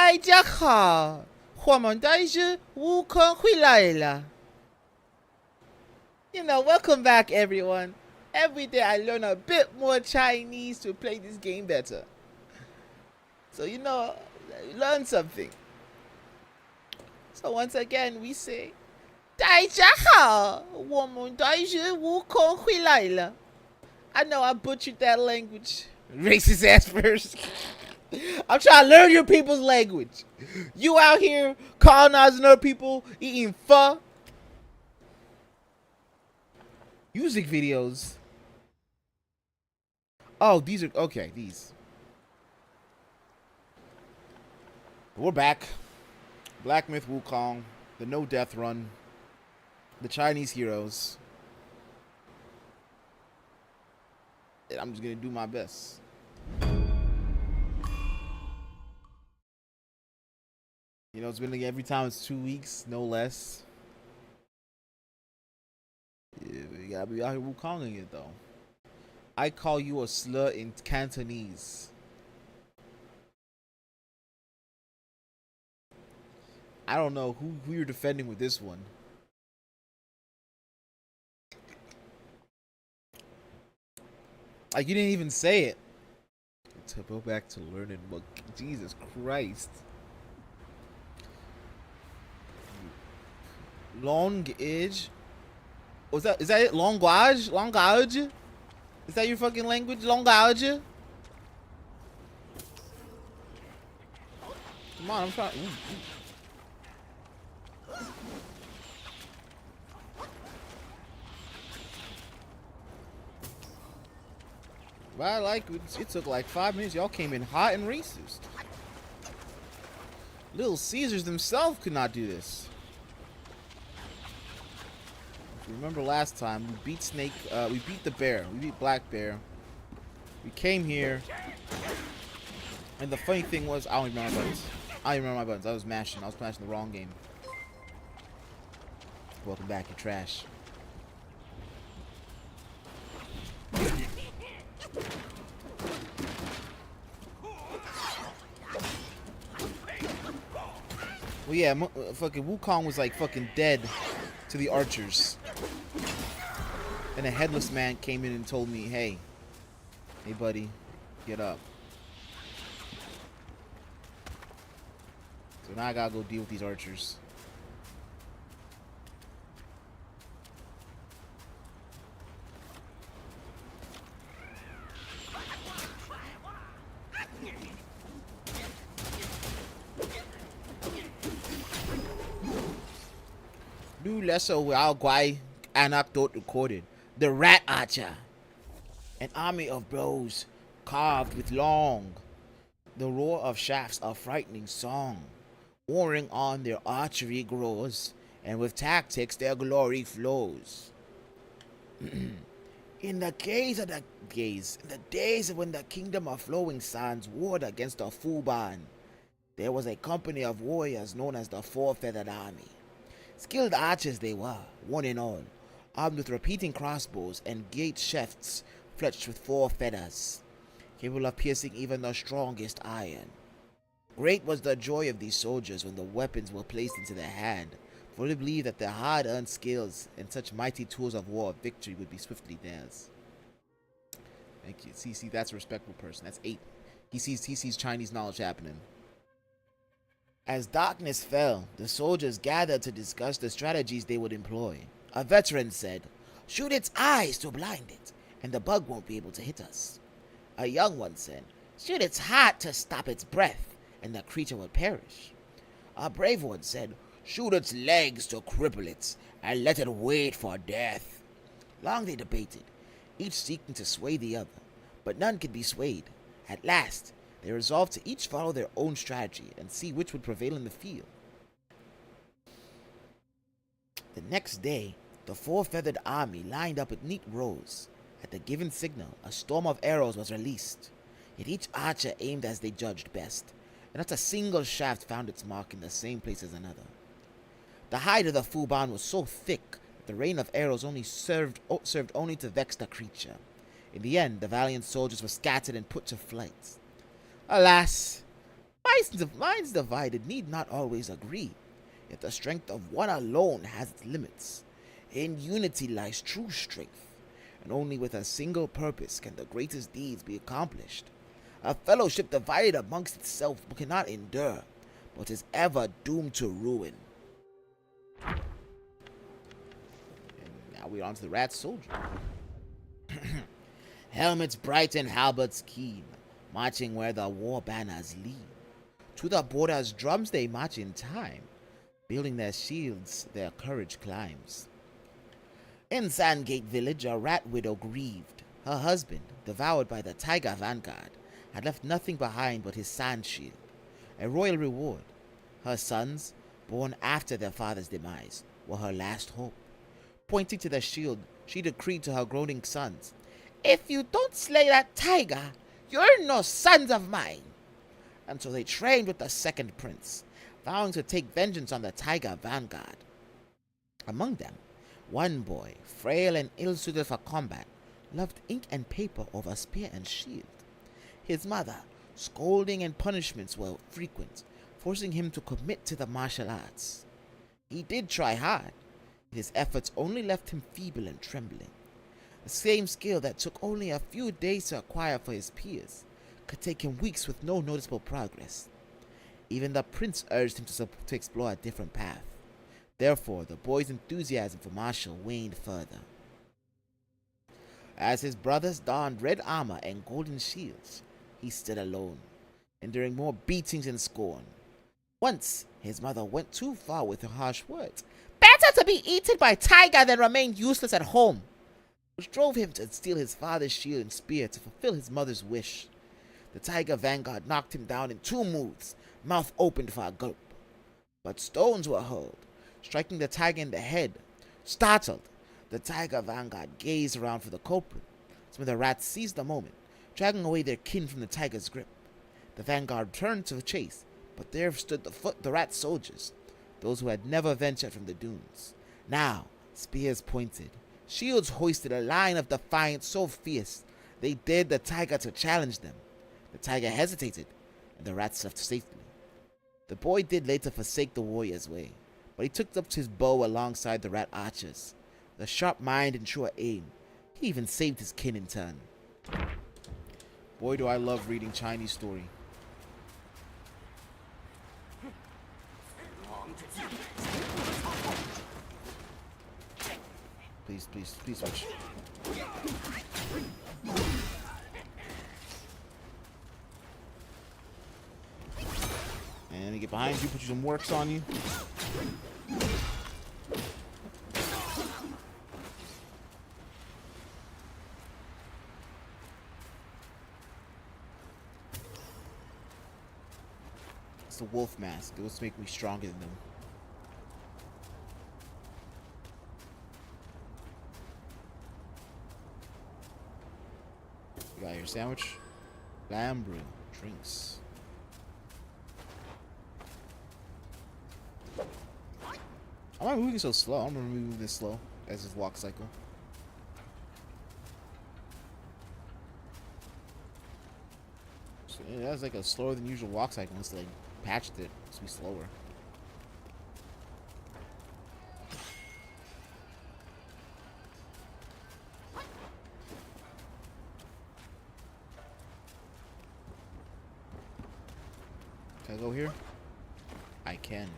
大家好，我们的是悟空回来了。Welcome back, everyone. Every day I learn a bit more Chinese to play this game better. So, learn something. So, once again, we say, 大家好，我们的是悟空回来了。I know I butchered that language. Racist ass first. I'm trying to learn your people's language. You out here colonizing other people, eating pho. Music videos. Oh, these are okay. These. We're back. Black Myth Wukong, the No Death Run, the Chinese heroes. And I'm just gonna do my best. It's been like every time it's 2 weeks, no less. Yeah, we gotta be out here Wukonging it though. I call you a slut in Cantonese. I don't know who you're defending with this one. Like, you didn't even say it. To go back to learning book. Jesus Christ. Longuage. Is that it? Language? Language? Is that your fucking language? Language? Come on, I'm trying. Ooh. Well, it took like 5 minutes. Y'all came in hot and racist. Little Caesars themselves could not do this. Remember last time we beat Snake, we beat the bear, we beat Black Bear. We came here, and the funny thing was, I don't even remember my buttons. I don't even remember my buttons. I was mashing the wrong game. Welcome back, you trash. Well, yeah, fucking Wukong was like fucking dead to the archers. And a headless man came in and told me, hey buddy, get up. So now I gotta go deal with these archers. New lesser Wiao Guai anecdote recorded. The Rat Archer. An army of bows carved with long. The roar of shafts a frightening song. Warring on their archery grows, and with tactics their glory flows. In the days when the kingdom of flowing sands warred against the Fuban, there was a company of warriors known as the Four-Feathered Army. Skilled archers they were, one and all, armed with repeating crossbows and gate shafts fletched with 4 feathers, capable of piercing even the strongest iron. Great was the joy of these soldiers when the weapons were placed into their hand, for they believed that their hard-earned skills and such mighty tools of war victory would be swiftly theirs. Thank you. See, that's a respectful person. That's 8. He sees Chinese knowledge happening. As darkness fell, the soldiers gathered to discuss the strategies they would employ. A veteran said, "Shoot its eyes to blind it, and the bug won't be able to hit us." A young one said, "Shoot its heart to stop its breath, and the creature will perish." A brave one said, "Shoot its legs to cripple it, and let it wait for death." Long they debated, each seeking to sway the other, but none could be swayed. At last, they resolved to each follow their own strategy and see which would prevail in the field. The next day, the Four-Feathered Army lined up in neat rows. At the given signal, a storm of arrows was released. Yet each archer aimed as they judged best, and not a single shaft found its mark in the same place as another. The hide of the Fuban was so thick that the rain of arrows only served only to vex the creature. In the end, the valiant soldiers were scattered and put to flight. Alas, Minds divided need not always agree, yet the strength of one alone has its limits. In unity lies true strength, and only with a single purpose can the greatest deeds be accomplished. A fellowship divided amongst itself cannot endure, but is ever doomed to ruin. And now we're on to the rat soldier. Helmets bright and halberds keen, marching where the war banners lean. To the border's drums they march in time, building their shields their courage climbs. In Sandgate village a rat widow grieved. Her husband, devoured by the tiger vanguard, had left nothing behind but his sand shield, a royal reward. Her sons, born after their father's demise, were her last hope. Pointing to the shield, she decreed to her groaning sons, "If you don't slay that tiger, you're no sons of mine." And so they trained with the second prince, vowing to take vengeance on the tiger vanguard. Among them, one boy, frail and ill-suited for combat, loved ink and paper over spear and shield. His mother, scolding and punishments were frequent, forcing him to commit to the martial arts. He did try hard, but his efforts only left him feeble and trembling. The same skill that took only a few days to acquire for his peers could take him weeks with no noticeable progress. Even the prince urged him to explore a different path. Therefore, the boy's enthusiasm for martial waned further. As his brothers donned red armor and golden shields, he stood alone, enduring more beatings and scorn. Once, his mother went too far with her harsh words. "Better to be eaten by tiger than remain useless at home," which drove him to steal his father's shield and spear to fulfill his mother's wish. The tiger vanguard knocked him down in 2 moves, mouth opened for a gulp. But stones were hurled, striking the tiger in the head. Startled, the tiger vanguard gazed around for the culprit. Some of the rats seized the moment, dragging away their kin from the tiger's grip. The vanguard turned to chase, but there stood the rat soldiers, those who had never ventured from the dunes. Now, spears pointed, shields hoisted, a line of defiance so fierce they dared the tiger to challenge them. The tiger hesitated, and the rats left safely. The boy did later forsake the warrior's way, but he took up his bow alongside the rat archers. With a sharp mind and sure aim, he even saved his kin in turn. Boy, do I love reading Chinese story. Please, please, please switch. And let me get behind you, put you some works on you. It's the wolf mask. It was make me stronger than them. You got your sandwich, lamb brew, drinks. Why am I moving so slow? I don't remember moving this slow as his walk cycle. So yeah, that's like a slower than usual walk cycle unless they like patched it to be slower. Can I go here? I can.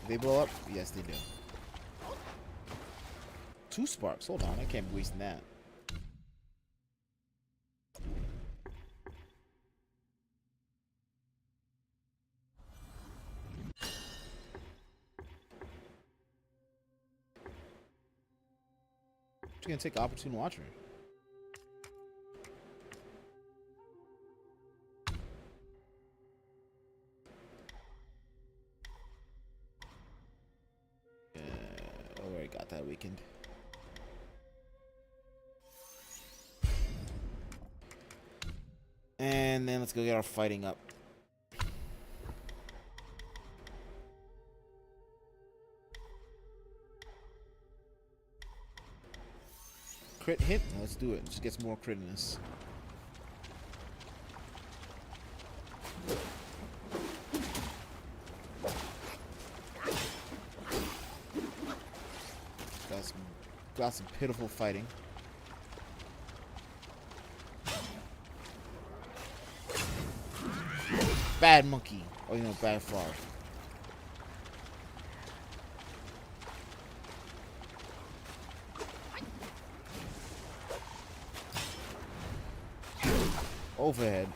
They blow up? Yes, they do. 2 sparks. Hold on, I can't be wasting that. You're gonna take Opportune Watcher. Already got that weakened. And then let's go get our fighting up. crit hit? Let's do it. Just gets more critness. Got some pitiful fighting. Bad monkey. Oh, you know, bad frog. Overhead.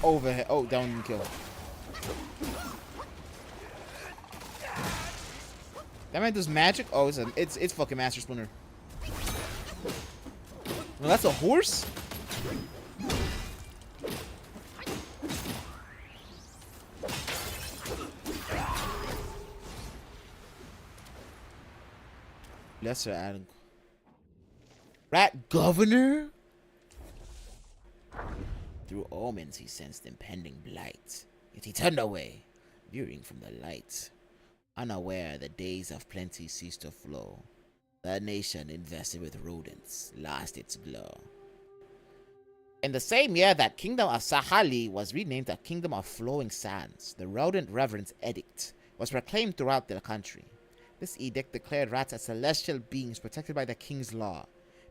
Overhead. Oh, down and kill. That man does magic? Oh, it's fucking Master Splinter. Well, that's a horse? Lesser Adam. Rat Governor? Through omens he sensed impending blight, yet he turned away, veering from the light. Unaware the days of plenty ceased to flow, the nation invested with rodents lost its glow. In the same year that Kingdom of Sahali was renamed the Kingdom of Flowing Sands, the rodent reverence edict was proclaimed throughout the country. This edict declared rats as celestial beings protected by the king's law,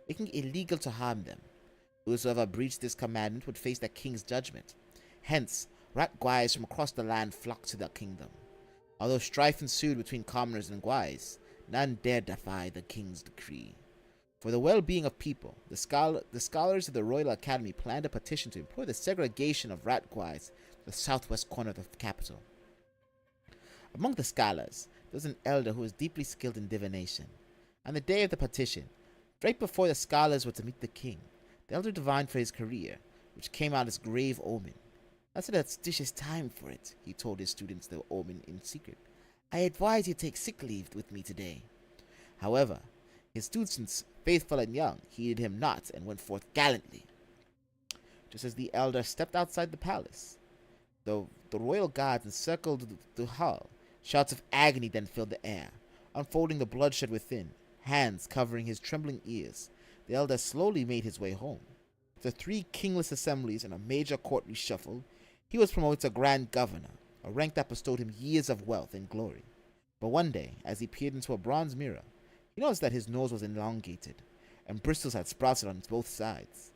making it illegal to harm them. Whosoever breached this commandment would face the king's judgment. Hence, rat guais from across the land flocked to the kingdom. Although strife ensued between commoners and guais, none dared defy the king's decree. For the well-being of people, the scholars of the Royal Academy planned a petition to employ the segregation of rat guais to the southwest corner of the capital. Among the scholars, there was an elder who was deeply skilled in divination. On the day of the petition, right before the scholars were to meet the king, the elder divined for his career, which came out as grave omen. That's an auspicious time for it, he told his students the omen in secret. I advise you take sick leave with me today. However, his students, faithful and young, heeded him not and went forth gallantly. Just as the elder stepped outside the palace, the royal guards encircled the hall. Shouts of agony then filled the air, unfolding the bloodshed within, hands covering his trembling ears. The elder slowly made his way home. After 3 kingless assemblies and a major court reshuffle, he was promoted to Grand Governor, a rank that bestowed him years of wealth and glory. But one day, as he peered into a bronze mirror, he noticed that his nose was elongated, and bristles had sprouted on both sides.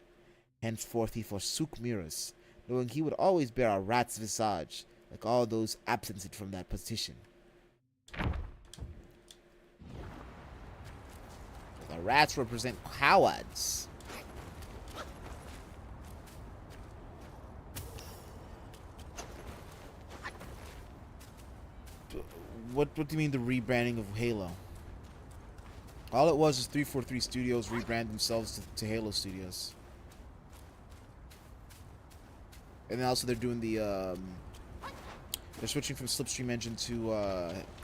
Henceforth he forsook mirrors, knowing he would always bear a rat's visage, like all those absented from that petition. The rats represent cowards. What do you mean the rebranding of Halo? All it was is 343 Studios rebranded themselves to Halo Studios. And then also they're doing the they're switching from Slipstream Engine to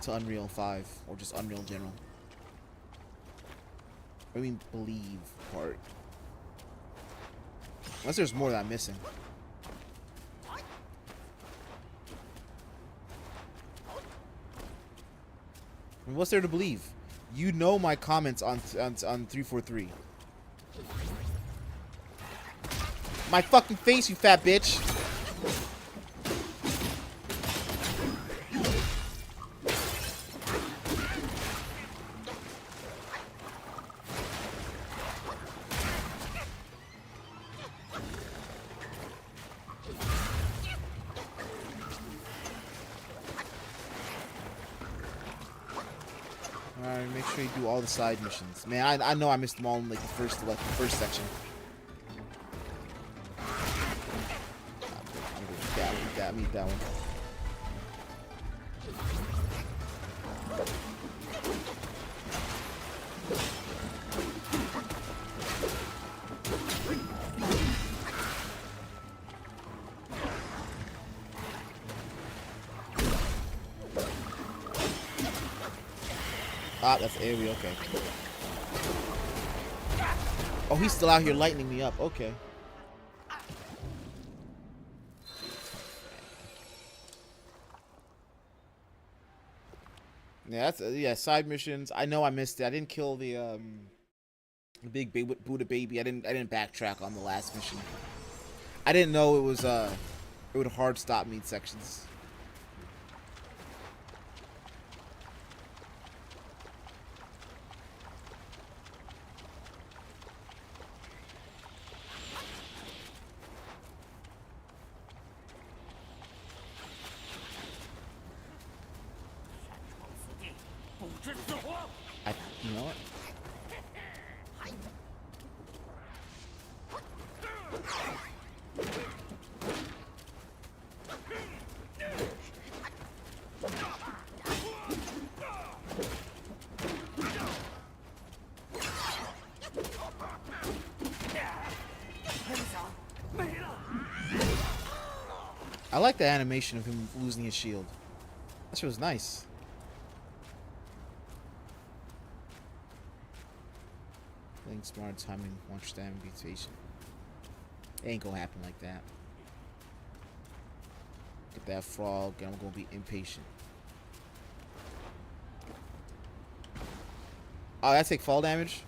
Unreal 5 or just Unreal in general. I mean, believe part. Unless there's more that I'm missing. I mean, what's there to believe? You know my comments on 343. My fucking face, you fat bitch. Alright, make sure you do all the side missions. Man, I know I missed them all in like the first section. I need that one. Ah, that's AoE, okay. Oh, he's still out here lightning me up, okay. Yeah, that's yeah. Side missions. I know I missed it. I didn't kill the big Buddha baby. I didn't backtrack on the last mission. I didn't know it would hard stop me in sections. You know what? I like the animation of him losing his shield. That shit was nice. Playing smart, timing, understanding, be patient. It ain't gonna happen like that. Get that frog, and I'm gonna be impatient. Oh, that take fall damage?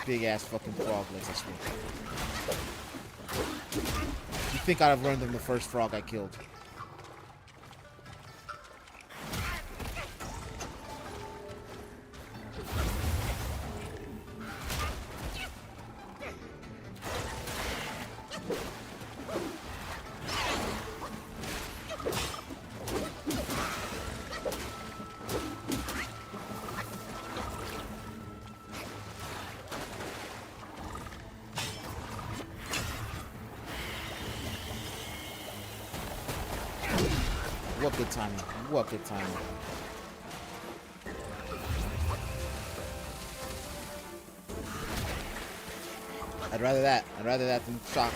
Big ass fucking frog legs, I swear. You think I'd have learned them the first frog I killed? What good timing. What good timing. I'd rather that. I'd rather that than shock.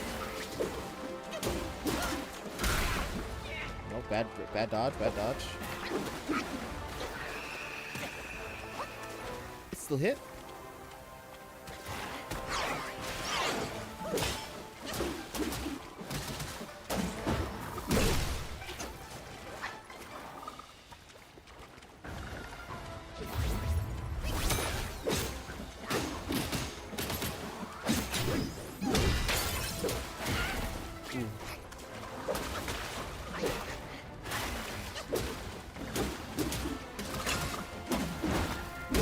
No, bad dodge, bad dodge. It still hit?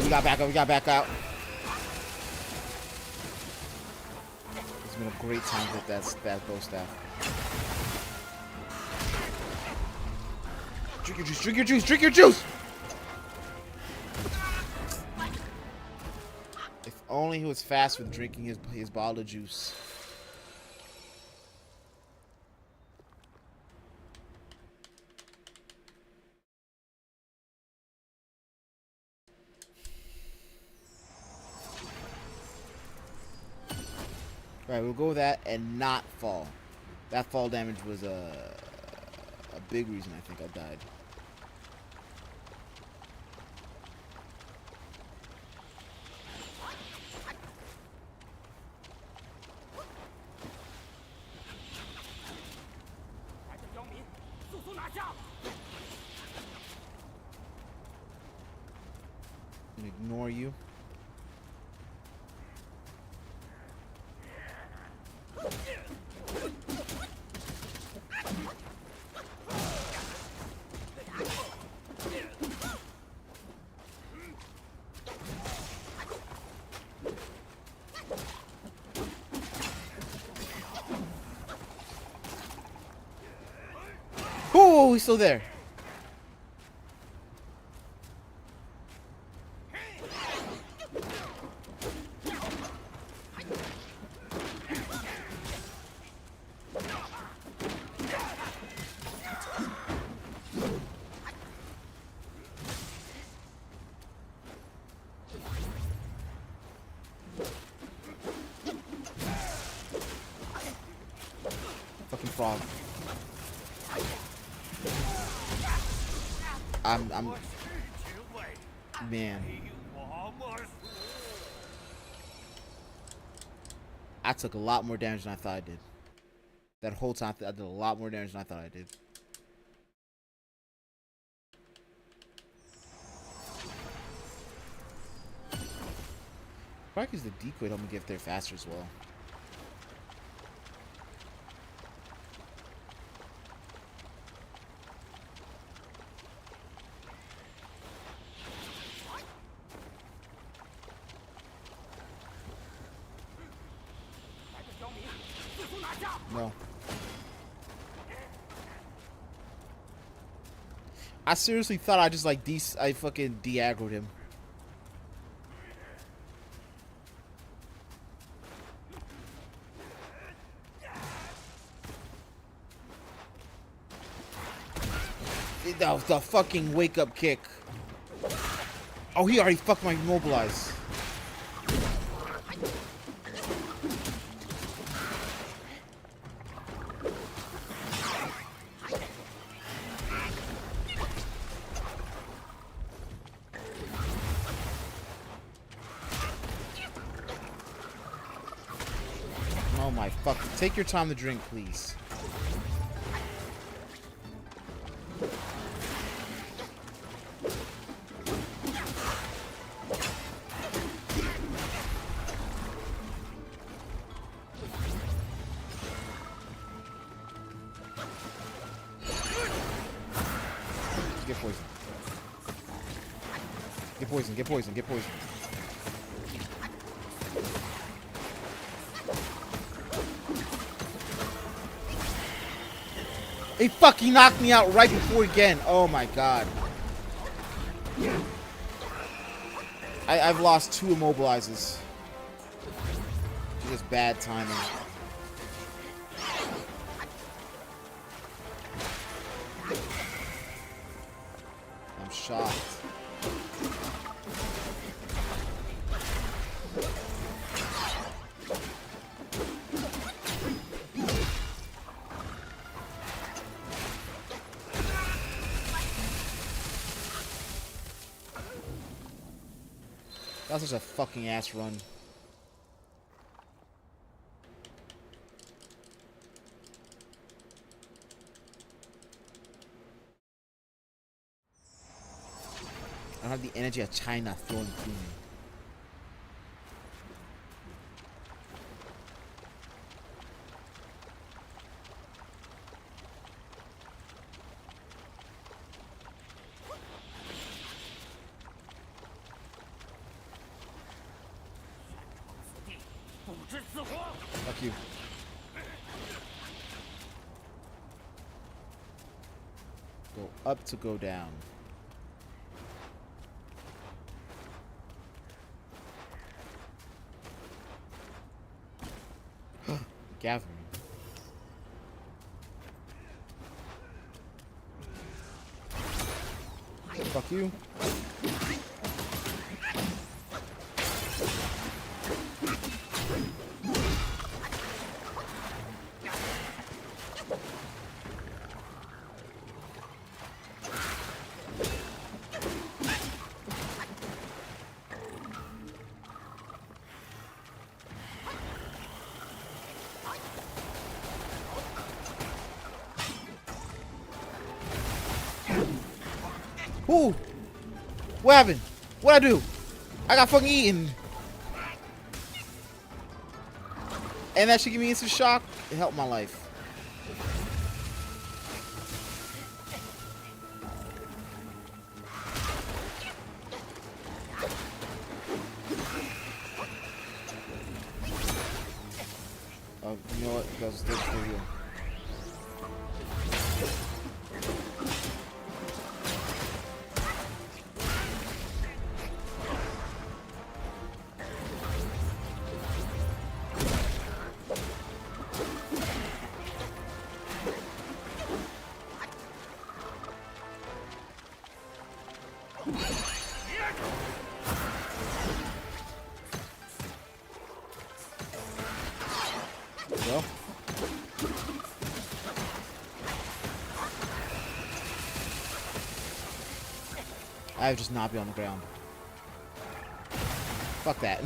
We got back out. We got back out. It's been a great time with that bow staff. Drink your juice. Drink your juice. Drink your juice. If only he was fast with drinking his bottle of juice. Alright, we'll go with that and not fall. That fall damage was a big reason I think I died. I'm gonna ignore you. Oh, he's still there. Fucking frog. Man. I took a lot more damage than I thought I did. That whole time, I did a lot more damage than I thought I did. Probably because the decoy helped me get there faster as well. No. I seriously thought I just like I fucking de-aggroed him. The fucking wake up kick. Oh, he already fucked my immobilize. Oh my fuck. Take your time to drink, please. Get poison. Get poison, get poison, get poison. He fucking knocked me out right before again. Oh my god. I've lost 2 immobilizes. Just bad timing. I'm shocked. That was such a fucking ass run. I don't have the energy of China flowing through me. Fuck you. Go up to go down. Gathering. Fuck you. Ooh! What happened? What'd I do? I got fucking eaten. And that should give me instant shock. It helped my life. Oh, you know what? That's good for you. I have just not been on the ground. Fuck that.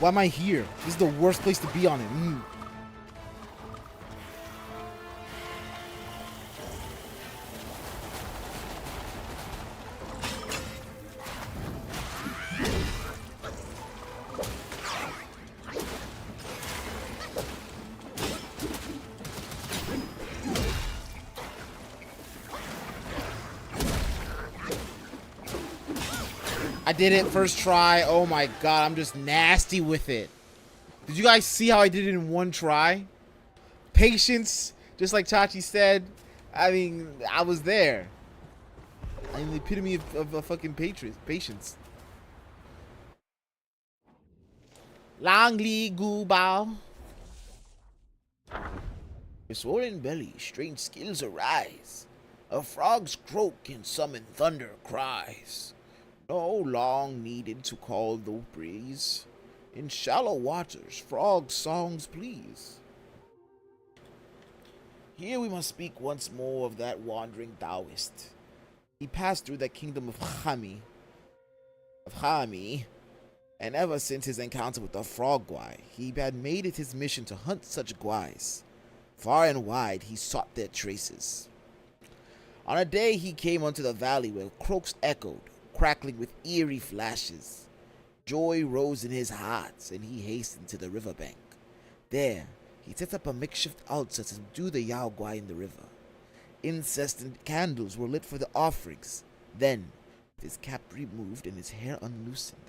Why am I here? This is the worst place to be on it. I did it first try. Oh my god, I'm just nasty with it. Did you guys see how I did it in one try? Patience, just like Chachi said. I mean, I was there. I'm the epitome of a fucking patience. Long Li Gu Bao. With swollen belly, strange skills arise. A frog's croak and summon thunder cries. No long needed to call the breeze. In shallow waters, frog songs please. Here we must speak once more of that wandering Taoist. He passed through the kingdom of Hami, and ever since his encounter with the frog guy, he had made it his mission to hunt such guys. Far and wide he sought their traces. On a day he came unto the valley where croaks echoed, crackling with eerie flashes. Joy rose in his heart, and he hastened to the riverbank. There, he set up a makeshift altar to subdue the Yao Guai in the river. Incessant candles were lit for the offerings. Then, with his cap removed and his hair unloosened,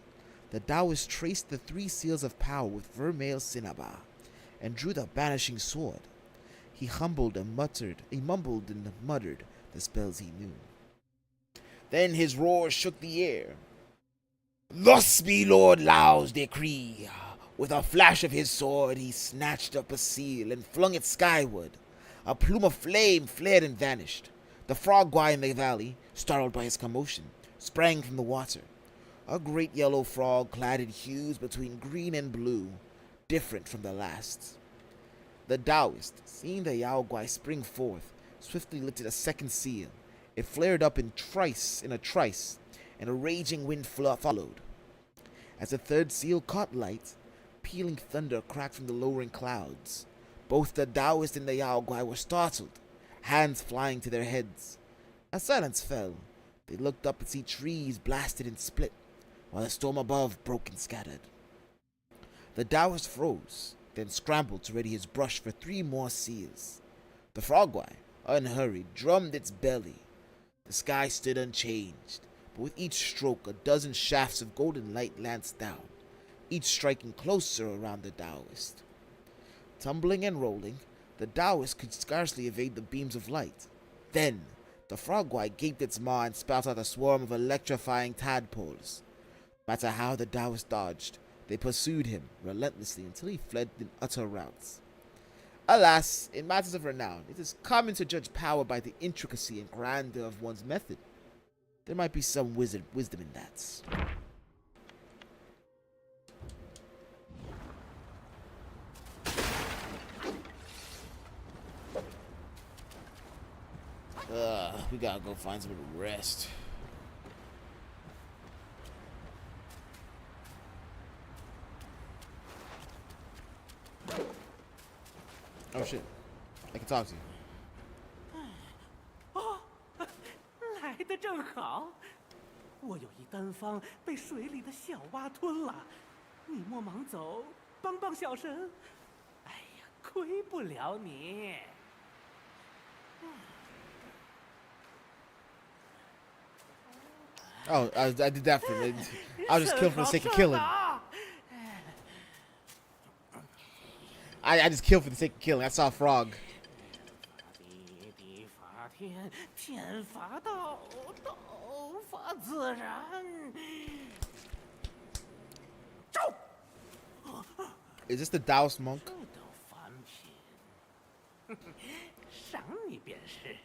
the Taoist traced the 3 seals of power with vermeil cinnabar, and drew the banishing sword. He mumbled and muttered the spells he knew. Then his roar shook the air. Thus be Lord Lao's decree. With a flash of his sword, he snatched up a seal and flung it skyward. A plume of flame flared and vanished. The frog guy in the valley, startled by his commotion, sprang from the water. A great yellow frog clad in hues between green and blue, different from the last. The Taoist, seeing the Yao Guai spring forth, swiftly lifted a second seal. It flared up in a trice, and a raging wind followed. As the third seal caught light, pealing thunder cracked from the lowering clouds. Both the Taoist and the Yao Guai were startled, hands flying to their heads. A silence fell. They looked up to see trees blasted and split, while the storm above broke and scattered. The Taoist froze, then scrambled to ready his brush for 3 more seals. The frog guai, unhurried, drummed its belly. The sky stood unchanged, but with each stroke 12 shafts of golden light lanced down, each striking closer around the Taoist. Tumbling and rolling, the Taoist could scarcely evade the beams of light. Then, the frog guai gaped its maw and spat out a swarm of electrifying tadpoles. No matter how the Taoist dodged, they pursued him relentlessly until he fled in utter rout. Alas, in matters of renown, it is common to judge power by the intricacy and grandeur of one's method. There might be some wisdom in that. We gotta go find some rest. Oh shit, I can talk to you. 哦，来得正好，我有一单方被水里的小蛙吞了，你莫忙走，帮帮小神。哎呀，亏不了你。Oh, I did that for it. I was just killing for the sake of killing. I just killed for the sake of killing. I saw a frog. 地法天，天法道，道法自然。招！ Is this the Taoist monk? 这等凡品，赏你便是。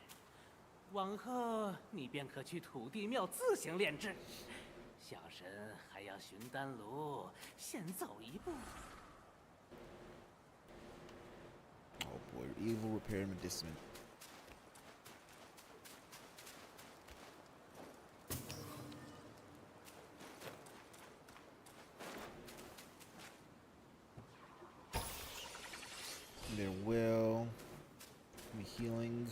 往后你便可去土地庙自行炼制，小神还要寻丹炉，先走一步。Oh boy, evil repairman distant. Their will, the healing.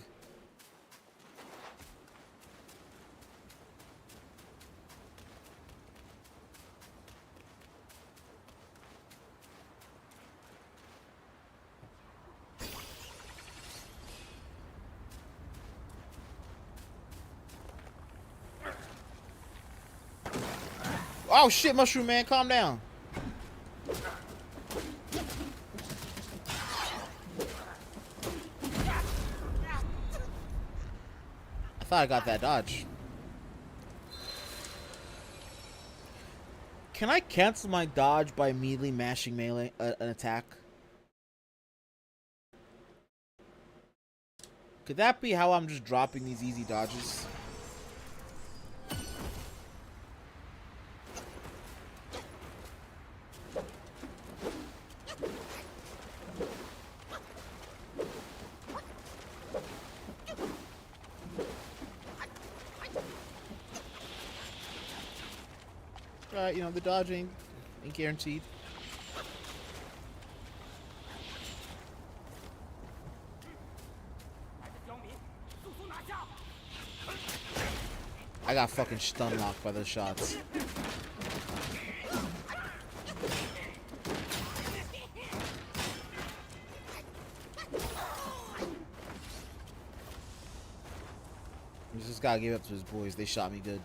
Oh shit, Mushroom Man, calm down. I thought I got that dodge. Can I cancel my dodge by immediately mashing melee an attack? Could that be how I'm just dropping these easy dodges? You know, the dodging ain't guaranteed. I got fucking stun locked by those shots. This guy gave up to his boys. They shot me good.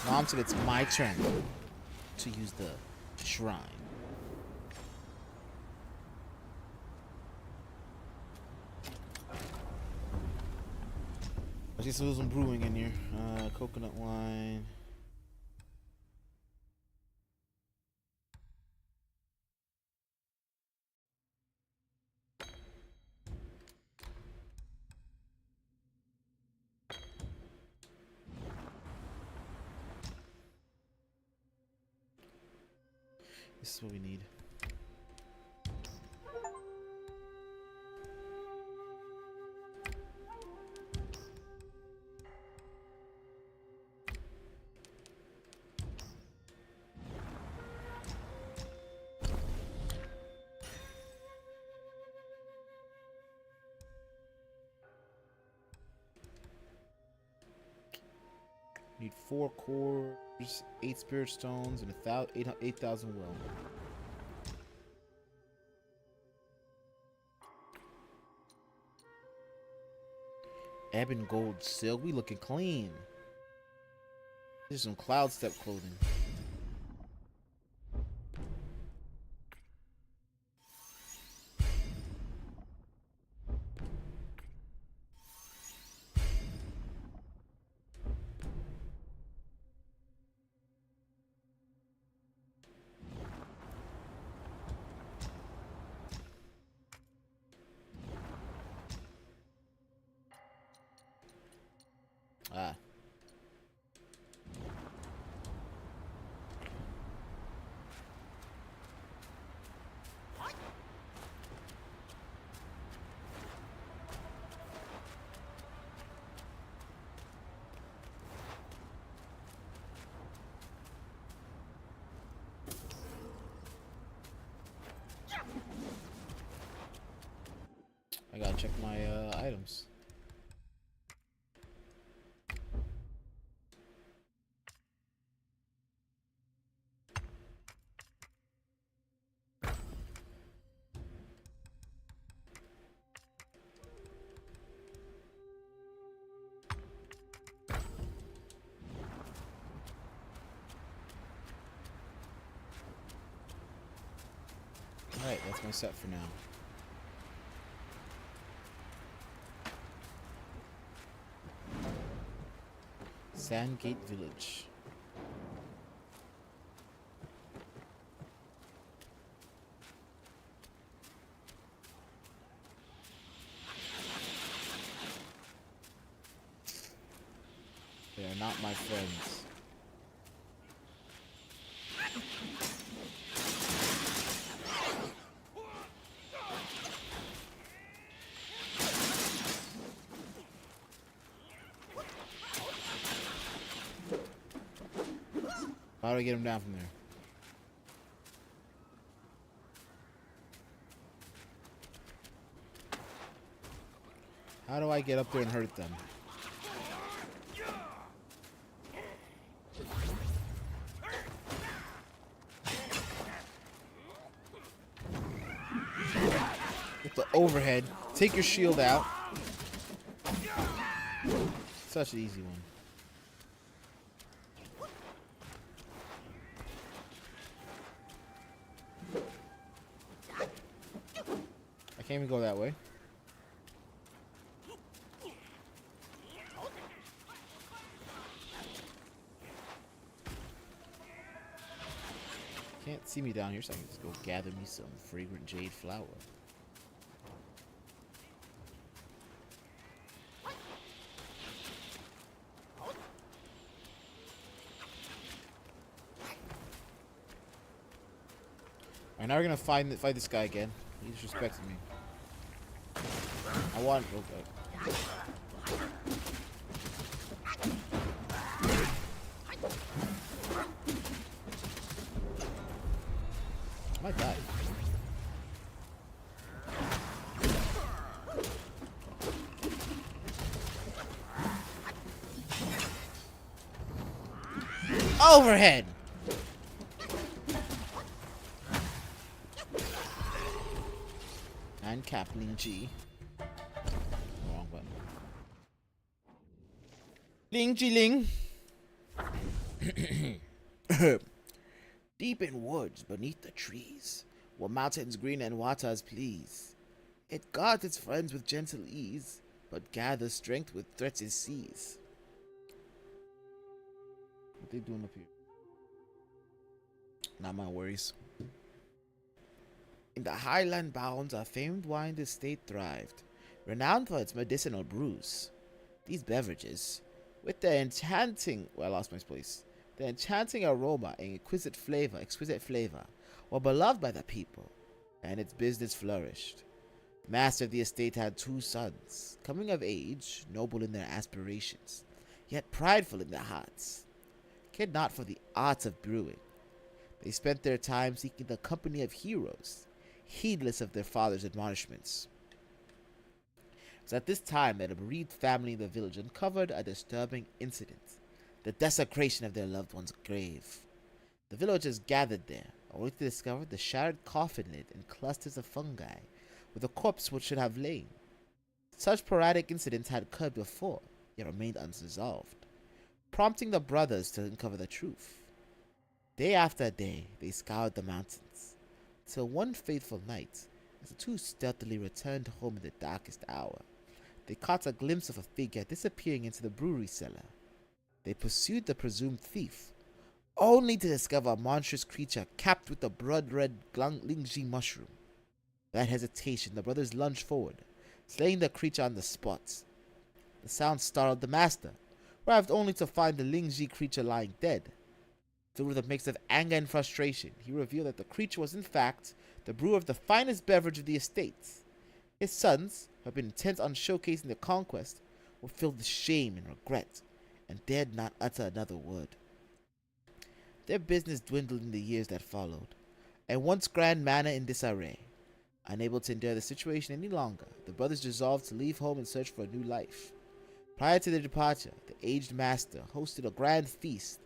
Mom said it's my turn to use the shrine. I see some brewing in here. Coconut wine. This is what we need. Need 4 cores, 8 spirit stones, and 8,000 will. Ebon gold silk. We looking clean. This is some cloud step clothing. Ah. I gotta check my items. Alright, that's my set for now. Sandgate Village. They are not my friends. How do I get him down from there? How do I get up there and hurt them? With the overhead, take your shield out. Such an easy one. I can't even go that way. Can't see me down here, so I can just go gather me some fragrant jade flower. Alright, now we're gonna fight this guy again. He disrespected me. I want. Okay. I might die. Overhead. And Capling G. Wrong button. Ling G Ling. Deep in woods beneath the trees, where mountains green and waters please, it guards its friends with gentle ease, but gathers strength with threats it sees. What they doing up here? Not my worries. In the highland bounds, a famed wine estate thrived, renowned for its medicinal brews. These beverages, with their enchanting, well, I lost my place. Their enchanting aroma and exquisite flavor, were beloved by the people, and its business flourished. The master of the estate had 2 sons, coming of age, noble in their aspirations, yet prideful in their hearts. Cared not for the arts of brewing. They spent their time seeking the company of heroes, heedless of their father's admonishments. It was at this time that a bereaved family in the village uncovered a disturbing incident, the desecration of their loved one's grave. The villagers gathered there, only to discover the shattered coffin lid and clusters of fungi where the corpse should have lain. Such sporadic incidents had occurred before, yet remained unresolved, prompting the brothers to uncover the truth. Day after day, they scoured the mountains, till one fateful night, as the 2 stealthily returned home in the darkest hour, they caught a glimpse of a figure disappearing into the brewery cellar. They pursued the presumed thief, only to discover a monstrous creature capped with the blood-red Lingji mushroom. Without hesitation, the brothers lunged forward, slaying the creature on the spot. The sound startled the master, who arrived only to find the Lingji creature lying dead. Filled with a mix of anger and frustration, he revealed that the creature was in fact the brewer of the finest beverage of the estate. His sons, who had been intent on showcasing their conquest, were filled with shame and regret, and dared not utter another word. Their business dwindled in the years that followed, and once grand manor in disarray. Unable to endure the situation any longer, the brothers resolved to leave home and search for a new life. Prior to their departure, the aged master hosted a grand feast,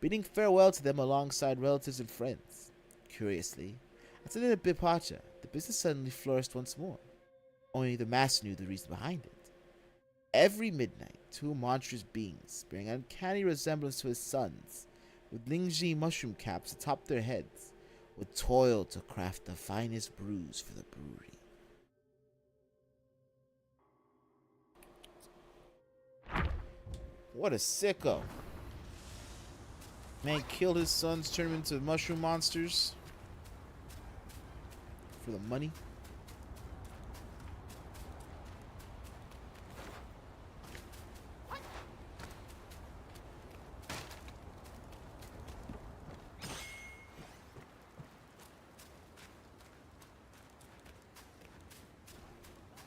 bidding farewell to them alongside relatives and friends. Curiously, after their departure, the business suddenly flourished once more. Only the master knew the reason behind it. Every midnight, 2 monstrous beings, bearing an uncanny resemblance to his sons, with Lingji mushroom caps atop their heads, would toil to craft the finest brews for the brewery. What a sicko. Man killed his sons, turned them into mushroom monsters for the money.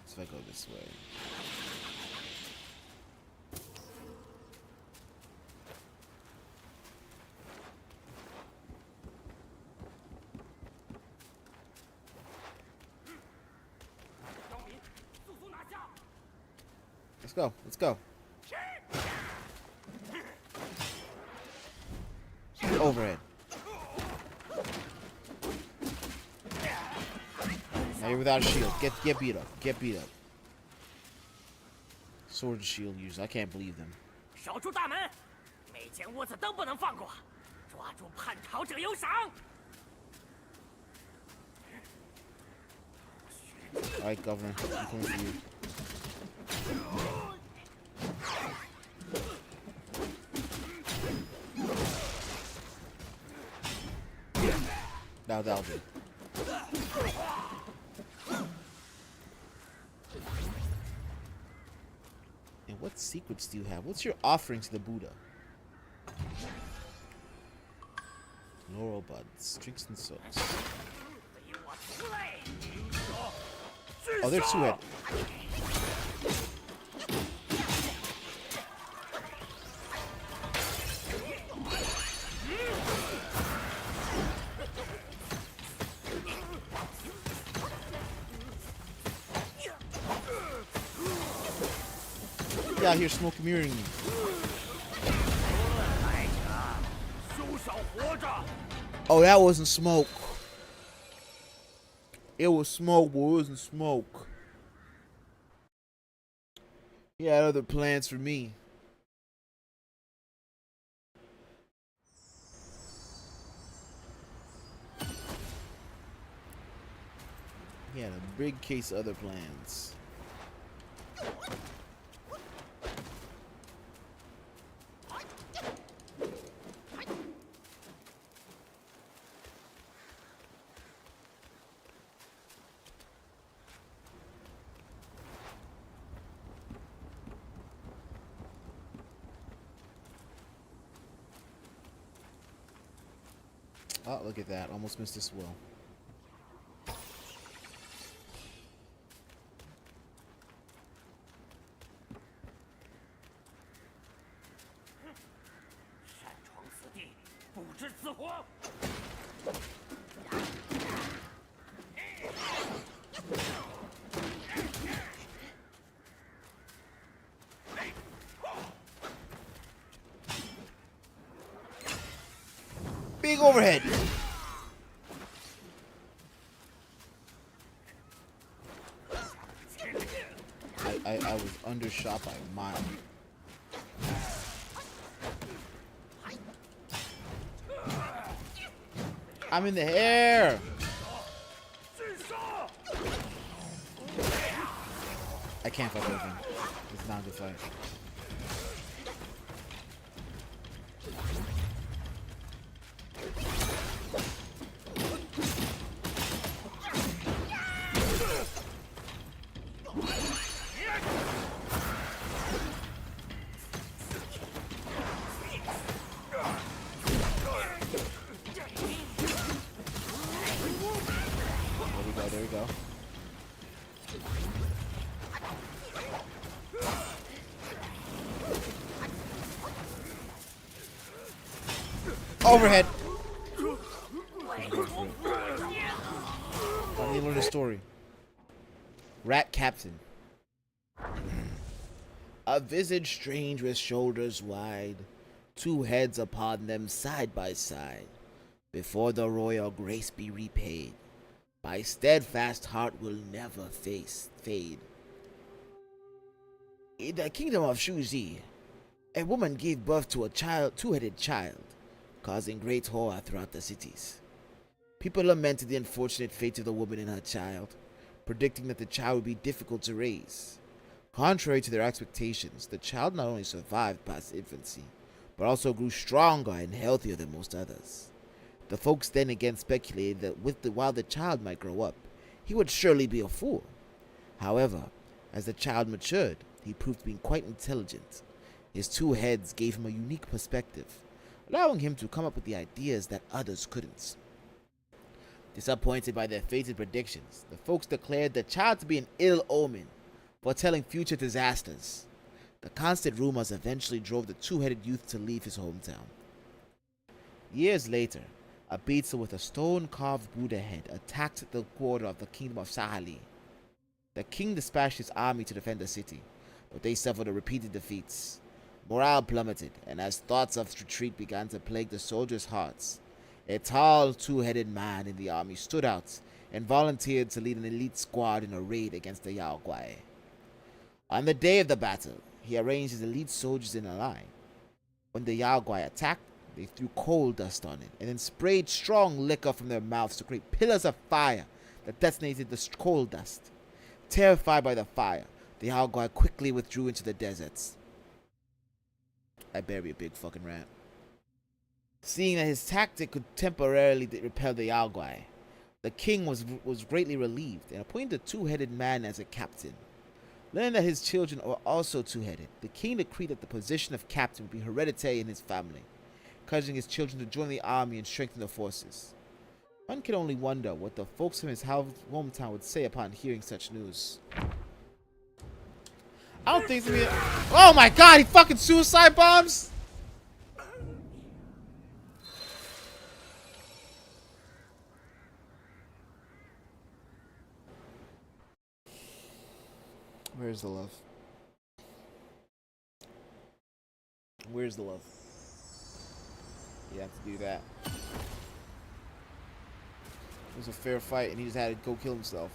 If I go this way. Let's go. Let's go. Overhead. Now you're without a shield. Get beat up. Get beat up. Sword and shield users. I can't believe them. 守住大门，每间屋子都不能放过，抓住叛逃者有赏。Alright, Governor. I'm coming for you. That'll do. And what secrets do you have? What's your offering to the Buddha? Laurel buds, drinks and soaks. Oh, they're two-headed. Get out here, smoke mirroring me. Oh, that wasn't smoke. It was smoke, but it wasn't smoke. He had other plans for me. He had a big case of other plans. Oh, look at that. Almost missed this well. Big overhead. I was undershot by a mile. I'm in the air. I can't fuck with him. It's not a good fight. There we go. Overhead. Let me learn a story. Rat Captain. A visage strange with shoulders wide, two heads upon them side by side, before the royal grace be repaid. My steadfast heart will never fade. In the kingdom of Shuzi, a woman gave birth to a child, two-headed child, causing great horror throughout the cities. People lamented the unfortunate fate of the woman and her child, predicting that the child would be difficult to raise. Contrary to their expectations, the child not only survived past infancy, but also grew stronger and healthier than most others. The folks then again speculated that while the child might grow up, he would surely be a fool. However, as the child matured, he proved to be quite intelligent. His two heads gave him a unique perspective, allowing him to come up with the ideas that others couldn't. Disappointed by their fated predictions, the folks declared the child to be an ill omen, foretelling future disasters. The constant rumors eventually drove the two-headed youth to leave his hometown. Years later, a beetle with a stone-carved Buddha head attacked the border of the kingdom of Sahali. The king dispatched his army to defend the city, but they suffered repeated defeats. Morale plummeted, and as thoughts of retreat began to plague the soldiers' hearts, a tall, two-headed man in the army stood out and volunteered to lead an elite squad in a raid against the Yao Guai. On the day of the battle, he arranged his elite soldiers in a line. When the Yao Guai attacked, they threw coal dust on it and then sprayed strong liquor from their mouths to create pillars of fire that detonated the coal dust. Terrified by the fire, the Yao Guai quickly withdrew into the deserts. I better be a big fucking rat. Seeing that his tactic could temporarily repel the Yao Guai, the king was greatly relieved and appointed a two-headed man as a captain. Learning that his children were also two-headed, the king decreed that the position of captain would be hereditary in his family, encouraging his children to join the army and strengthen the forces. One can only wonder what the folks from his hometown would say upon hearing such news. I don't think it's gonna be oh my god, he fucking suicide bombs! Where's the love? Where's the love? You have to do that. It was a fair fight and he just had to go kill himself.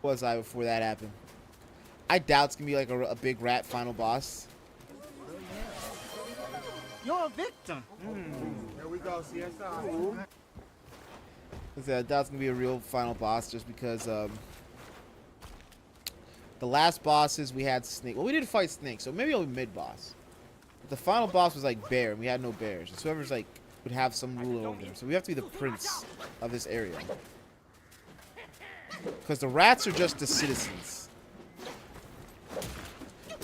Was I before that happened? I doubt it's gonna be like a big rat final boss. You're a victim. There we go, CSI. I doubt it's gonna be a real final boss just because the last bosses we had Snake. Well, we didn't fight Snake, so maybe it'll be mid boss. But the final boss was like bear, and we had no bears. So whoever's like would have some rule over them. So we have to be the prince of this area. Because the rats are just the citizens.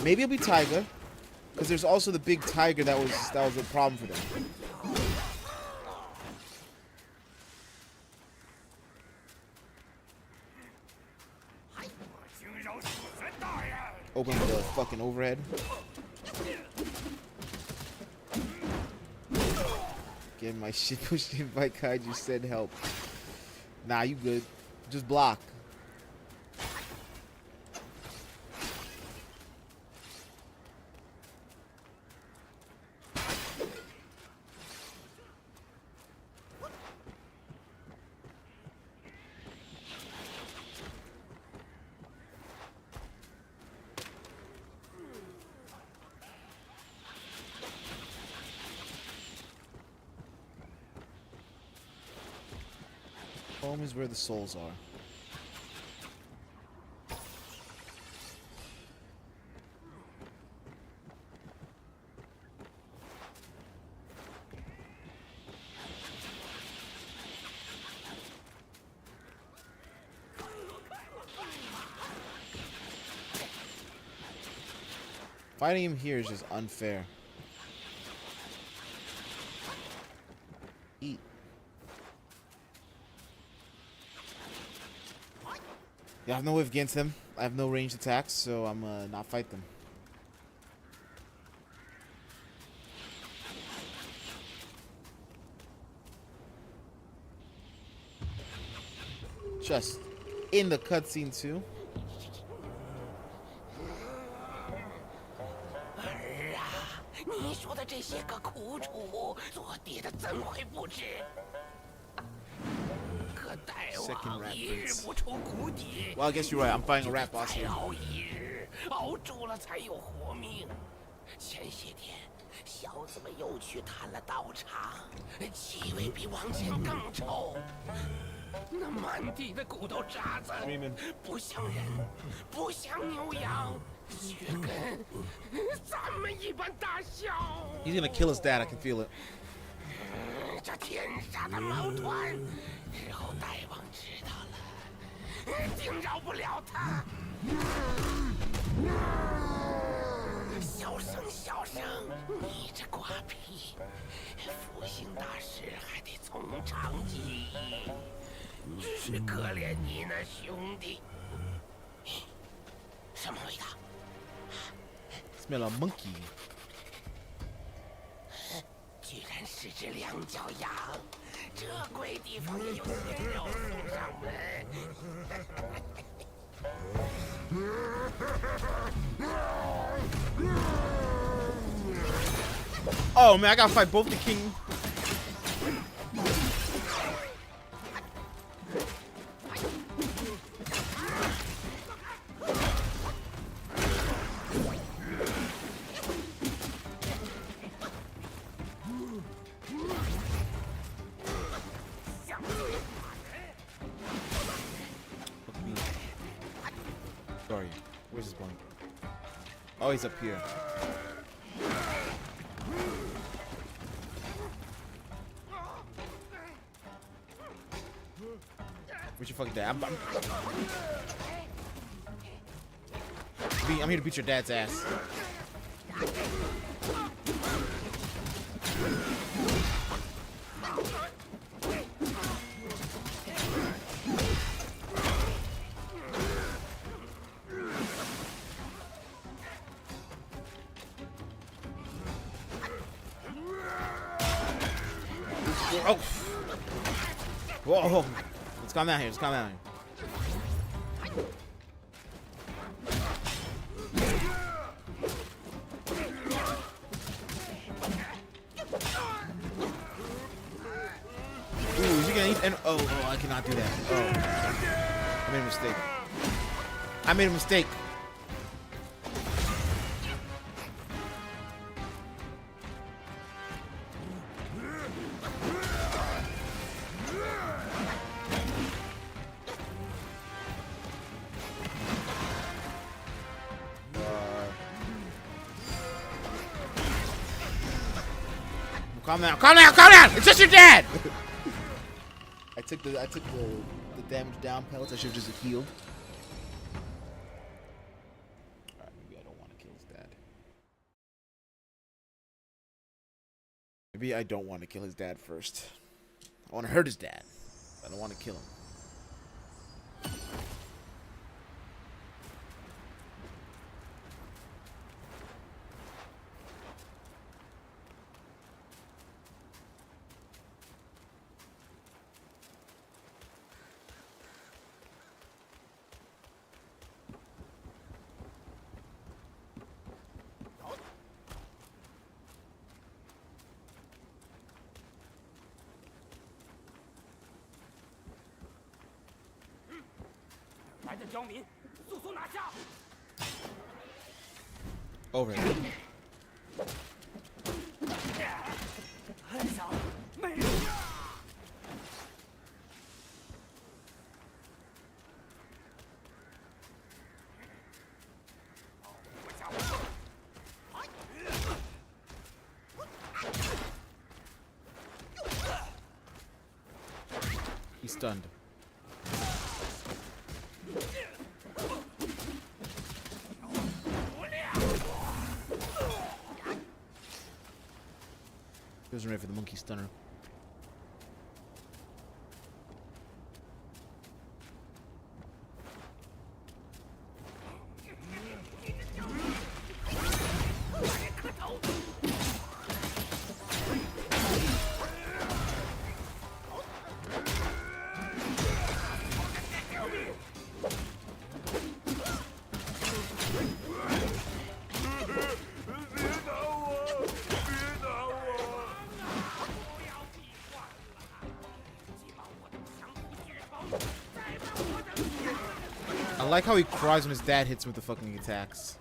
Maybe it'll be Tiger, because there's also the big tiger that was a problem for them. Open the fucking overhead. Getting my shit pushed in by Kaiju said help. Nah, you good. Just block. Home is where the souls are. Fighting him here is just unfair. Eat. Yeah, I have no whiff against them. I have no ranged attacks, so I'm not fight them. Just in the cutscene too. 儿啊，你说的这些个苦楚，做爹的怎会不知？可待王一日不出谷底， Well, I guess you're right. I'm fighting a rat boss 再 here. 熬一日，熬住了才有活命。前些天，小子们又去探了道场，气味比往前更臭。那满地的骨头渣子，不像人，不像牛羊，却跟咱们一般大小。 He's gonna kill his dad. I can feel it. 这天杀的毛团，日后大王知道了，定饶不了他。小声，小声，你这瓜皮，复兴大师还得从长计议。只是可怜你那兄弟。什么味道？ Smell a monkey. 居然是只两脚羊，这鬼地方也有鲜肉送上门。Oh man, I gotta fight both the king. Sorry, where's this going? Oh, he's up here. Where's your fucking dad? I'm here to beat your dad's ass. Oh! Whoa! Let's calm down here. Let's calm down here. Ooh, is he gonna eat? And oh, I cannot do that. Oh, I made a mistake. I made a mistake. Calm down, calm down, calm down! It's just your dad! I took the damage down pellets. I should have just healed. Alright, maybe I don't want to kill his dad. Maybe I don't want to kill his dad first. I want to hurt his dad. I don't want to kill him. Over it. He's stunned. He wasn't ready for the monkey stunner. I like how he cries when his dad hits him with the fucking attacks.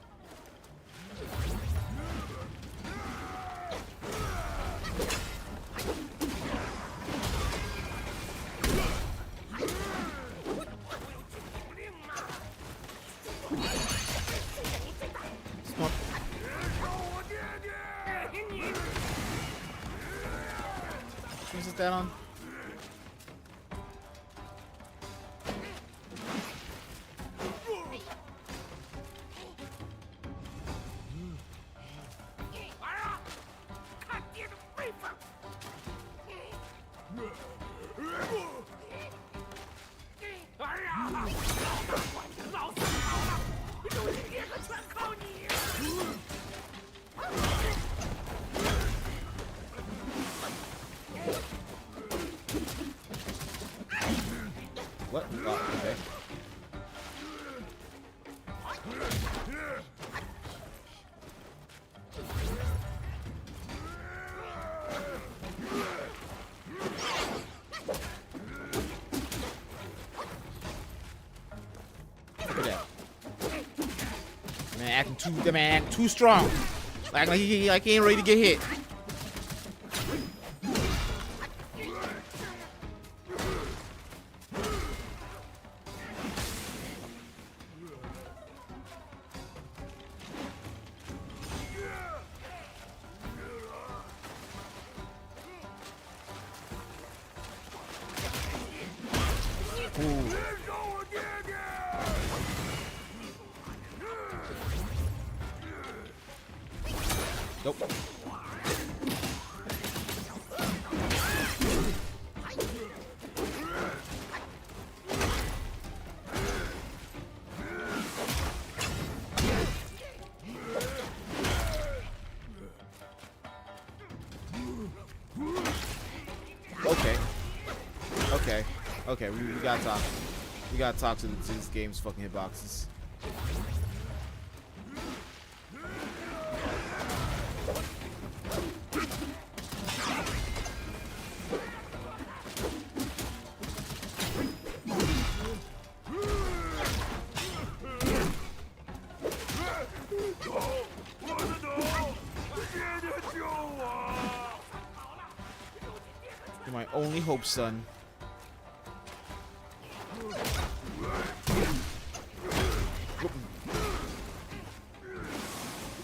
Is that on? What? Oh, okay. Look at that. Man acting too strong. Like he ain't ready to get hit. Nope. Okay, we gotta talk. We gotta talk to this game's fucking hitboxes. You're my only hope, son.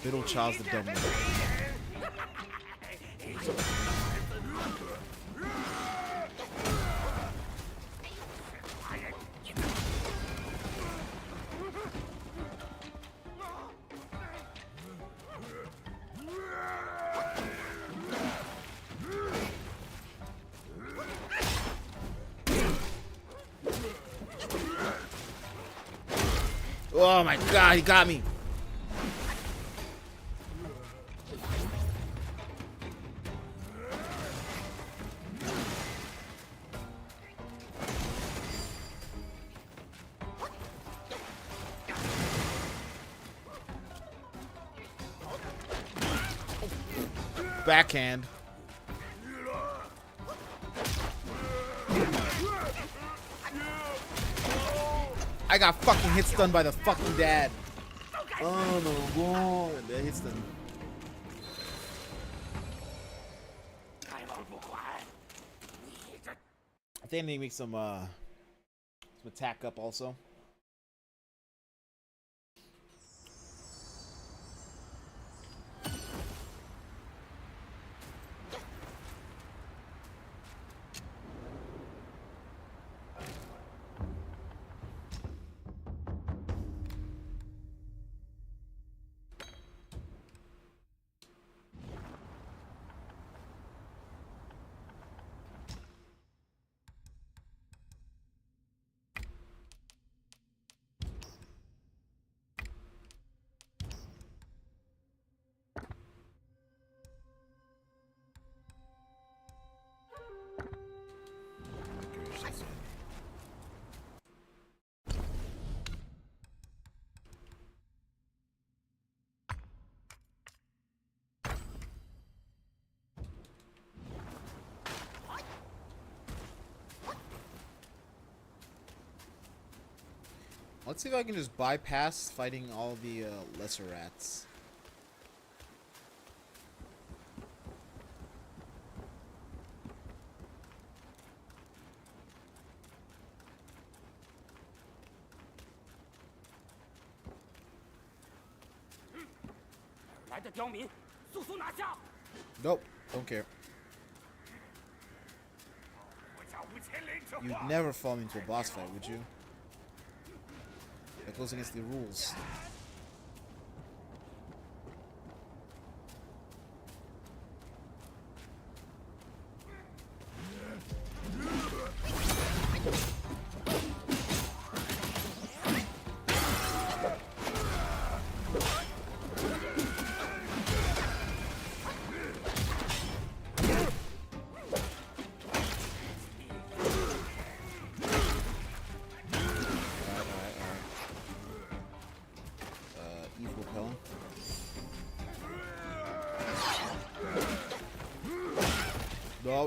Little Charles the Dumb. Oh my god, he got me. Backhand. I got fucking hit stun by the fucking dad. Oh no, whoa, that hit stun. I think they make some attack up also. Let's see if I can just bypass fighting all the lesser rats. Nope, don't care. You'd never fall into a boss fight, would you? That goes against the rules.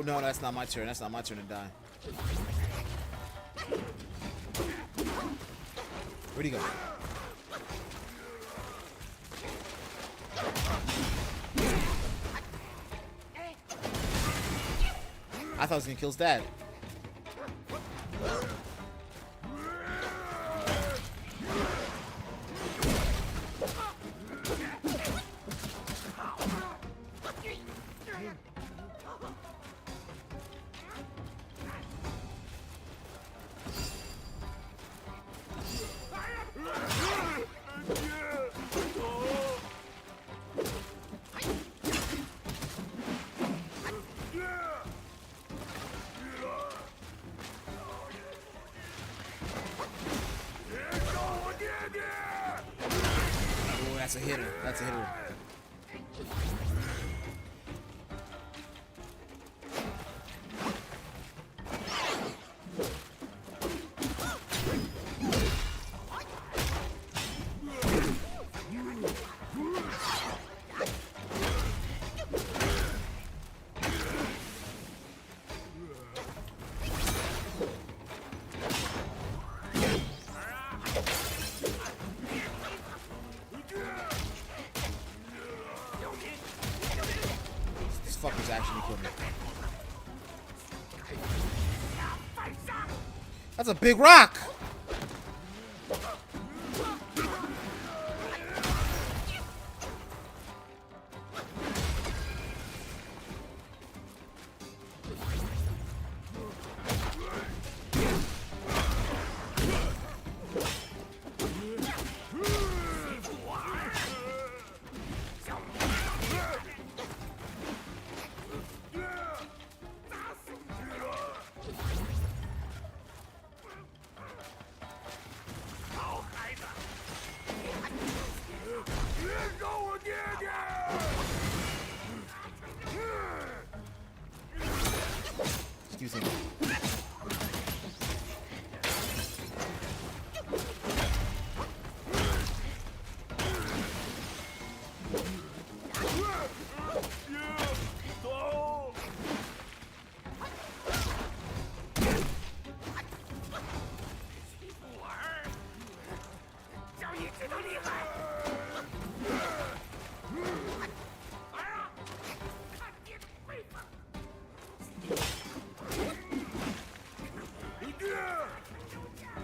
No, that's not my turn. That's not my turn to die. Where'd he go? I thought I was gonna kill his dad. That's a hitter. That's a hitter. Fuckers actually killed me. That's a big rock! Excuse me.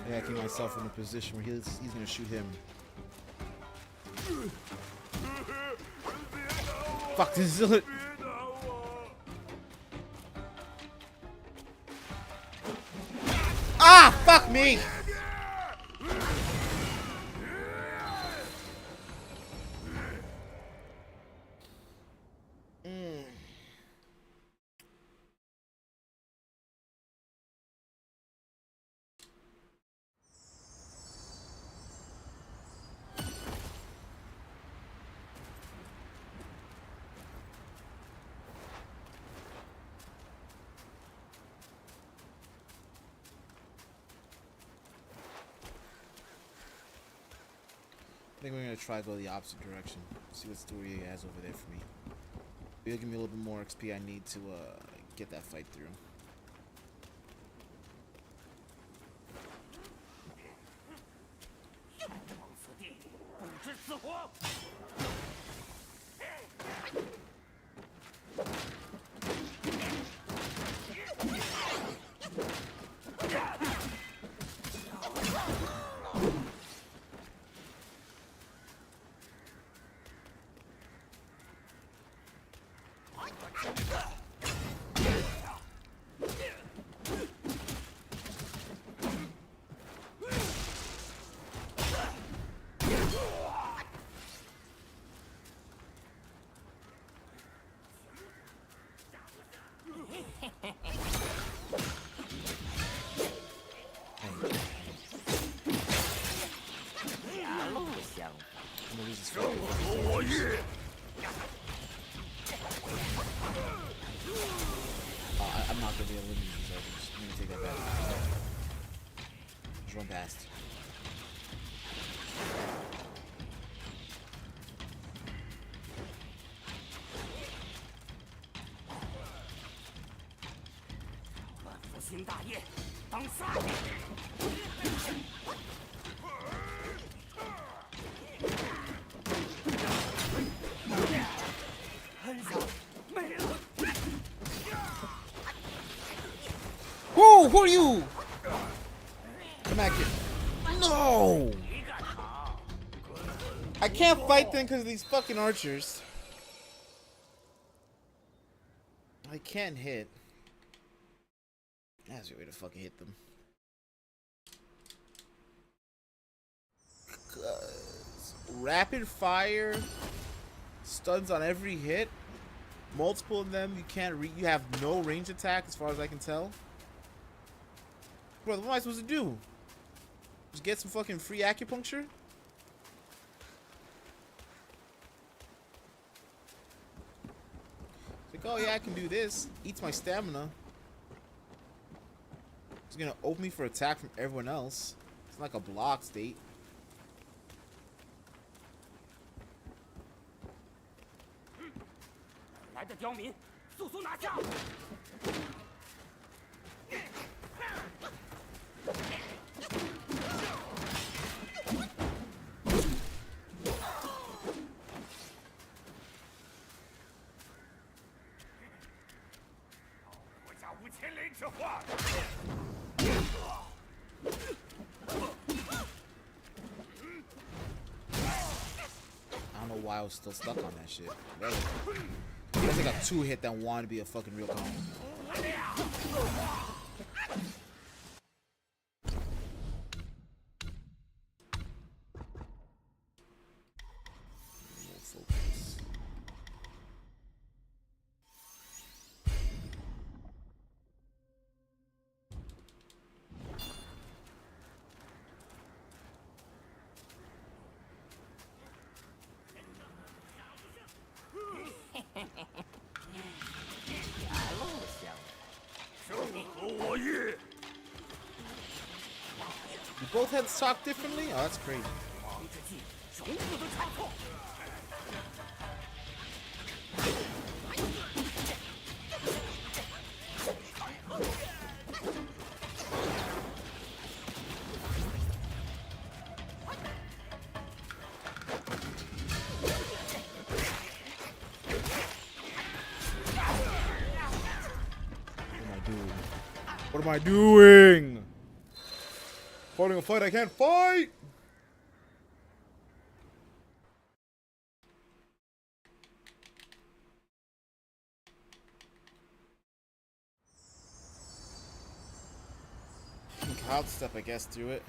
Yeah, I keep myself in a position where he's gonna shoot him. Fuck, this is it. Ah, fuck me! I think we're gonna try to go the opposite direction. See what story he has over there for me. It'll give me a little bit more XP I need to get that fight through. I'm not gonna be able to use these items. I'm gonna take that back. Just run past. Who? Who are you? Come back here. No! I can't fight them because of these fucking archers. I can't hit. That's your way to fucking hit them. 'Cause rapid fire stuns on every hit. Multiple of them, you have no range attack as far as I can tell. Bro, what am I supposed to do? Just get some fucking free acupuncture? It's like, oh yeah, I can do this. Eats my stamina. It's gonna open me for attack from everyone else. It's like a block state. I don't know why I was still stuck on that shit. I guess I got 2 hit that wanted to be a fucking real combo. Focus. You both had to talk differently? Oh, that's crazy. What am I doing? Fighting a fight I can't fight! I'll step, I guess, through it.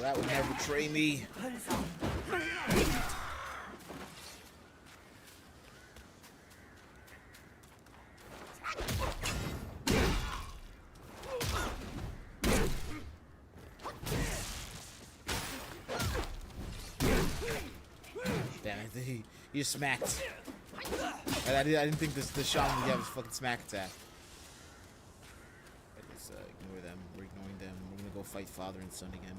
That would never betray me. Damn it, you smacked. I didn't think the shaman would have his fucking smack attack. Let's ignore them. We're ignoring them. We're gonna go fight father and son again.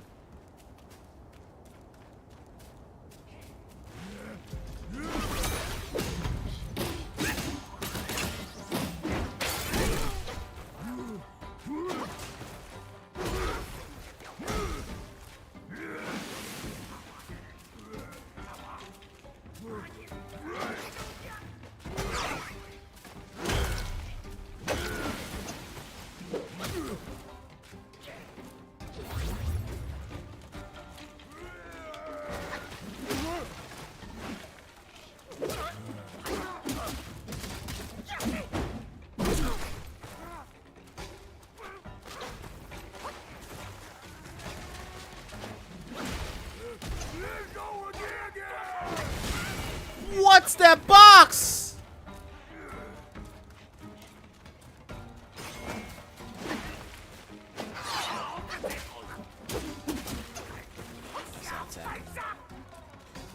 What's that box?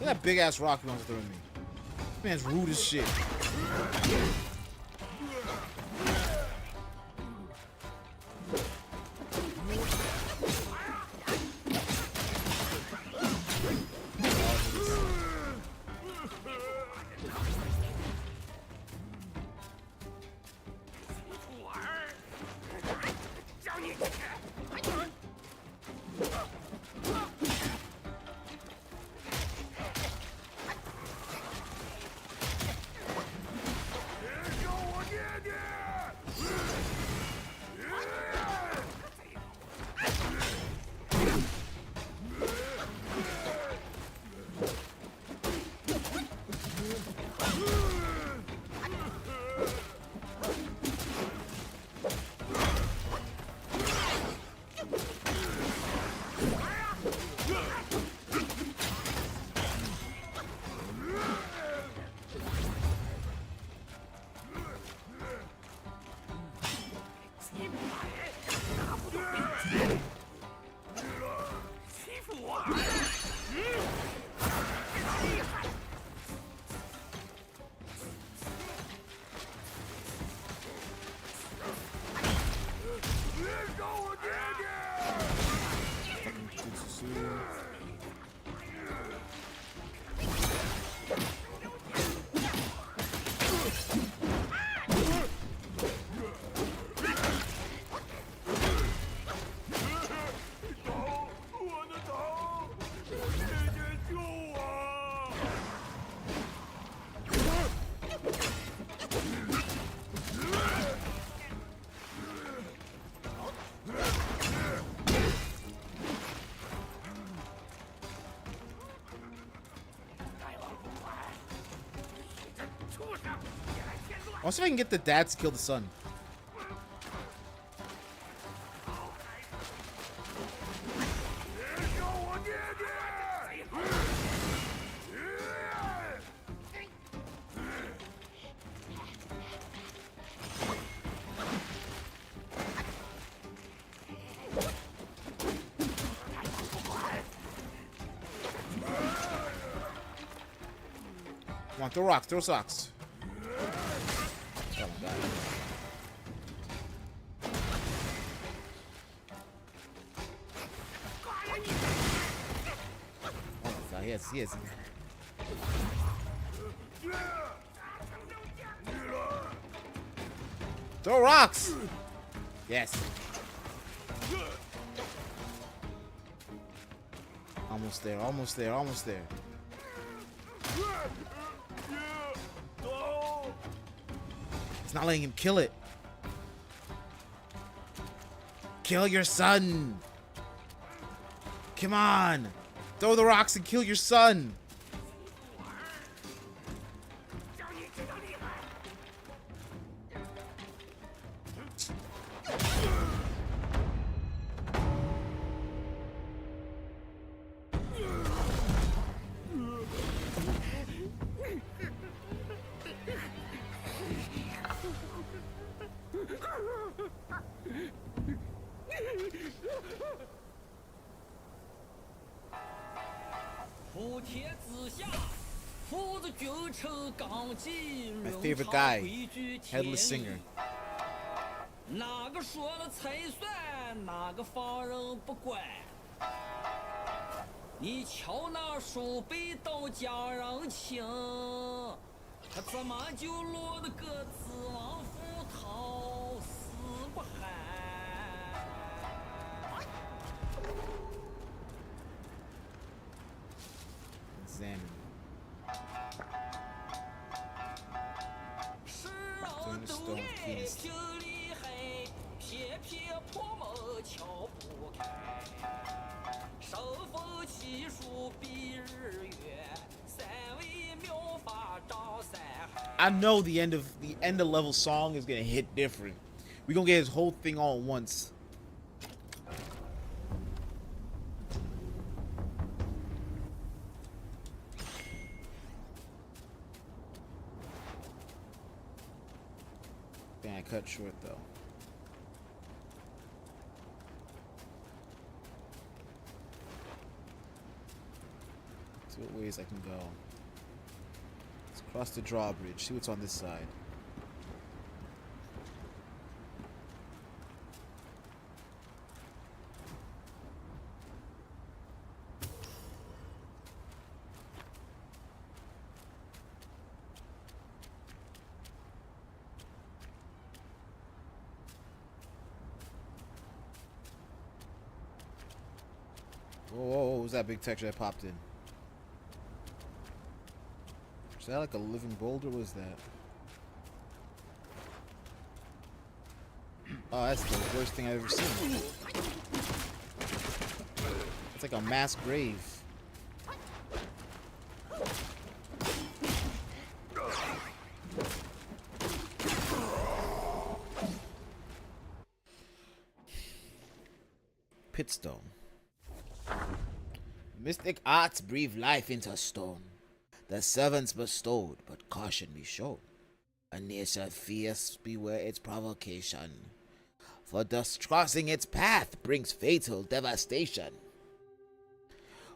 Look at that big ass rock he wants to throw at me. This man's rude as shit. I'll see if I can get the dad to kill the son. Come on, throw rocks, throw socks. Oh my god. Oh my god, he is. Throw rocks! Yes. Almost there, almost there, almost there. It's not letting him kill it. Kill your son. Come on. Throw the rocks and kill your son. My favorite guy, Headless Singer. 哪个说了才算，哪个放任不管？你瞧那手背到家人情，他怎么就落得个子王府逃，死不寒？ Examine. 是啊，都也挺厉害，偏偏破门敲不开。生风气数比日月，三位妙法张三海。 I know the end of level song is gonna hit different. We gonna get his whole thing all at once. cut short, though. See what ways I can go. Let's cross the drawbridge. See what's on this side. Whoa, what was that big texture that popped in? Is that like a living boulder? What was that? Oh, that's the worst thing I've ever seen. It's like a mass grave. Pitstone. Mystic arts breathe life into stone. The servants bestowed, but caution be shown. A nation fierce, beware its provocation. For dust crossing its path brings fatal devastation.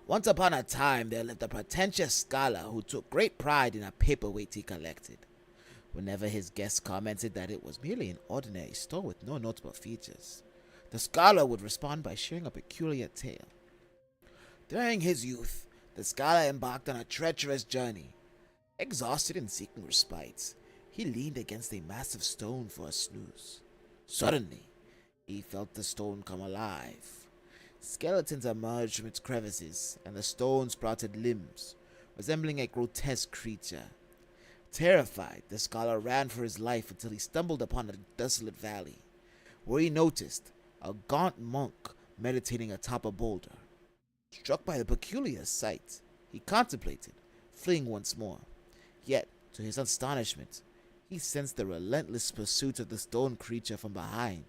Once upon a time there lived a pretentious scholar who took great pride in a paperweight he collected. Whenever his guests commented that it was merely an ordinary stone with no notable features, the scholar would respond by sharing a peculiar tale. During his youth, the scholar embarked on a treacherous journey. Exhausted and seeking respite, he leaned against a massive stone for a snooze. Suddenly, he felt the stone come alive. Skeletons emerged from its crevices, and the stone sprouted limbs, resembling a grotesque creature. Terrified, the scholar ran for his life until he stumbled upon a desolate valley, where he noticed a gaunt monk meditating atop a boulder. Struck by the peculiar sight, he contemplated, fleeing once more. Yet, to his astonishment, he sensed the relentless pursuit of the stone creature from behind.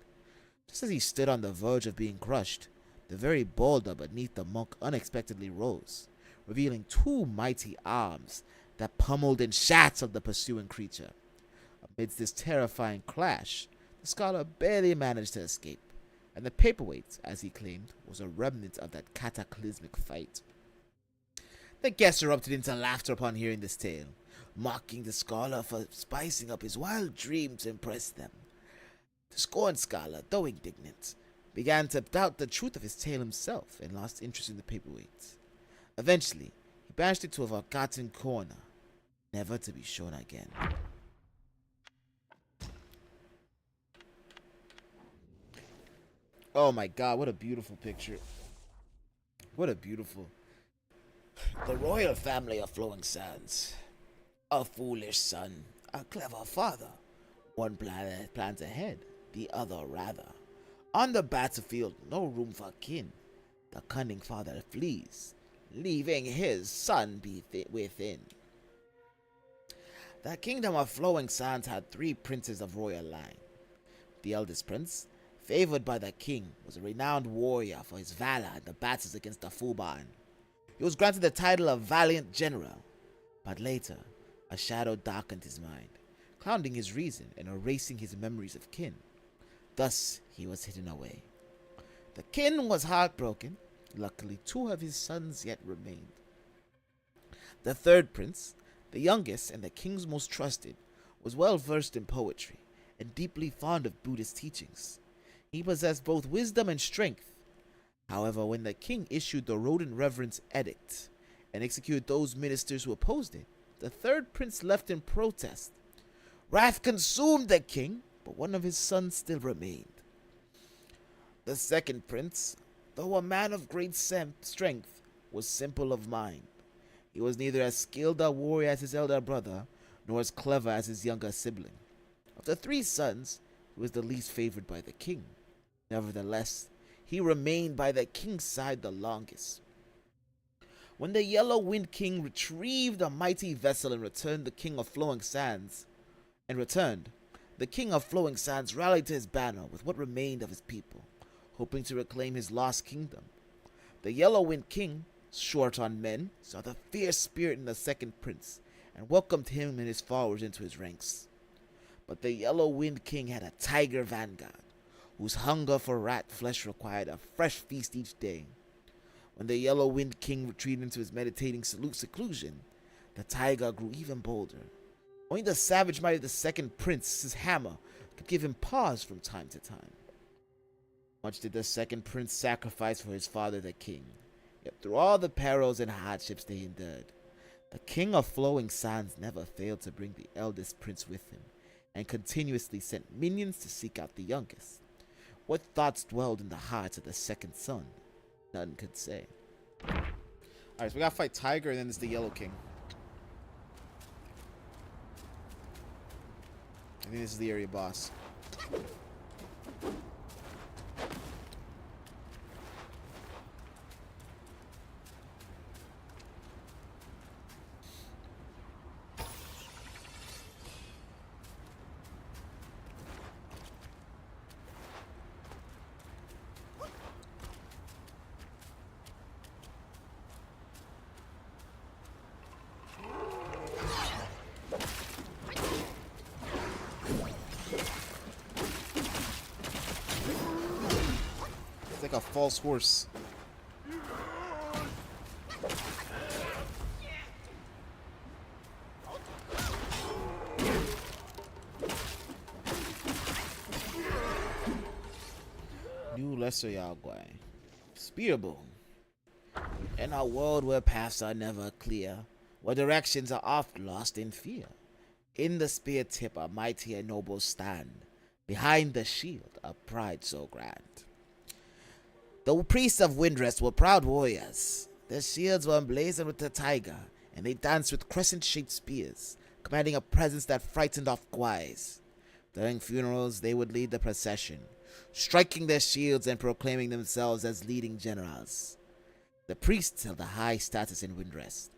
Just as he stood on the verge of being crushed, the very boulder beneath the monk unexpectedly rose, revealing two mighty arms that pummeled and shattered the pursuing creature. Amidst this terrifying clash, the scholar barely managed to escape, and the paperweight, as he claimed, was a remnant of that cataclysmic fight. The guests erupted into laughter upon hearing this tale, mocking the scholar for spicing up his wild dream to impress them. The scorned scholar, though indignant, began to doubt the truth of his tale himself and lost interest in the paperweight. Eventually, he banished it to a forgotten corner, never to be shown again. Oh my god, what a beautiful picture. What a beautiful. The royal family of Flowing Sands. A foolish son, a clever father. One plans ahead, the other rather. On the battlefield, no room for kin. The cunning father flees, leaving his son within. The kingdom of Flowing Sands had 3 princes of royal line. The eldest prince, favored by the king, was a renowned warrior for his valor in the battles against the Fuban. He was granted the title of Valiant General, but later, a shadow darkened his mind, clouding his reason and erasing his memories of kin. Thus, he was hidden away. The king was heartbroken. Luckily, 2 of his sons yet remained. The 3rd prince, the youngest and the king's most trusted, was well versed in poetry and deeply fond of Buddhist teachings. He possessed both wisdom and strength. However, when the king issued the rodent reverence edict and executed those ministers who opposed it, the 3rd prince left in protest. Wrath consumed the king, but one of his sons still remained. The 2nd prince, though a man of great strength, was simple of mind. He was neither as skilled a warrior as his elder brother, nor as clever as his younger sibling. Of the 3 sons, he was the least favored by the king. Nevertheless, he remained by the king's side the longest. When the Yellow Wind King retrieved a mighty vessel and returned, the king of Flowing Sands rallied to his banner with what remained of his people, hoping to reclaim his lost kingdom. The Yellow Wind King, short on men, saw the fierce spirit in the 2nd prince and welcomed him and his followers into his ranks. But the Yellow Wind King had a tiger vanguard, whose hunger for rat flesh required a fresh feast each day. When the Yellow Wind King retreated into his meditating seclusion, the tiger grew even bolder. Only the savage might of the second prince's hammer could give him pause from time to time. Much did the second prince sacrifice for his father the king, yet through all the perils and hardships they endured, the king of flowing sands never failed to bring the eldest prince with him, and continuously sent minions to seek out the youngest. What thoughts dwelled in the hearts of the second son, none could say. Alright, so we gotta fight Tiger, and then there's the Yellow King. I think this is the area boss. It's like a false horse. New Lesser Yagwai. Spearboom. In a world where paths are never clear, where directions are oft lost in fear, in the spear tip a mighty and noble stand, behind the shield a pride so grand. The priests of Windrest were proud warriors. Their shields were emblazoned with the tiger, and they danced with crescent-shaped spears, commanding a presence that frightened off Gwais. During funerals, they would lead the procession, striking their shields and proclaiming themselves as leading generals. The priests held a high status in Windrest.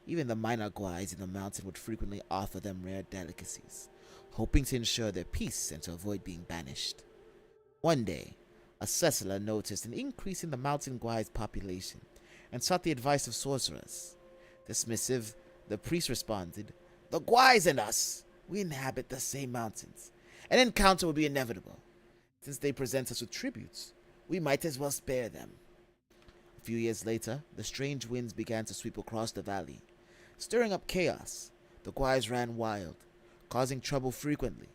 Even the minor Gwais in the mountain would frequently offer them rare delicacies, hoping to ensure their peace and to avoid being banished. One day, a Cecilla noticed an increase in the mountain Gwai's population and sought the advice of sorcerers. Dismissive, the priest responded, "The Gwais and us, we inhabit the same mountains. An encounter will be inevitable. Since they present us with tributes, we might as well spare them." A few years later, the strange winds began to sweep across the valley, stirring up chaos. The Gwais ran wild, causing trouble frequently.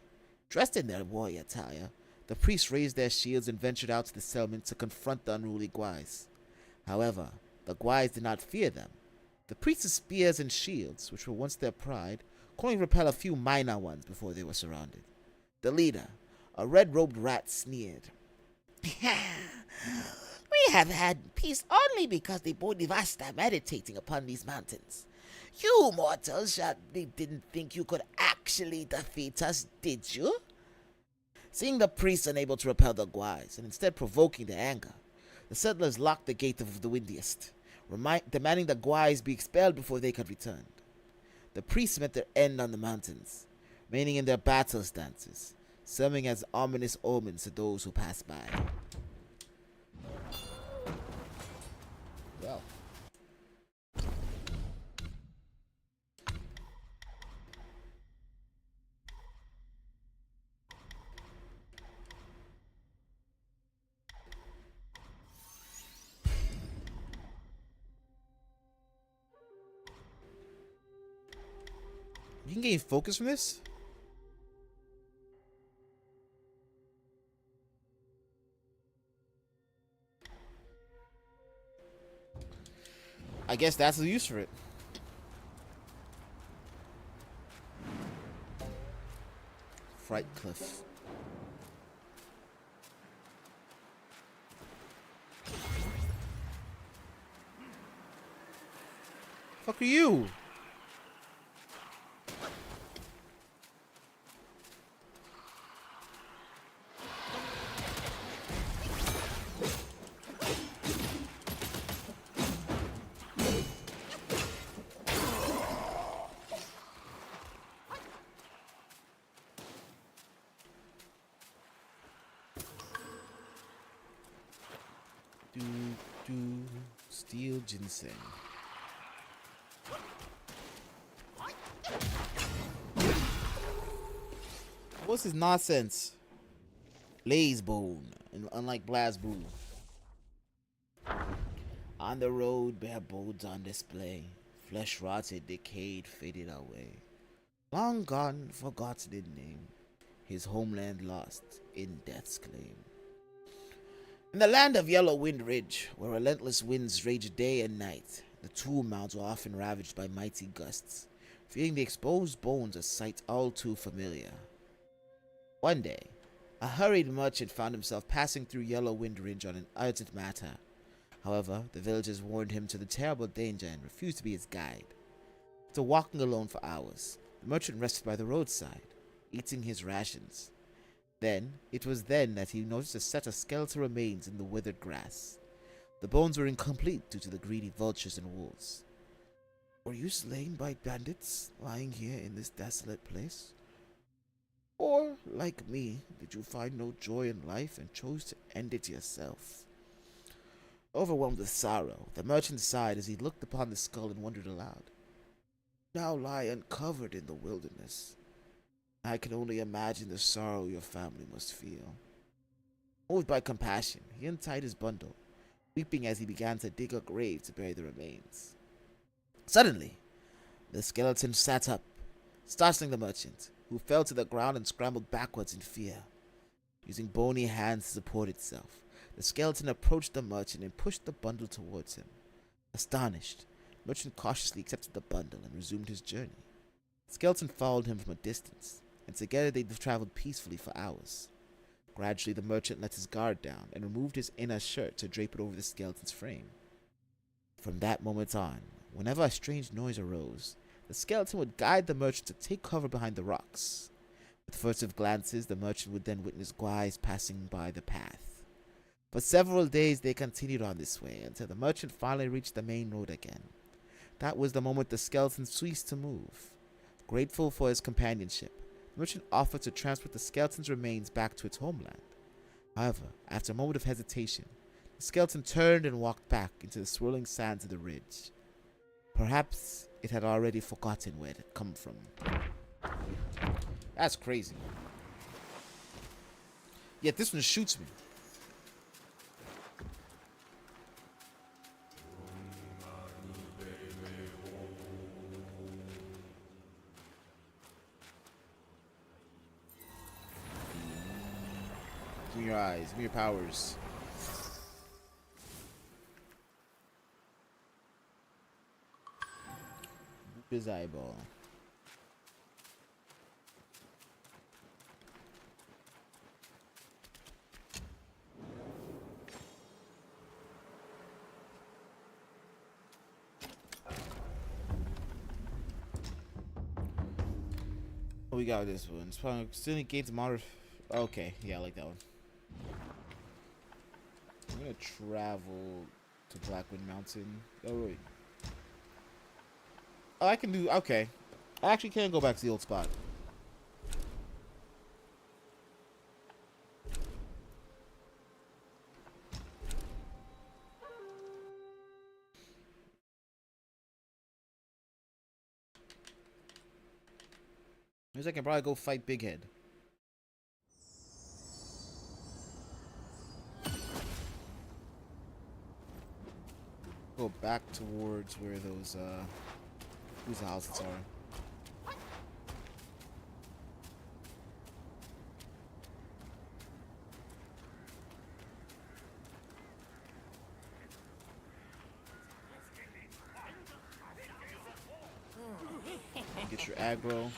Dressed in their warrior attire, the priests raised their shields and ventured out to the settlement to confront the unruly Gwais. However, the Gwais did not fear them. The priests' spears and shields, which were once their pride, could only repel a few minor ones before they were surrounded. The leader, a red-robed rat, sneered. "We have had peace only because the Bodhisattva are meditating upon these mountains. You mortals certainly didn't think you could actually defeat us, did you?" Seeing the priests unable to repel the Gwais, and instead provoking their anger, the settlers locked the gate of the Windiest, demanding the Gwais be expelled before they could return. The priests met their end on the mountains, remaining in their battle stances, serving as ominous omens to those who passed by. Well. You can gain focus from this? I guess that's the use for it. Fright Cliff. Fuck are you? Steel ginseng. What's this nonsense? Lays bone, unlike Blazboo. On the road, bare bones on display. Flesh rotted, decayed, faded away. Long gone, forgotten in name. His homeland lost in death's claim. In the land of Yellow Wind Ridge, where relentless winds rage day and night, the tomb mounds were often ravaged by mighty gusts, feeling the exposed bones a sight all too familiar. One day, a hurried merchant found himself passing through Yellow Wind Ridge on an urgent matter. However, the villagers warned him to the terrible danger and refused to be his guide. After walking alone for hours, the merchant rested by the roadside, eating his rations. It was then that he noticed a set of skeletal remains in the withered grass. The bones were incomplete due to the greedy vultures and wolves. Were you slain by bandits lying here in this desolate place? Or, like me, did you find no joy in life and chose to end it yourself? Overwhelmed with sorrow, the merchant sighed as he looked upon the skull and wondered aloud. Now lie uncovered in the wilderness. I can only imagine the sorrow your family must feel. Moved by compassion, he untied his bundle, weeping as he began to dig a grave to bury the remains. Suddenly, the skeleton sat up, startling the merchant, who fell to the ground and scrambled backwards in fear. Using bony hands to support itself, the skeleton approached the merchant and pushed the bundle towards him. Astonished, the merchant cautiously accepted the bundle and resumed his journey. The skeleton followed him from a distance, and together they traveled peacefully for hours. Gradually, the merchant let his guard down and removed his inner shirt to drape it over the skeleton's frame. From that moment on, whenever a strange noise arose, the skeleton would guide the merchant to take cover behind the rocks. With furtive glances, the merchant would then witness guys passing by the path. For several days they continued on this way until the merchant finally reached the main road again. That was the moment the skeleton ceased to move. Grateful for his companionship, the merchant offered to transport the skeleton's remains back to its homeland. However, after a moment of hesitation, the skeleton turned and walked back into the swirling sands of the ridge. Perhaps it had already forgotten where it had come from. That's crazy. Yet this one shoots me. Give me your eyes. Give me your powers. His eyeball. We got this one. Still gains moderate. Okay, yeah, I like that one. I'm gonna travel to Blackwood Mountain. Oh wait. Oh, I can do. Okay, I actually can go back to the old spot. Means I can probably go fight Big Head. Go back towards where those whose houses are. Get your aggro.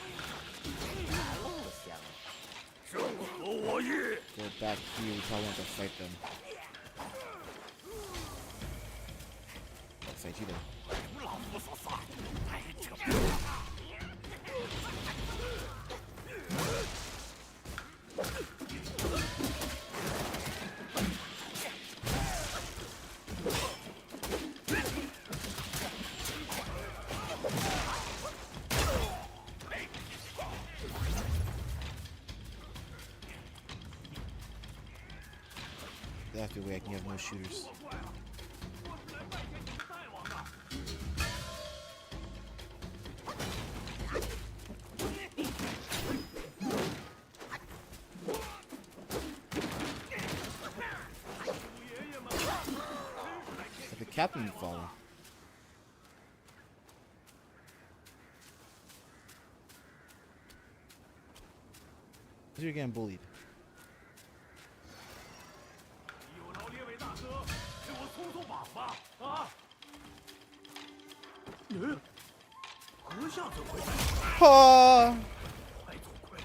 Go back here, we probably want to fight them. I'll fight you then. That's the way I can have no shooters. captain you follow. You're getting bullied. 有劳列位大哥，给我松松绑吧！啊！阁下怎么会在？Ah! 快走，快走！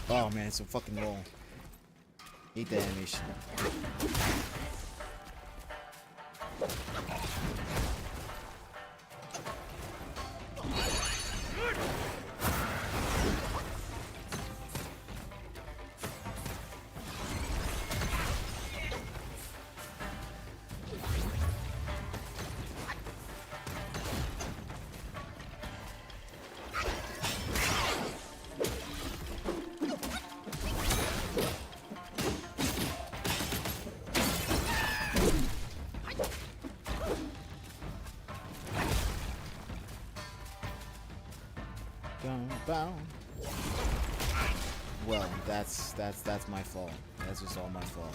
Oh man, it's so fucking long. Hate the animation. Bound. Well, that's my fault. That's just all my fault.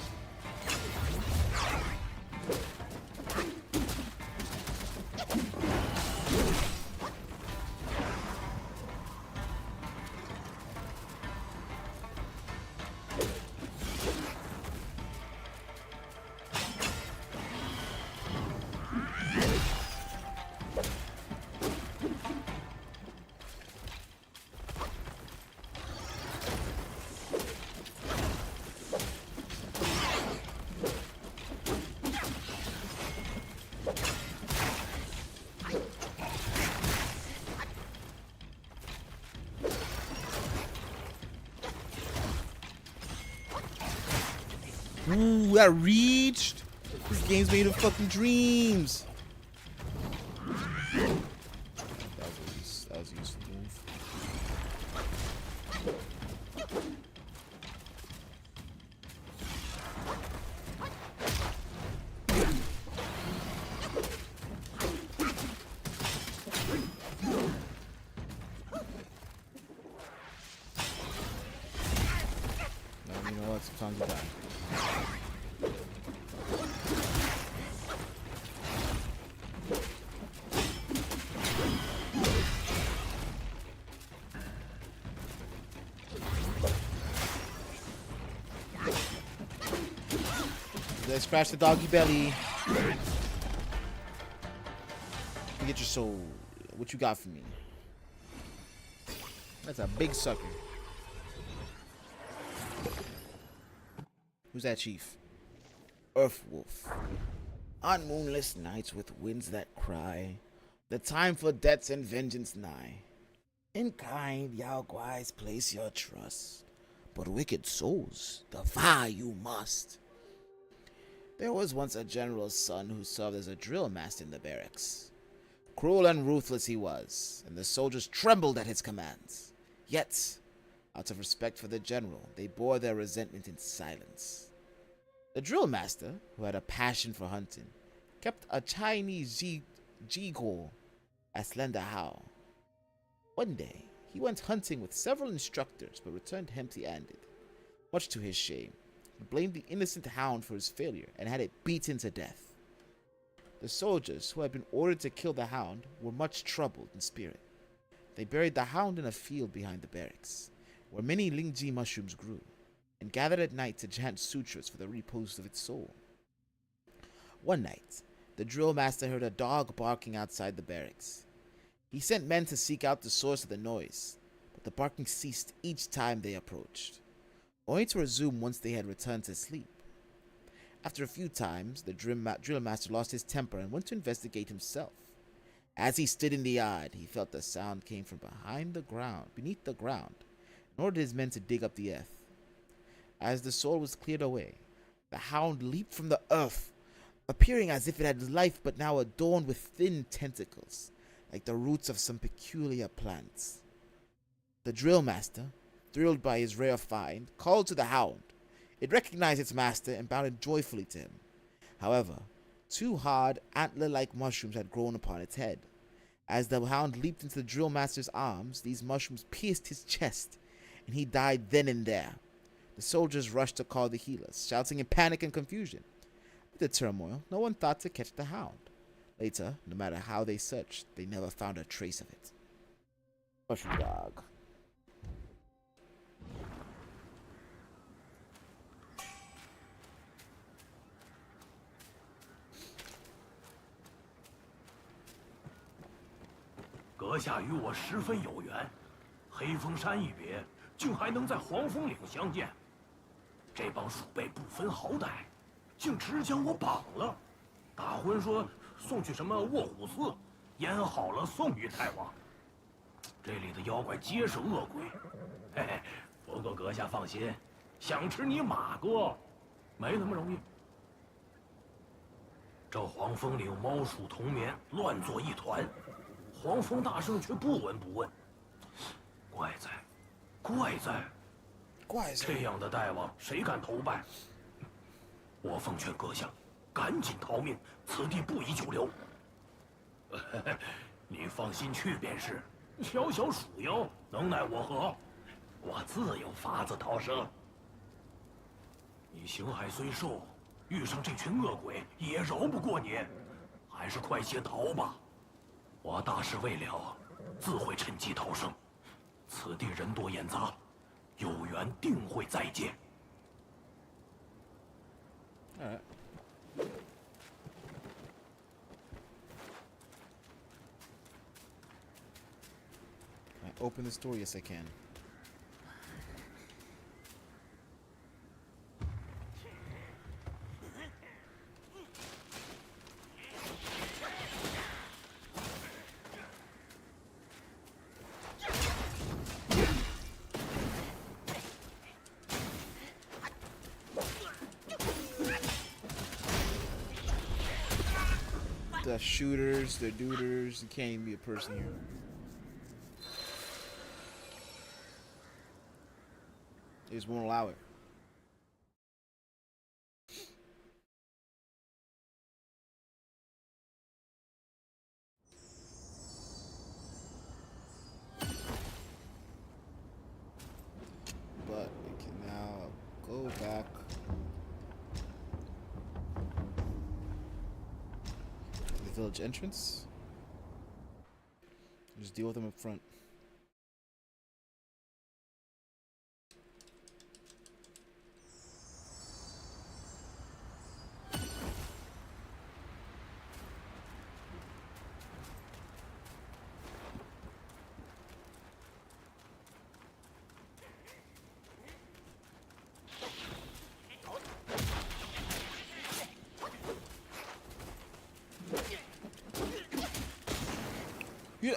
Ooh, I reached! This game's made of fucking dreams! That was a useful move. No, you know what? Sometimes you die. Let's scratch the doggy belly. Get your soul. What you got for me? That's a big sucker. Who's that chief? Earth Wolf. On moonless nights with winds that cry, the time for debts and vengeance nigh. In kind Yao Guai's place your trust, but wicked souls defy you must. There was once a general's son who served as a drill master in the barracks. Cruel and ruthless he was, and the soldiers trembled at his commands. Yet, out of respect for the general, they bore their resentment in silence. The drill master, who had a passion for hunting, kept a Chinese jigo, a slender howl. One day, he went hunting with several instructors, but returned empty-handed. Much to his shame, he blamed the innocent hound for his failure and had it beaten to death. The soldiers, who had been ordered to kill the hound, were much troubled in spirit. They buried the hound in a field behind the barracks, where many lingji mushrooms grew, and gathered at night to chant sutras for the repose of its soul. One night, the drill master heard a dog barking outside the barracks. He sent men to seek out the source of the noise, but the barking ceased each time they approached, only to resume once they had returned to sleep. After a few times, the drill master lost his temper and went to investigate himself. As he stood in the yard, he felt the sound came from beneath the ground, and ordered his men to dig up the earth. As the soil was cleared away, The hound leaped from the earth, appearing as if it had life but now adorned with thin tentacles, like the roots of some peculiar plants. The drill master, thrilled by his rare find, called to the hound. It recognized its master and bounded joyfully to him. However, 2 hard, antler-like mushrooms had grown upon its head. As the hound leaped into the drill master's arms, these mushrooms pierced his chest, and he died then and there. The soldiers rushed to call the healers, shouting in panic and confusion. With the turmoil, no one thought to catch the hound. Later, no matter how they searched, they never found a trace of it. Mushroom dog. 阁下与我十分有缘，黑风山一别，竟还能在黄风岭相见。这帮鼠辈不分好歹，竟直将我绑了。大婚说送去什么卧虎寺，腌好了送与太王。这里的妖怪皆是恶鬼，嘿嘿。不过阁下放心，想吃你马哥，没那么容易。这黄风岭猫鼠同眠，乱作一团。 黄风大圣却不闻不问，怪在，这样的大王谁敢投拜？我奉劝阁下，赶紧逃命，此地不宜久留。你放心去便是，小小鼠妖能奈我何？我自有法子逃生。你形骸虽瘦，遇上这群恶鬼也饶不过你，还是快些逃吧。 我大事未了，自会趁机逃生。此地人多眼杂，有缘定会再见。Alright. Can I open this door? Yes, I can. The shooters, the duders, you can't even be a person here. They just won't allow it. But we can now go back. Village entrance. Just deal with them up front.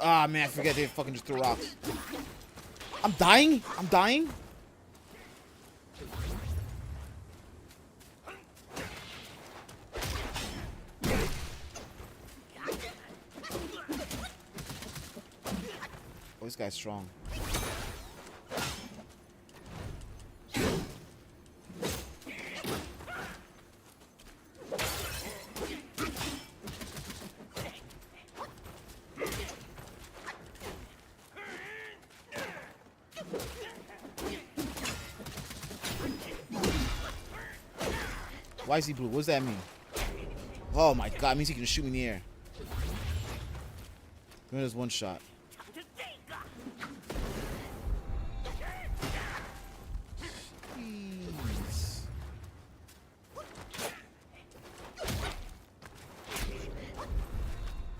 Ah, man, I forget they fucking just threw rocks. I'm dying? I'm dying? Oh, this guy's strong. Why is he blue? What does that mean? Oh my god, it means he can just shoot me in the air. There's one shot. Jeez.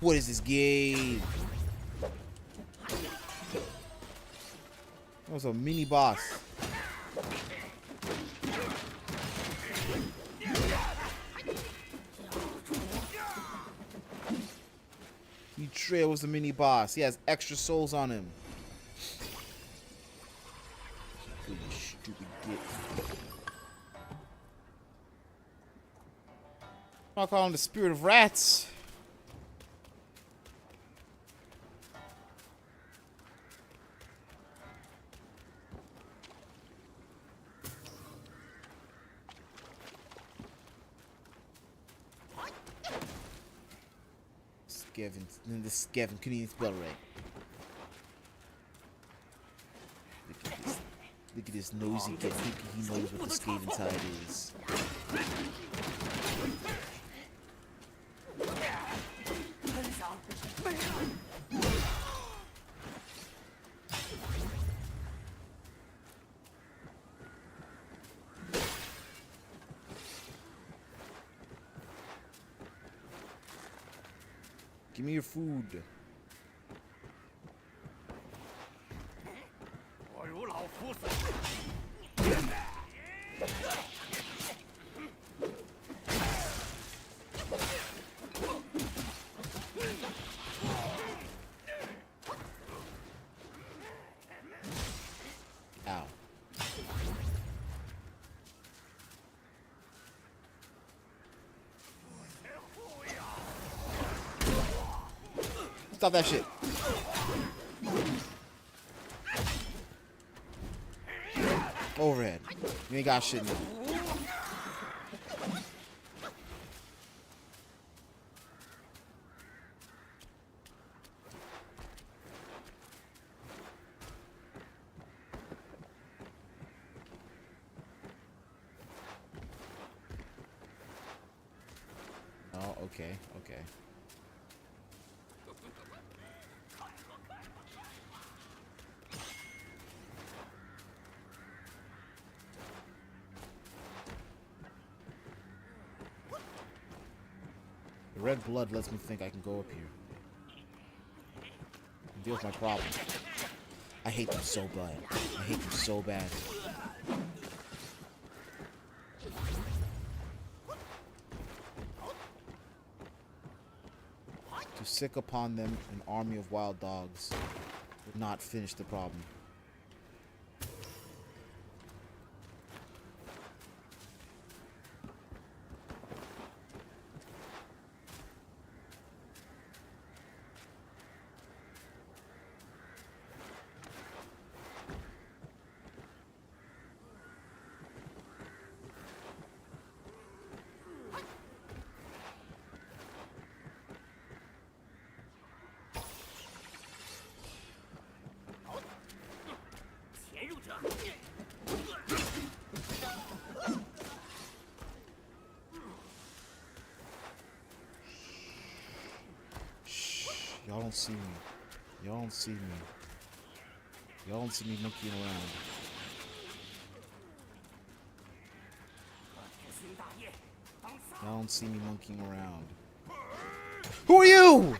What is this game? That was a mini boss. Betrayal was the mini boss. He has extra souls on him. You stupid git. I'll call him the spirit of rats. This Gavin couldn't even spell right. Look at this nosy kid. He knows what the skating tide is. Give me your food. Ow. Stop that shit. Overhead. You ain't got shit in there. Oh, okay, okay. The red blood lets me think I can go up here. And deal with my problem. I hate them so bad. I hate them so bad. To sick upon them an army of wild dogs would not finish the problem. Y'all don't see me. Y'all don't see me. Y'all don't see me monkeying around. Y'all don't see me monkeying around. Who are you?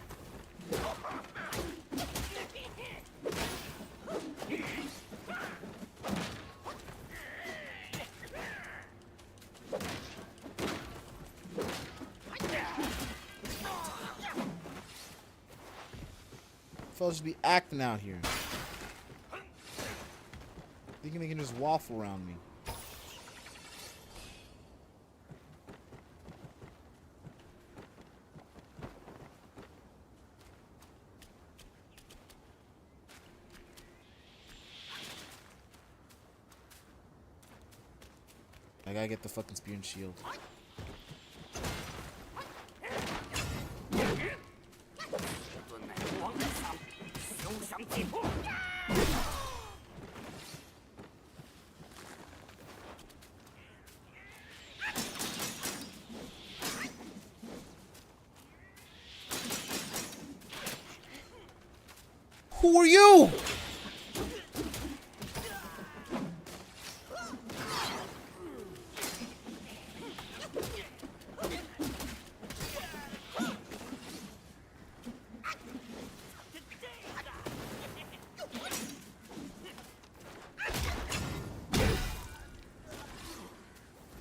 Fellas should be acting out here. Thinking they can just waffle around me. I gotta get the fucking spear and shield. Who are you?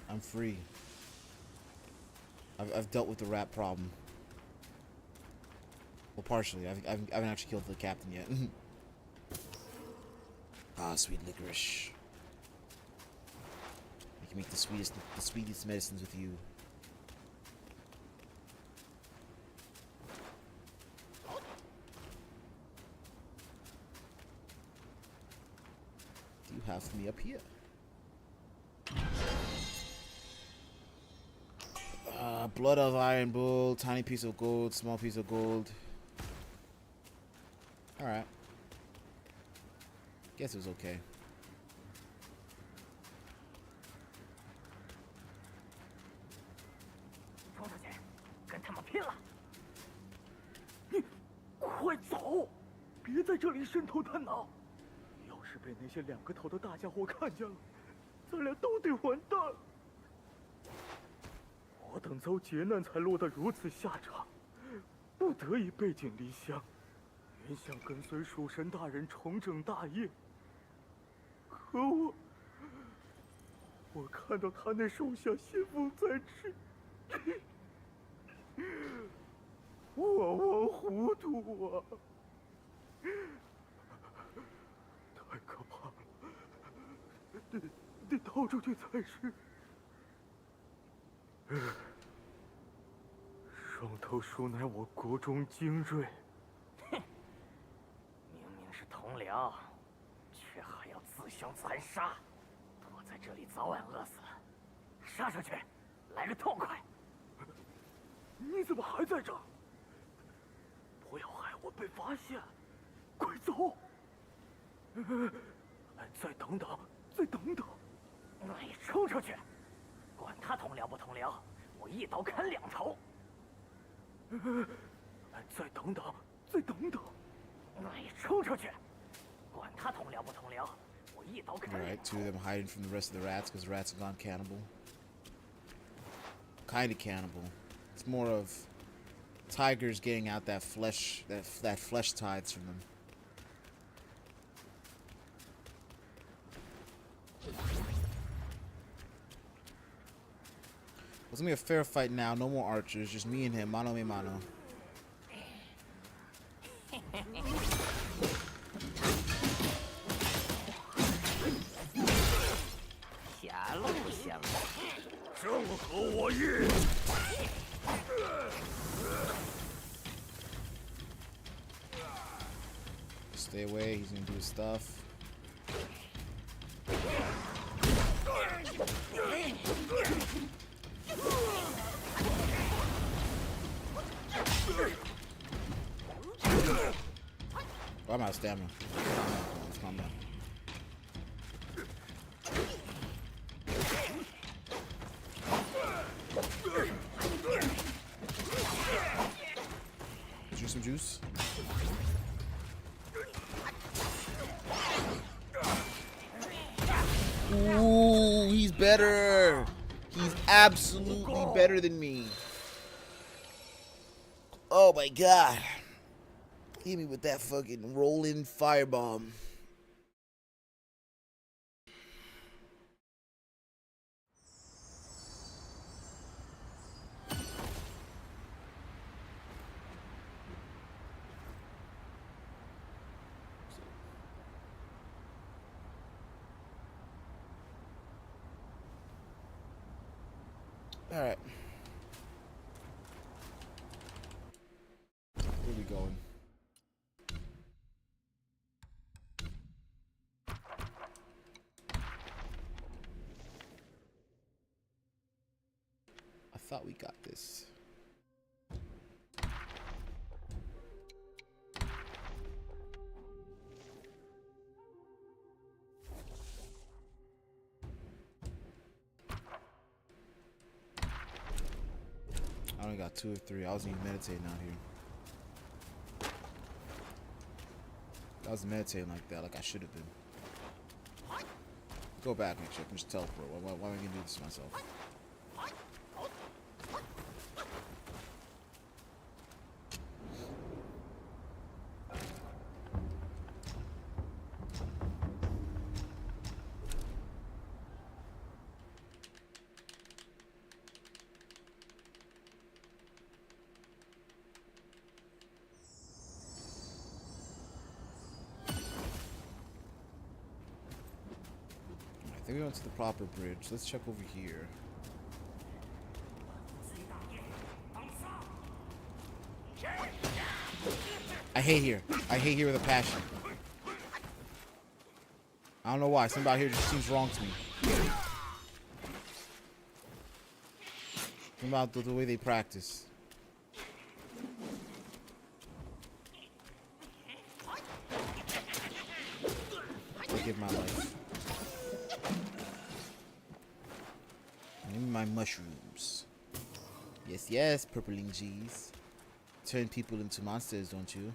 I'm free. I've dealt with the rat problem. Well, partially. I haven't actually killed the captain yet. Ah, sweet licorice. I can make the sweetest medicines with you. have me up here. Blood of Iron Bull, tiny piece of gold, small piece of gold. Alright. Guess it was okay. 冲出去，跟他们拼了！你快走，别在这里伸头探脑。要是被那些2个头的大家伙看见了，咱俩都得完蛋。我等遭劫难才落得如此下场，不得已背井离乡，原想跟随蜀神大人重整大业。可我看到他那手下先锋在吃。 我忘糊涂啊！太可怕了，得逃出去才是。双头鼠乃我国中精锐，哼！明明是同僚，却还要自相残杀，躲在这里早晚饿死了。杀上去，来个痛快！ 你怎么还在这儿？不要害我被发现！快走！再等等，再等等！你冲出去！管他同僚不同僚，我一刀砍2头！再等等，再等等！你冲出去！管他同僚不同僚，我一刀砍2头！ Alright, two of them hiding from the rest of the rats because rats have gone cannibal. Kinda cannibal. It's more of tigers getting out that flesh, that flesh tithes from them. It's gonna be a fair fight now. No more archers, just me and him, mano a mano. 狭路相逢，正合我意。 Stay away, he's gonna do his stuff. Oh, I'm out of stamina. Calm down. Drink some juice. Ooh, he's better. He's absolutely better than me. Oh my god. Hit me with that fucking rolling firebomb. All right. Where are we going? I thought we got this. I only got 2 or 3. I wasn't even meditating out here. I was meditating like that, like I should have been. Go back and check. Just teleport. Why am I gonna do this to myself? I think we went to the proper bridge. Let's check over here. I hate here. I hate here with a passion. I don't know why. Something out here just seems wrong to me. Something about the way they practice. I'll give my life. Give me my mushrooms. Yes, yes, purpling G's. Turn people into monsters, don't you?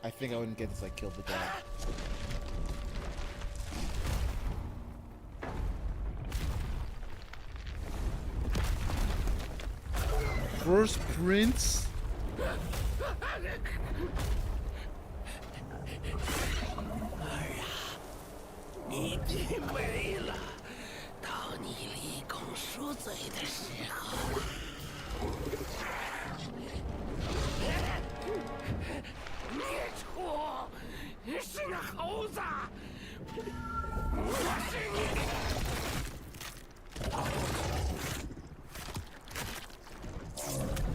I think I wouldn't get this. I killed the dog. First Prince.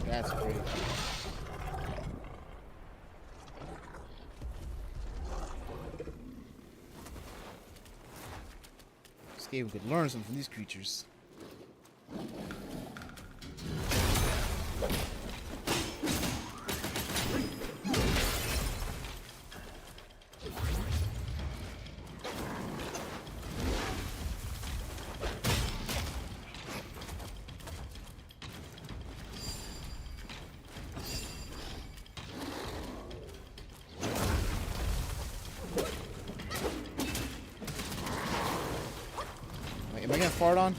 That's great. This game could learn something from these creatures. Am I gonna fart on?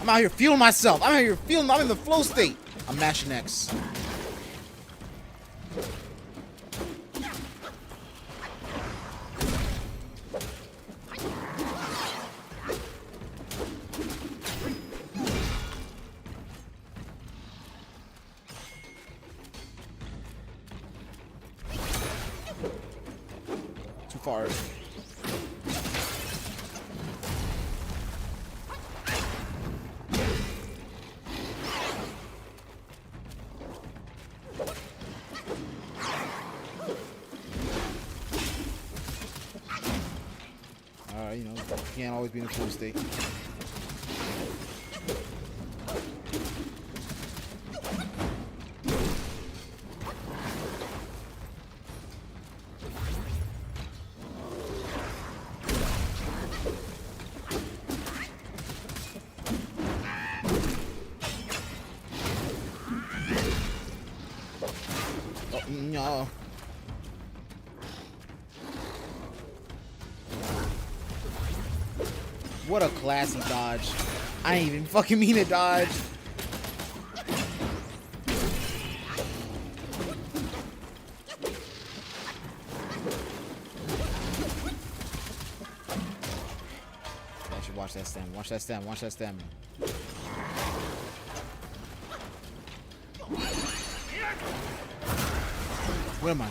I'm out here feeling myself. I'm out here feeling. I'm in the flow state. I'm mashing X. Too far. You know, you can't always be in a full state. Oh, no. What a classy dodge. I ain't even fucking mean to dodge. I should watch that stem. Watch that stem. Watch that stem. Where am I?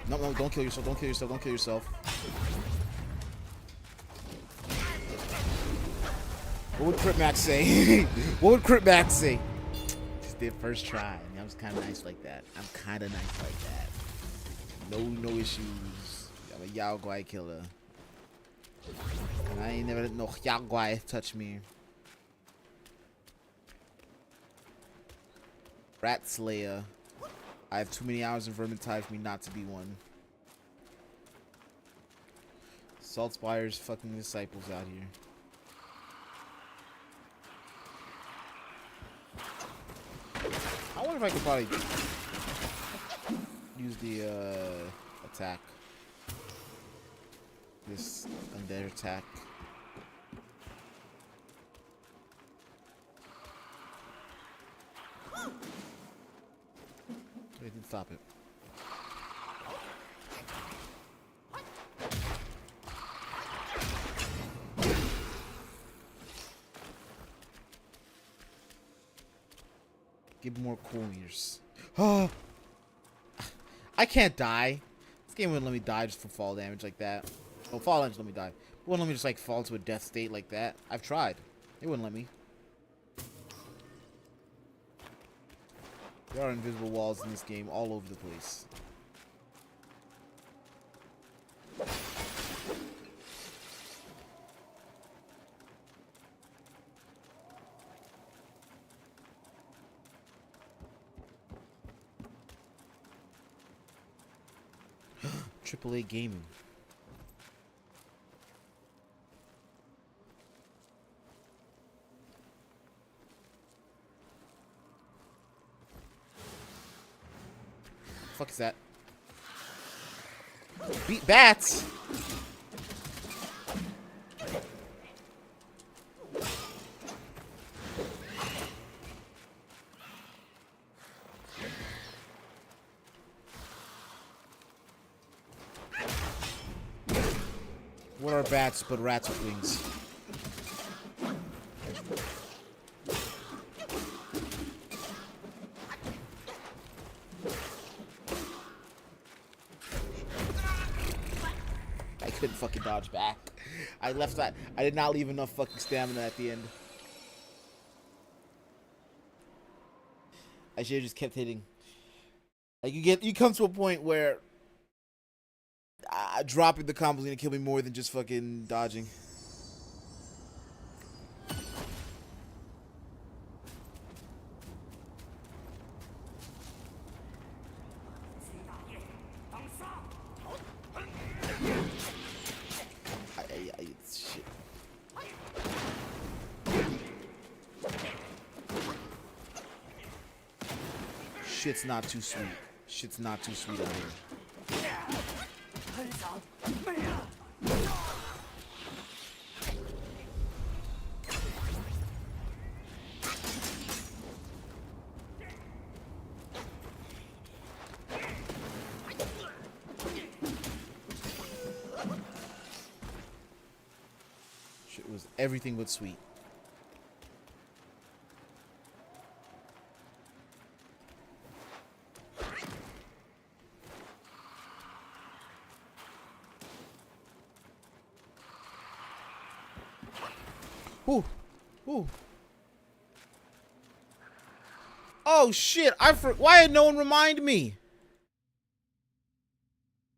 No, no, don't kill yourself, don't kill yourself, don't kill yourself. What would Crit Max say? What would Crit Max say? Just did first try. I was kind of nice like that. I'm kind of nice like that. No issues. I'm a Yao Guai killer. And I ain't never let no Yao Guai touch me. Rat Slayer. I have too many hours in Vermintide for me not to be one. Saltspire's fucking disciples out here. I wonder if I could probably use the attack. This undead attack. It didn't stop it. Give more cool meters. Oh, I can't die. This game wouldn't let me die just for fall damage like that. Oh, fall damage let me die. It wouldn't let me just like fall to a death state like that. I've tried. It wouldn't let me. There are invisible walls in this game all over the place. AAA gaming. Fuck is that? Beat bats. What are bats but rats with wings? I couldn't fucking dodge back. I left that. I did not leave enough fucking stamina at the end. I should have just kept hitting. Like you come to a point where dropping the combo is gonna kill me more than just fucking dodging. Shit. Shit's not too sweet. Shit's not too sweet over here. Shit was everything but sweet. Ooh. Ooh. Oh shit! Why had no one remind me?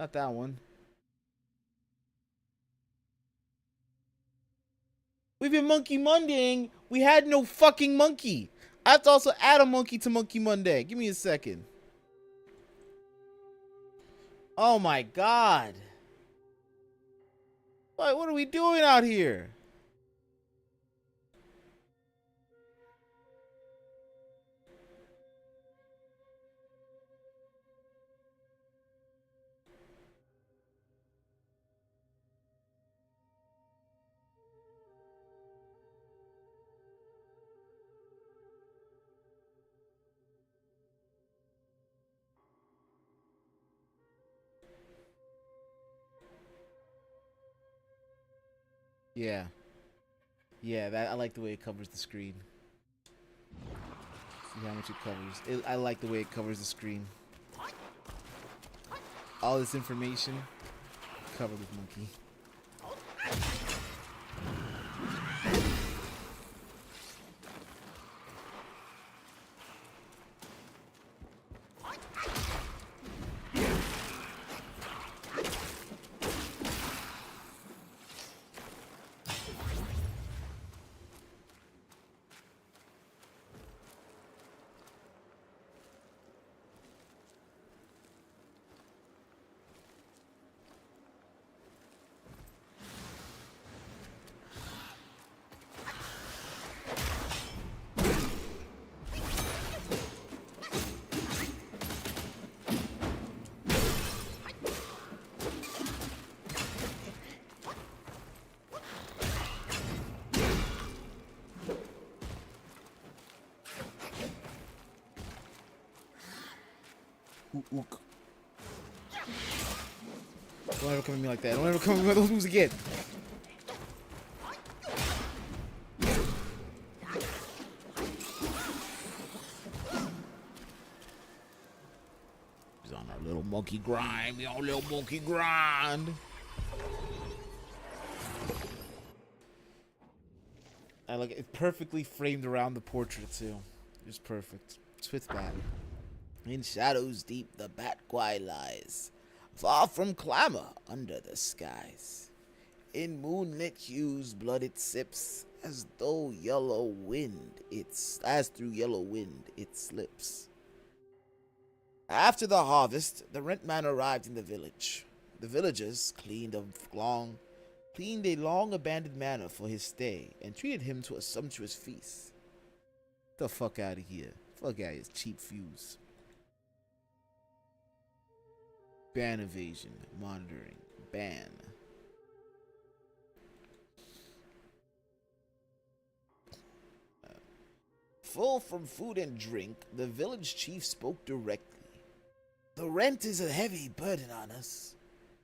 Not that one. We've been Monkey Mondaying. We had no fucking monkey. I have to also add a monkey to Monkey Monday. Give me a second. Oh my god. What are we doing out here? Yeah. Yeah, I like the way it covers the screen. See how much it covers. I like the way it covers the screen. All this information covered with monkey. Ook. Don't ever come at me like that. Don't ever come at me with those moves again. He's on our little monkey grind. We on little monkey grind. I like it. Perfectly framed around the portrait too. Just perfect. It's bad. In shadows deep the Batquai lies, far from clamor under the skies. In moonlit hues blood it sips, as through yellow wind it slips. After the harvest, the rentman arrived in the village. The villagers cleaned a long abandoned manor for his stay and treated him to a sumptuous feast. Get the fuck out of here. Fuck out of here, cheap fuse. Ban evasion. Monitoring. Ban. Full from food and drink, the village chief spoke directly. The rent is a heavy burden on us.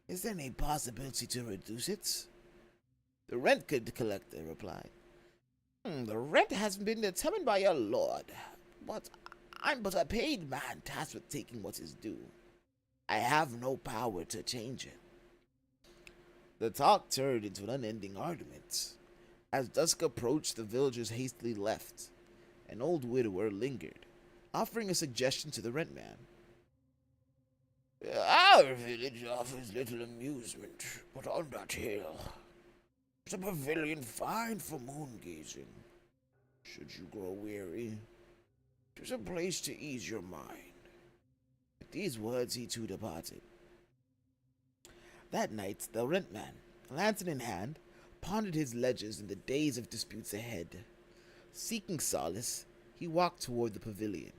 Is there any possibility to reduce it? The rent collector replied. The rent has been determined by your lord, but I'm but a paid man tasked with taking what is due. I have no power to change it. The talk turned into an unending argument. As dusk approached, the villagers hastily left. An old widower lingered, offering a suggestion to the rentman. Our village offers little amusement, but on that hill, there's a pavilion fine for moon gazing. Should you grow weary, there's a place to ease your mind. With these words, he too departed. That night, the rentman, lantern in hand, pondered his ledgers in the days of disputes ahead. Seeking solace, he walked toward the pavilion.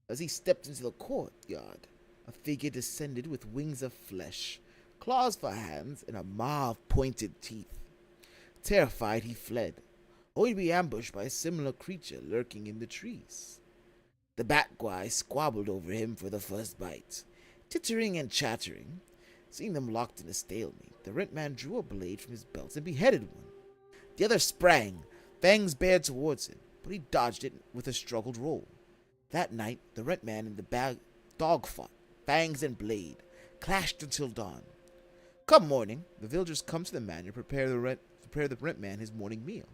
As he stepped into the courtyard, a figure descended with wings of flesh, claws for hands, and a maw of pointed teeth. Terrified, he fled, only to be ambushed by a similar creature lurking in the trees. The Batquai squabbled over him for the first bite, tittering and chattering. Seeing them locked in a stalemate, the rentman drew a blade from his belt and beheaded one. The other sprang, fangs bared towards him, but he dodged it with a struggled roll. That night, the rentman and the dog fought, fangs and blade, clashed until dawn. Come morning, the villagers come to the manor to prepare the rentman his morning meal,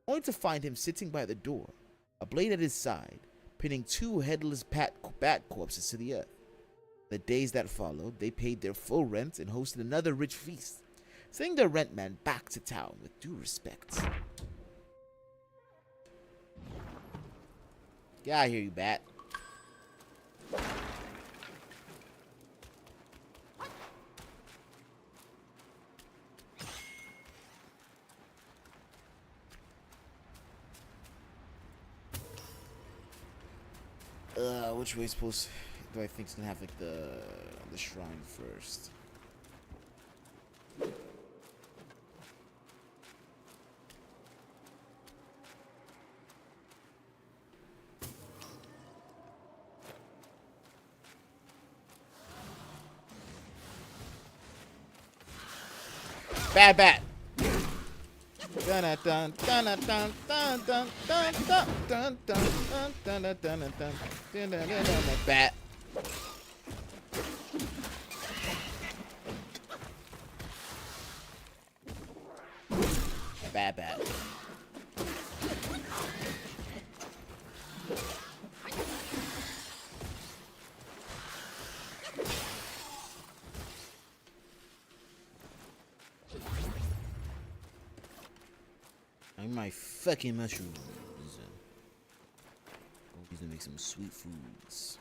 only to find him sitting by the door, a blade at his side, pinning two headless bat corpses to the earth. The days that followed, they paid their full rent and hosted another rich feast, sending the rentman back to town with due respect. Get out of here, you bat. Which way do I think is gonna have like the shrine first? Bad bat. Dun dun dun dun dun dun dun dun dun dun dun dun dun dun dun bat. Bad bat. My fucking mushrooms. These to make some sweet foods.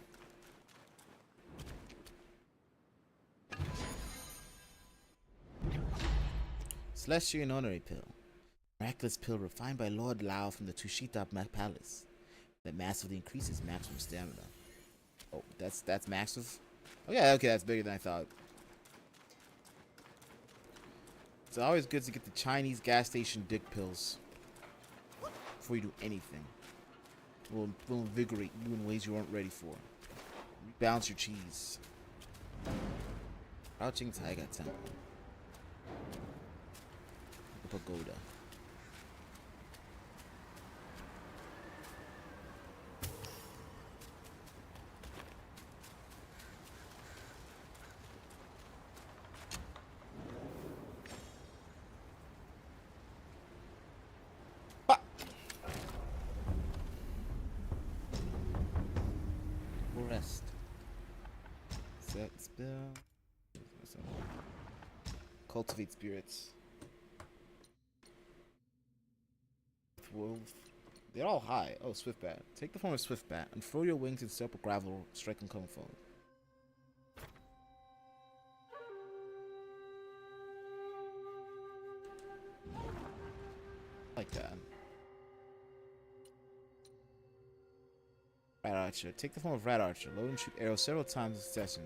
Celestial and honorary pill. Miraculous pill refined by Lord Lao from the Tushita Palace that massively increases maximum stamina. Oh, that's massive? Oh yeah, okay, that's bigger than I thought. It's always good to get the Chinese gas station dick pills before you do anything. It will invigorate you in ways you aren't ready for. bounce your cheese. Crouching Tiger Temple. The pagoda. Rest. Set spell. Cultivate spirits. Wolf. They're all high. Oh, Swift Bat. Take the form of Swift Bat and throw your wings in step with gravel, strike and come forward. Like that. Rat Archer. Take the form of Rat Archer. Load and shoot arrows several times in succession.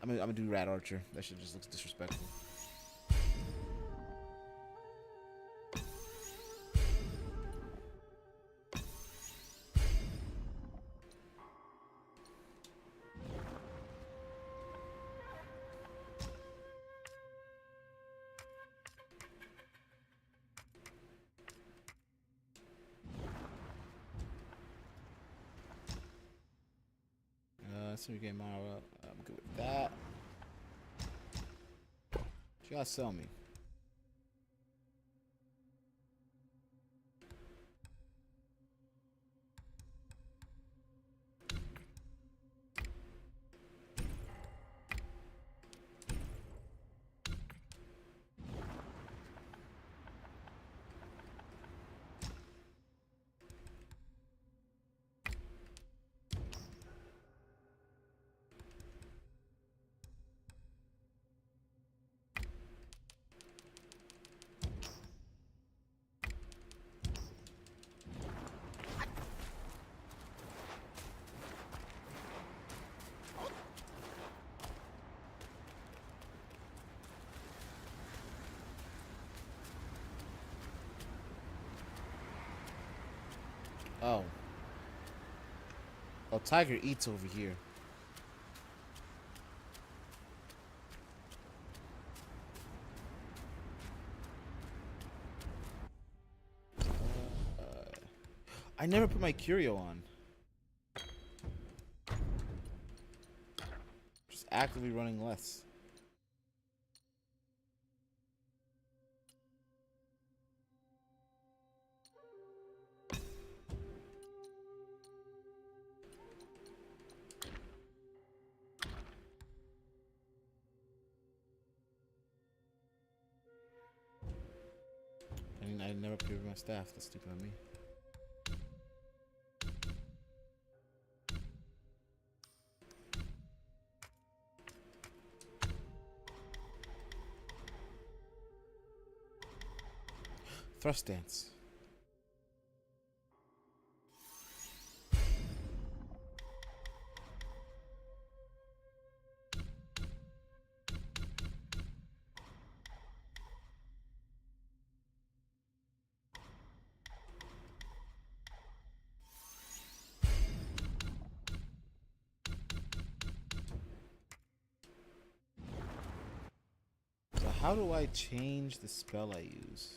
I'm gonna do Rat Archer. That shit just looks disrespectful. So we get Mara. I'm good with that. She gotta sell me. Oh. Oh, Tiger eats over here. I never put my curio on. Just actively running less. I never paired with my staff. That's stupid on me. Thrust dance. So how do I change the spell I use?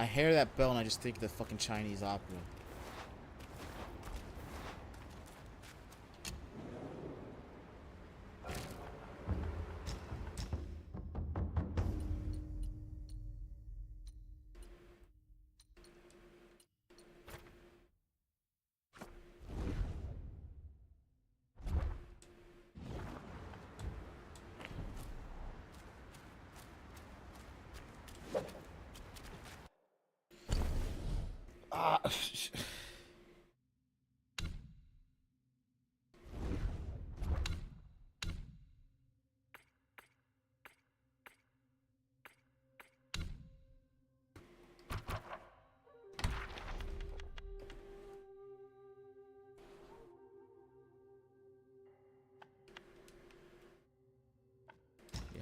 I hear that bell and I just think of the fucking Chinese opera.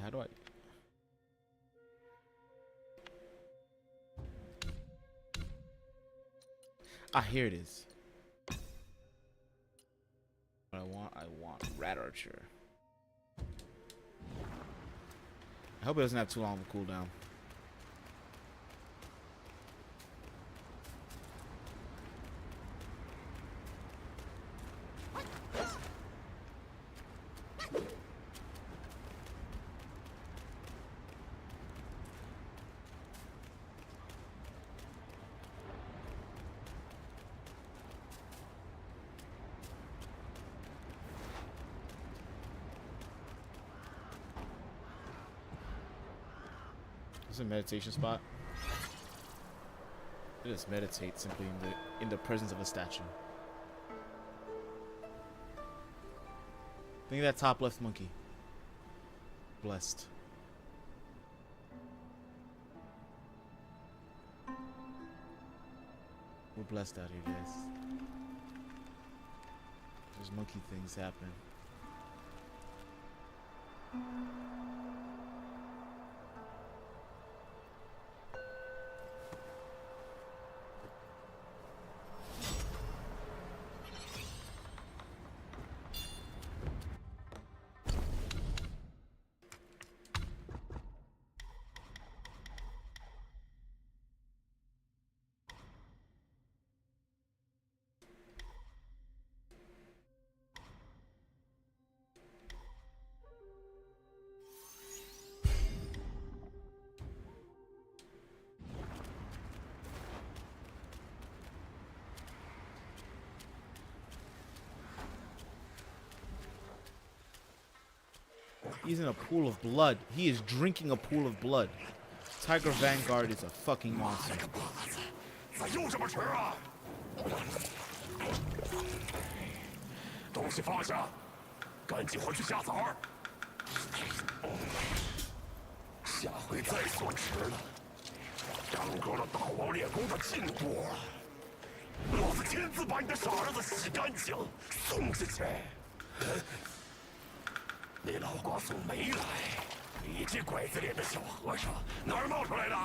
how do I? Ah, here it is. What I want Rat Archer. I hope it doesn't have too long of a cooldown. This is a meditation spot. I just meditate simply in the presence of a statue. Think of that top left monkey. Blessed. We're blessed out here, guys. There's monkey things happening. He's in a pool of blood. He is drinking a pool of blood. Tiger Vanguard is a fucking monster. 咋又这么迟啊？东西放下，赶紧回去下崽儿。下回再说迟了，耽搁了大王练功的进度。老子亲自把你的傻儿子洗干净，送下去。那老瓜送没来，你这拐子脸的小和尚哪儿冒出来的？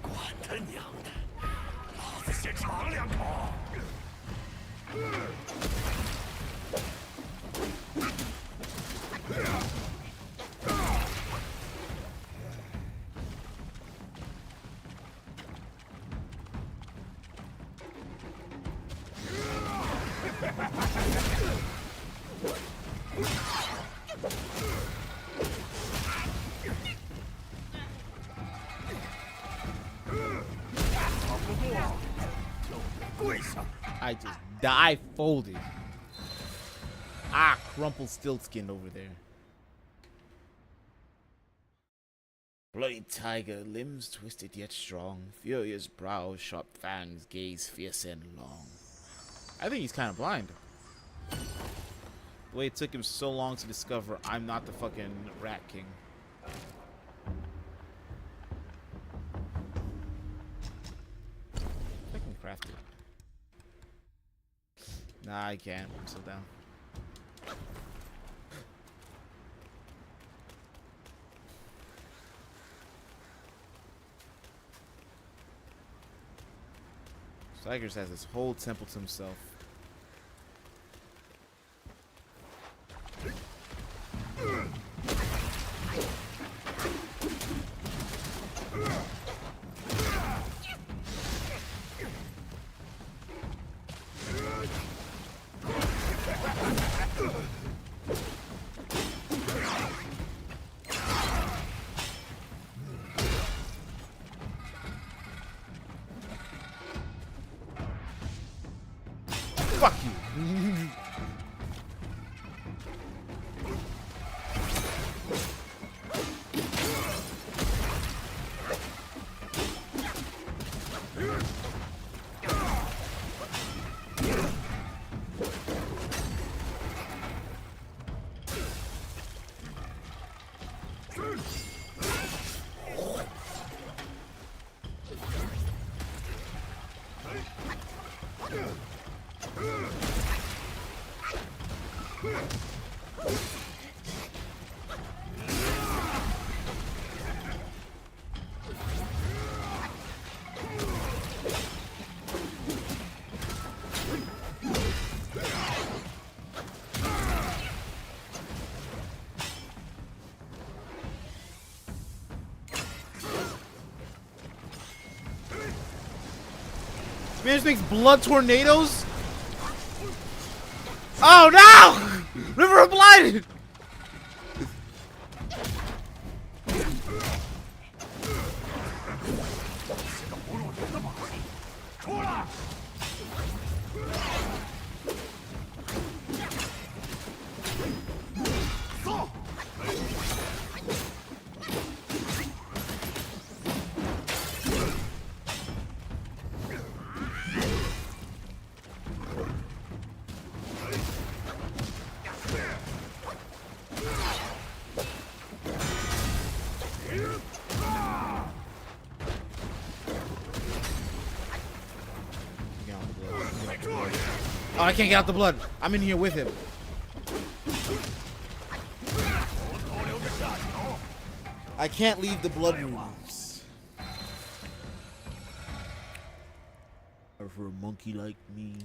管他娘的，老子先尝两口。I just die folded. Ah, crumpled stiltskin over there. Bloody tiger, limbs twisted yet strong, furious brows, sharp fangs, gaze fierce and long. I think he's kind of blind. The way it took him so long to discover I'm not the fucking Rat King. I can craft it. Nah, I can't. I'm still down. Tigers has this whole temple to himself. Fuck you. Man just makes blood tornadoes? Oh no! River of Blood! Oh, I can't get out the blood. I'm in here with him. I can't leave the blood rooms. Or for a monkey like me,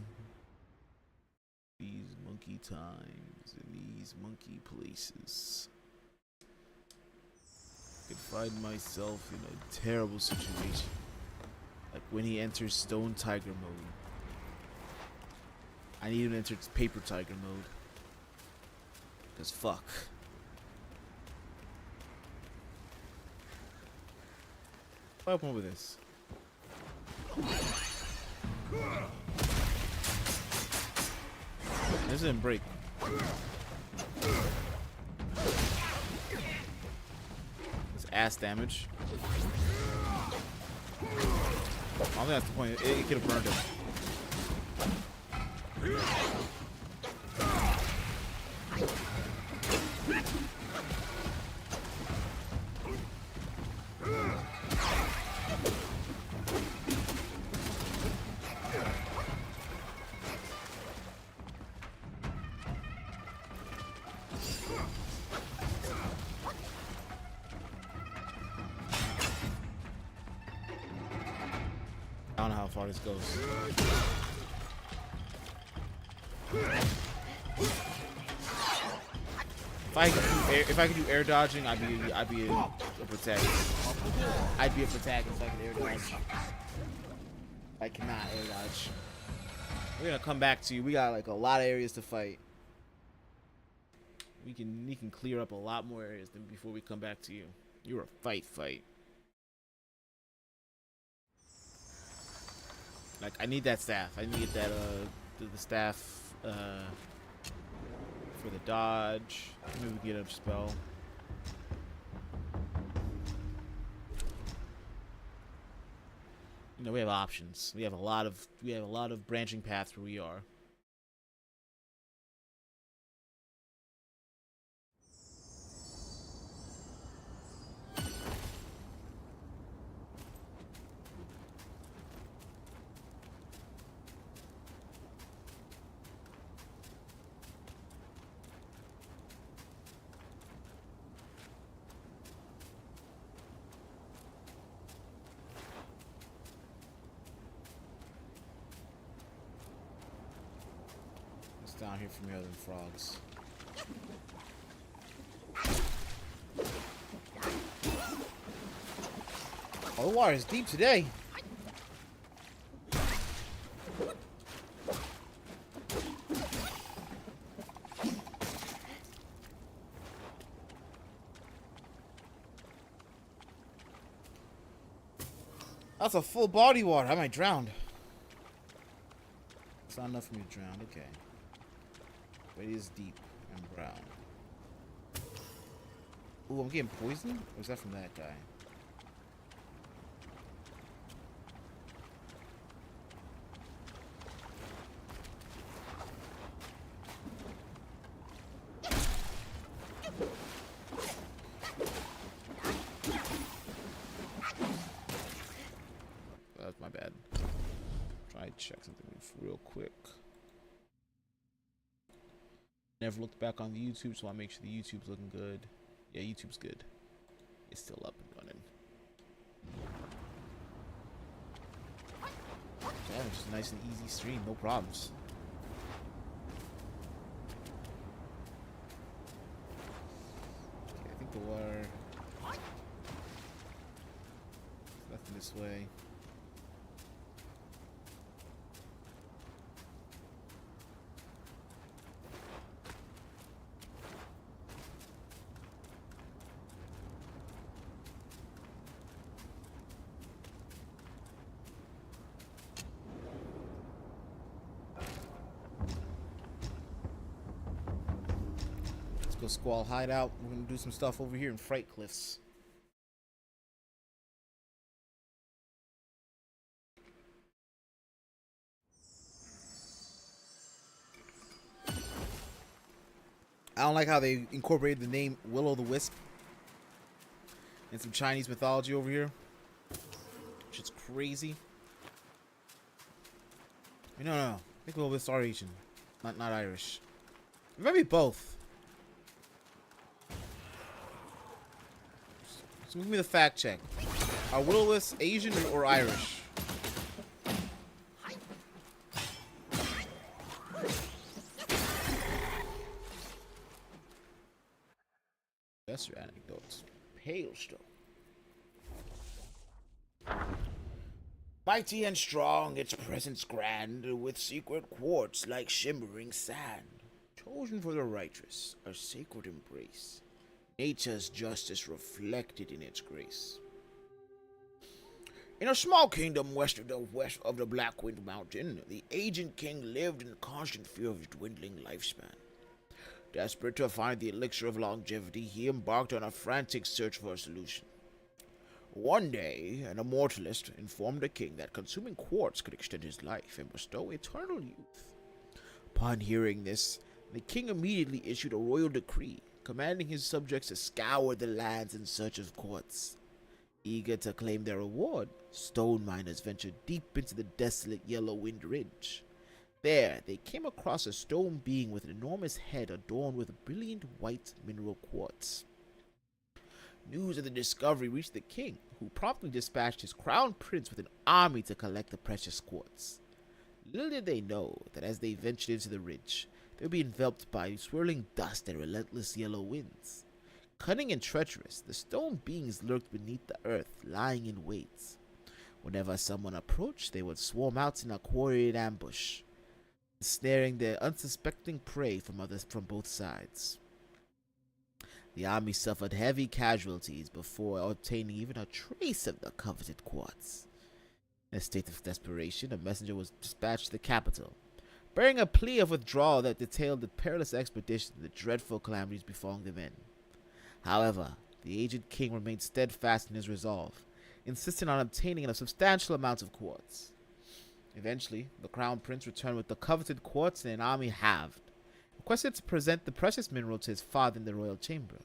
these monkey times and these monkey places, I could find myself in a terrible situation. Like when he enters Stone Tiger mode. I need him to enter Paper Tiger mode. Cause fuck. What happened with this? This didn't break. This ass damage. I don't think that's the point. It could have burned him. I don't know how far this goes. If I could do air dodging, I'd be a protagonist. I'd be a protagonist if I could air dodge. I cannot air dodge. We're gonna come back to you. We got like a lot of areas to fight. We can clear up a lot more areas than before we come back to you. You're a fight. Like I need that staff. I need that the staff for the dodge. Maybe we get a spell. You know, we have options. We have a lot of branching paths where we are. Down here from here than frogs. Oh, the water is deep today. That's a full body water. I might drown. It's not enough for me to drown. Okay. But it is deep and brown. Ooh, I'm getting poisoned? Or is that from that guy? That's my bad. Try to check something real quick. Never looked back on the YouTube, so I make sure the YouTube's looking good. Yeah, YouTube's good. It's still up and running. Yeah, it's just a nice and easy stream, no problems. Okay, I think the water. Nothing this way. go Squall hideout. We're gonna do some stuff over here in Fright Cliffs. I don't like how they incorporated the name Will-O-the-Wisp and some Chinese mythology over here. Shit's crazy. No. I think Will-O-Wisps are Asian, not Irish. Maybe both. So give me the fact check. Are Will-O-Wisps Asian or Irish? That's your anecdotes. Hailstone. Mighty and strong, its presence grand, with secret quartz like shimmering sand. Chosen for the righteous, a sacred embrace. Nature's justice reflected in its grace. In a small kingdom west of the Black Wind Mountain, the aged king lived in constant fear of his dwindling lifespan. Desperate to find the elixir of longevity, he embarked on a frantic search for a solution. One day, an immortalist informed the king that consuming quartz could extend his life and bestow eternal youth. Upon hearing this, the king immediately issued a royal decree, commanding his subjects to scour the lands in search of quartz. Eager to claim their reward, stone miners ventured deep into the desolate Yellow Wind Ridge. There, they came across a stone being with an enormous head adorned with brilliant white mineral quartz. News of the discovery reached the king, who promptly dispatched his crown prince with an army to collect the precious quartz. Little did they know that as they ventured into the ridge, they would be enveloped by swirling dust and relentless yellow winds. Cunning and treacherous, the stone beings lurked beneath the earth, lying in wait. Whenever someone approached, they would swarm out in a coordinated ambush, snaring their unsuspecting prey from both sides. The army suffered heavy casualties before obtaining even a trace of the coveted quartz. In a state of desperation, a messenger was dispatched to the capital, bearing a plea of withdrawal that detailed the perilous expedition and the dreadful calamities befalling the men. However, the aged king remained steadfast in his resolve, insisting on obtaining a substantial amount of quartz. Eventually, the crown prince returned with the coveted quartz and an army halved, requested to present the precious mineral to his father in the royal chamber.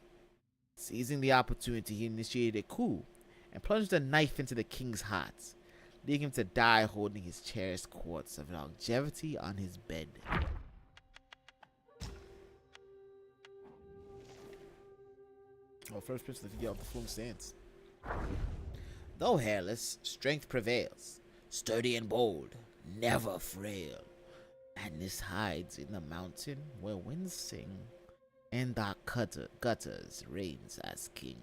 Seizing the opportunity, he initiated a coup and plunged a knife into the king's heart, leaving him to die holding his cherished quartz of longevity on his bed. First prince of the video of the flowing sands. Though hairless, strength prevails, sturdy and bold, never frail. Madness hides in the mountain where winds sing, and dark gutters reigns as king.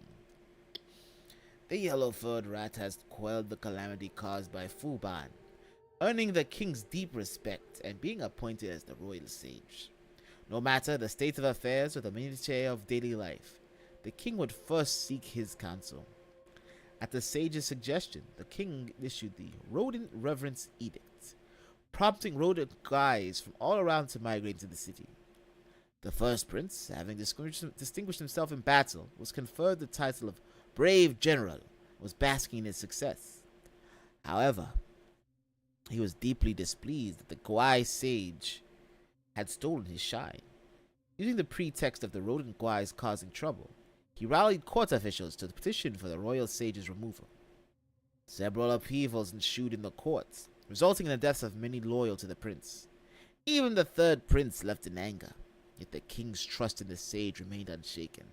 The yellow-furred rat has quelled the calamity caused by Fuban, earning the king's deep respect and being appointed as the royal sage. No matter the state of affairs or the minutiae of daily life, the king would first seek his counsel. At the sage's suggestion, the king issued the Rodent Reverence Edict, prompting rodent guys from all around to migrate to the city. The first prince, having distinguished himself in battle, was conferred the title of Brave General and was basking in his success. However, he was deeply displeased that the Gwai sage had stolen his shine. Using the pretext of the rodent guys causing trouble, he rallied court officials to petition for the royal sage's removal. Several upheavals ensued in the courts, resulting in the deaths of many loyal to the prince. Even the third prince left in anger, yet the king's trust in the sage remained unshaken.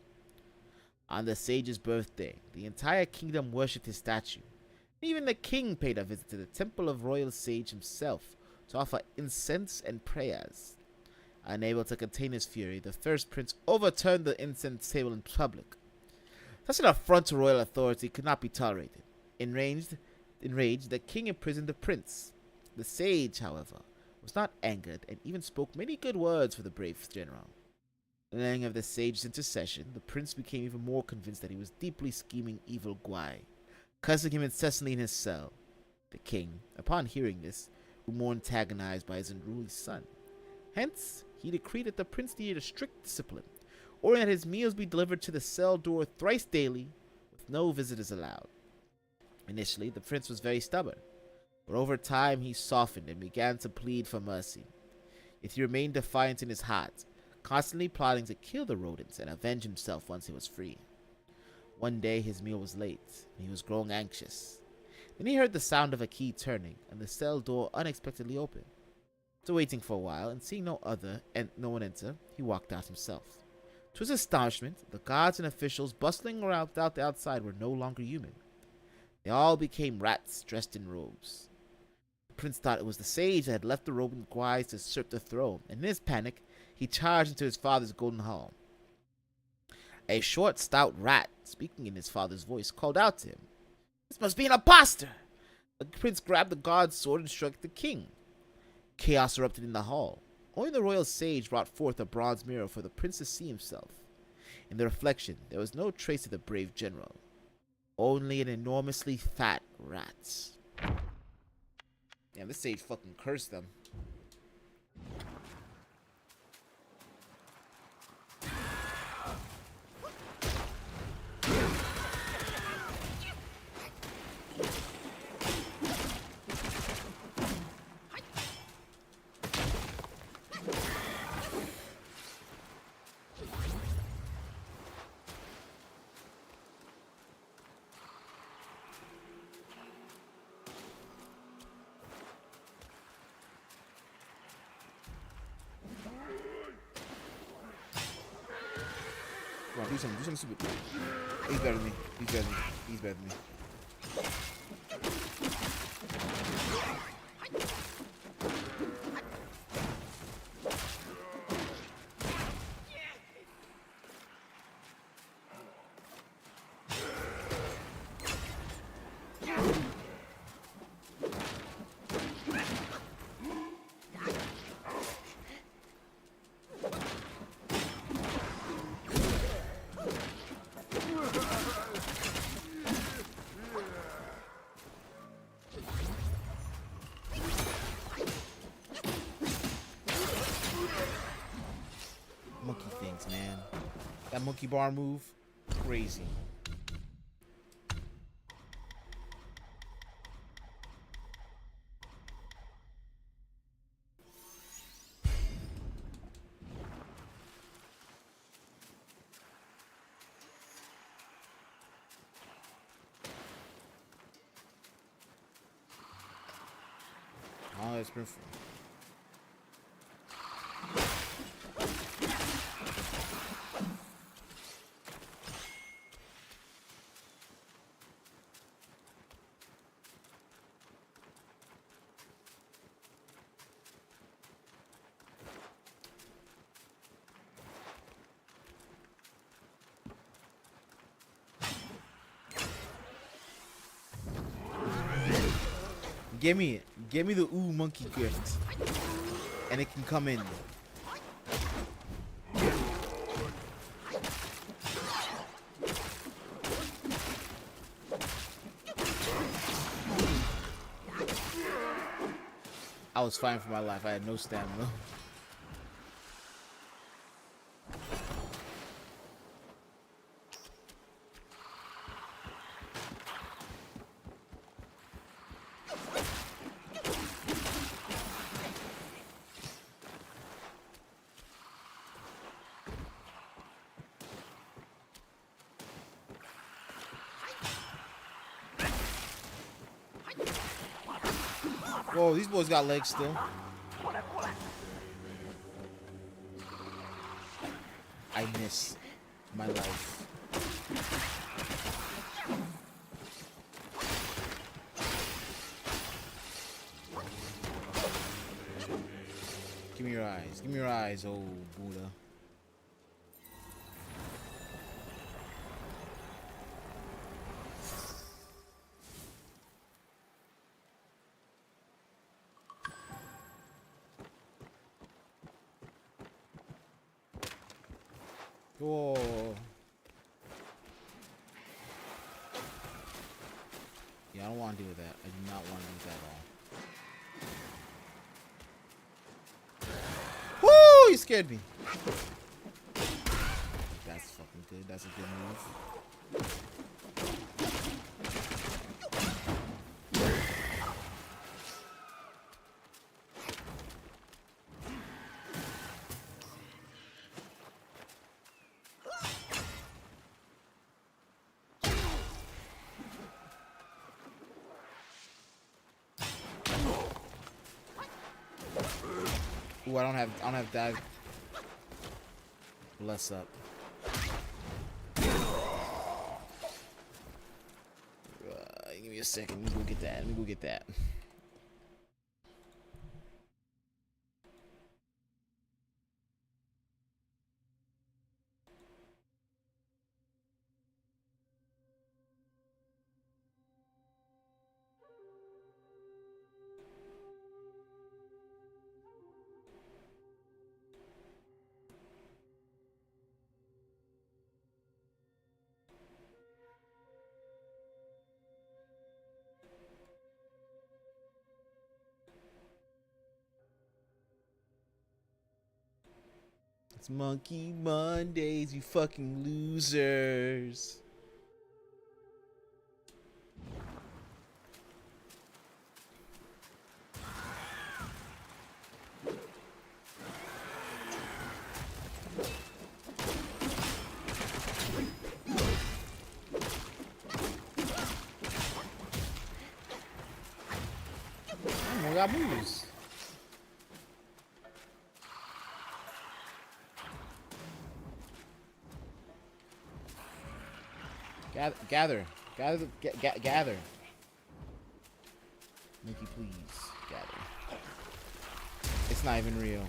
On the sage's birthday, the entire kingdom worshipped his statue. Even the king paid a visit to the temple of royal sage himself to offer incense and prayers. Unable to contain his fury, the first prince overturned the incense table in public. Such an affront to royal authority could not be tolerated. Enraged, the king imprisoned the prince. The sage, however, was not angered and even spoke many good words for the brave general. Learning of the sage's intercession, the prince became even more convinced that he was deeply scheming evil Gwai, cursing him incessantly in his cell. The king, upon hearing this, grew more antagonized by his unruly son. Hence, he decreed that the prince needed a strict discipline, ordering that his meals be delivered to the cell door thrice daily, with no visitors allowed. Initially, the prince was very stubborn, but over time he softened and began to plead for mercy. Yet he remained defiant in his heart, constantly plotting to kill the rodents and avenge himself once he was free. One day his meal was late, and he was growing anxious. Then he heard the sound of a key turning, and the cell door unexpectedly opened. After waiting for a while, and seeing no one enter, he walked out himself. To his astonishment, the guards and officials bustling around out the outside were no longer human. They all became rats dressed in robes. The prince thought it was the sage that had left the robed guards to usurp the throne, and in his panic, he charged into his father's golden hall. A short, stout rat, speaking in his father's voice, called out to him, "This must be an impostor!" The prince grabbed the guard's sword and struck the king. Chaos erupted in the hall. Only the royal sage brought forth a bronze mirror for the prince to see himself. In the reflection, there was no trace of the brave general, only an enormously fat rat. Damn, this sage fucking cursed them. Come on, do something stupid. He's better than me. He's better than me. He's better than me. Monkey things, man. That monkey bar move, crazy. Oh, it's been fun. Give me it. Give me the ooh monkey gift. And it can come in. I was fighting for my life. I had no stamina. Whoa, these boys got legs still. I miss my life. Give me your eyes. Give me your eyes, oh Buddha. Whoa. Yeah, I don't want to deal with that. I do not want to do that at all. Woo! You scared me. fucking good. That's a good move. Ooh, I don't have that. Bless up. Give me a second. Let me go get that. Let me go get that. It's Monkey Mondays, you fucking losers. Oh, I got moves. Gather. Mickey, please. Gather. It's not even real.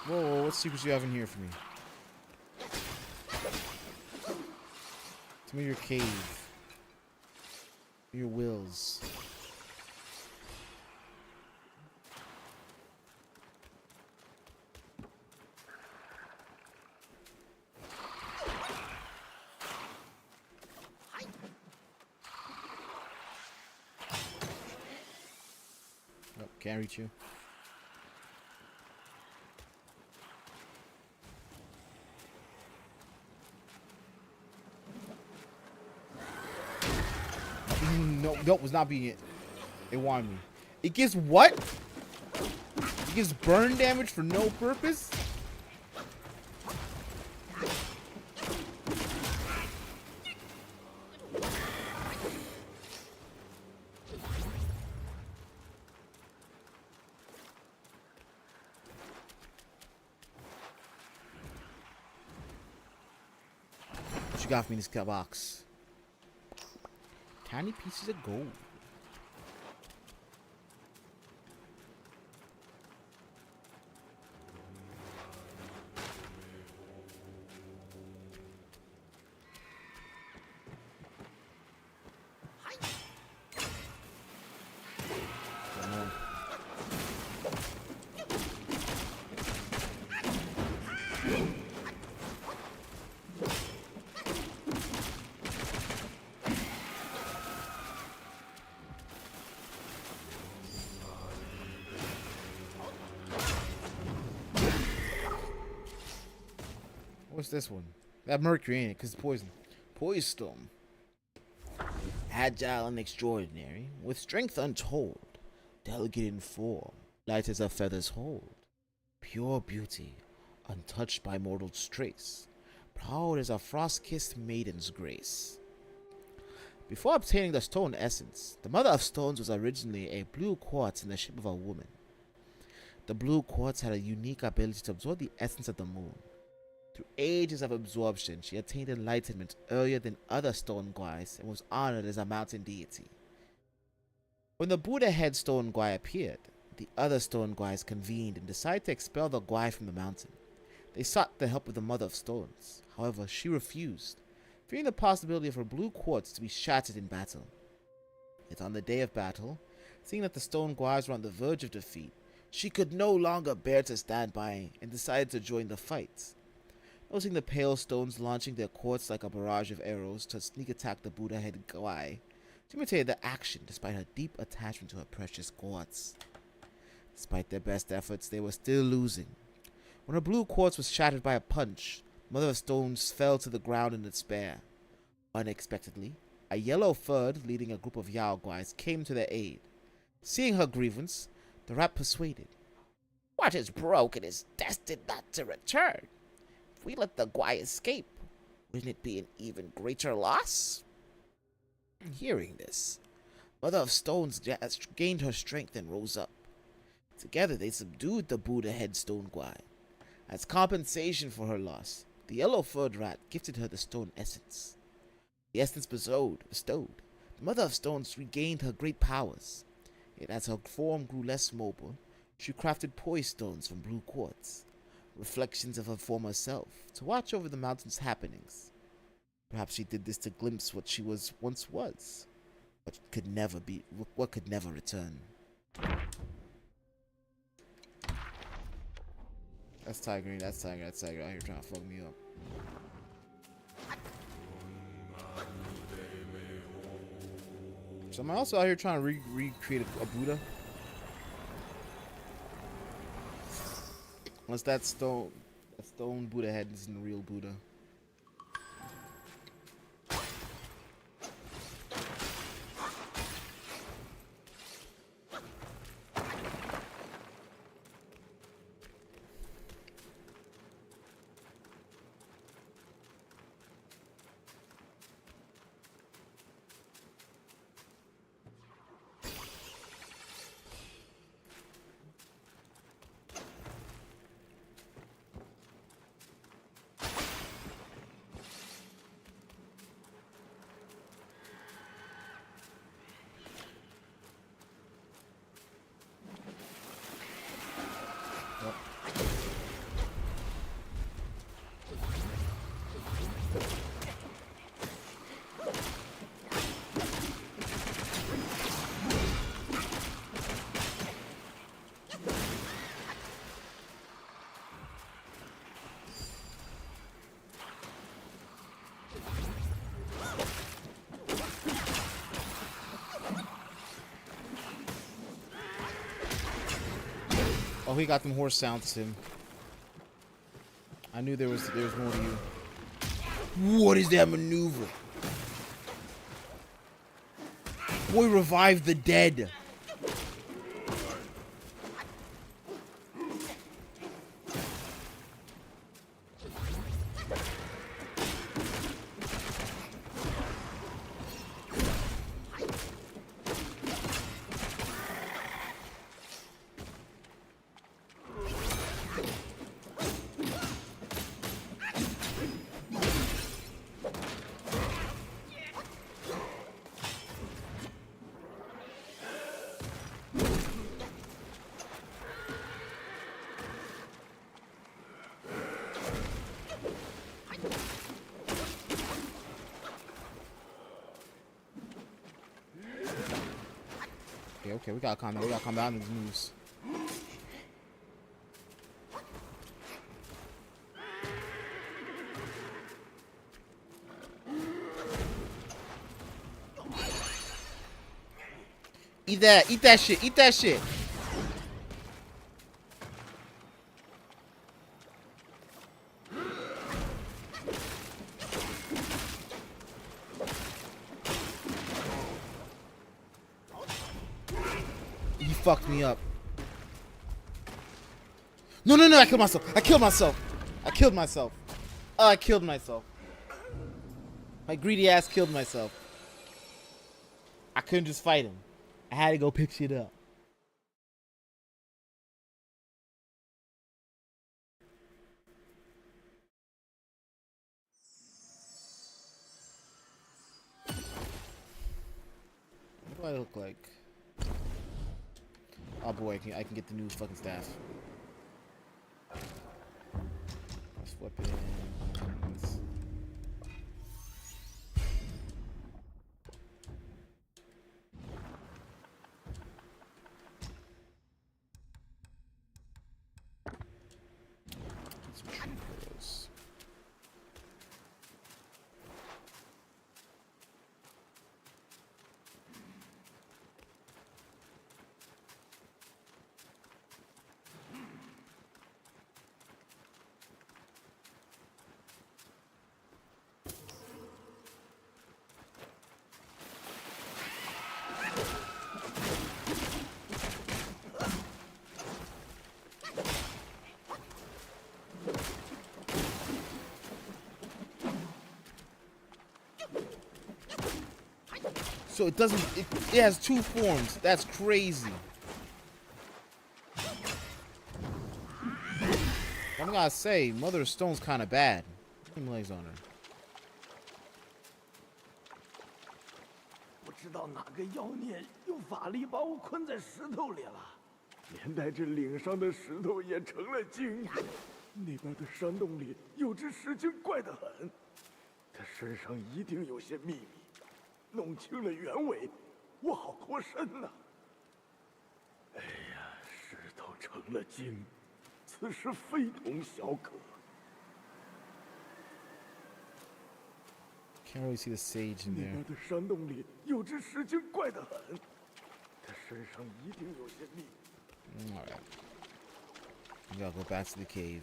Whoa, what secrets you have in here for me? Tell me your cave. Your wills. Oh, can't reach you. Nope, was not being it. It wanted me. It gives what? It gives burn damage for no purpose? What you got for me in this box? Tiny pieces of gold. What's this one? That mercury ain't it, because it's poison. Poison storm. Agile and extraordinary, with strength untold, delicate in form, light as a feather's hold, pure beauty, untouched by mortal's trace, proud as a frost-kissed maiden's grace. Before obtaining the stone essence, the mother of stones was originally a blue quartz in the shape of a woman. The blue quartz had a unique ability to absorb the essence of the moon. Through ages of absorption, she attained enlightenment earlier than other stone guys and was honored as a mountain deity. When the Buddha head stone guy appeared, the other stone guys convened and decided to expel the guy from the mountain. They sought the help of the Mother of Stones. However, she refused, fearing the possibility of her blue quartz to be shattered in battle. Yet on the day of battle, seeing that the stone guys were on the verge of defeat, she could no longer bear to stand by and decided to join the fight. Noticing the pale stones launching their quartz like a barrage of arrows to sneak attack the Buddha head guy, she imitated the action despite her deep attachment to her precious quartz. Despite their best efforts, they were still losing. When her blue quartz was shattered by a punch, Mother of Stones fell to the ground in despair. Unexpectedly, a yellow Ferd leading a group of Yao guys came to their aid. Seeing her grievance, the rat persuaded. What is broken is destined not to return. If we let the guy escape, wouldn't it be an even greater loss? Hearing this, Mother of Stones gained her strength and rose up. Together they subdued the Buddha head stone guy. As compensation for her loss, the yellow-furred rat gifted her the stone essence. The essence bestowed, the Mother of Stones regained her great powers. Yet as her form grew less mobile, she crafted poise stones from blue quartz, reflections of her former self, to watch over the mountain's happenings. Perhaps she did this to glimpse what she once was, what could never return. That's Tiger, that's Tiger out here trying to fuck me up. So am I also out here trying to recreate a Buddha? Unless that stone Buddha head isn't a real Buddha. Oh, he got them horse sounds to him. I knew there was more to you. What is that maneuver? Boy revived the dead. Okay, we gotta calm down. We gotta calm down these moves. Eat that shit, eat that shit. He fucked me up. No, I killed myself. I killed myself. My greedy ass killed myself. I couldn't just fight him. I had to go pick shit up. that look like? Oh boy, I can get the new fucking staff. This weapon. So it doesn't. It has two forms. That's crazy. I'm gonna say, Mother of Stone's kind of bad. Put legs on her. 不知道哪个妖孽用法力把我困在石头里了，连带这岭上的石头也成了精。那边的山洞里有只石精怪得很，他身上一定有些秘密。 弄清了原委，我好脱身呐！哎呀，石头成了精，此事非同小可。Can't really see the sage in 那 there. 边的山洞里有只石精怪得很，他身上一定有些秘密。All right. We gotta go back to the cave.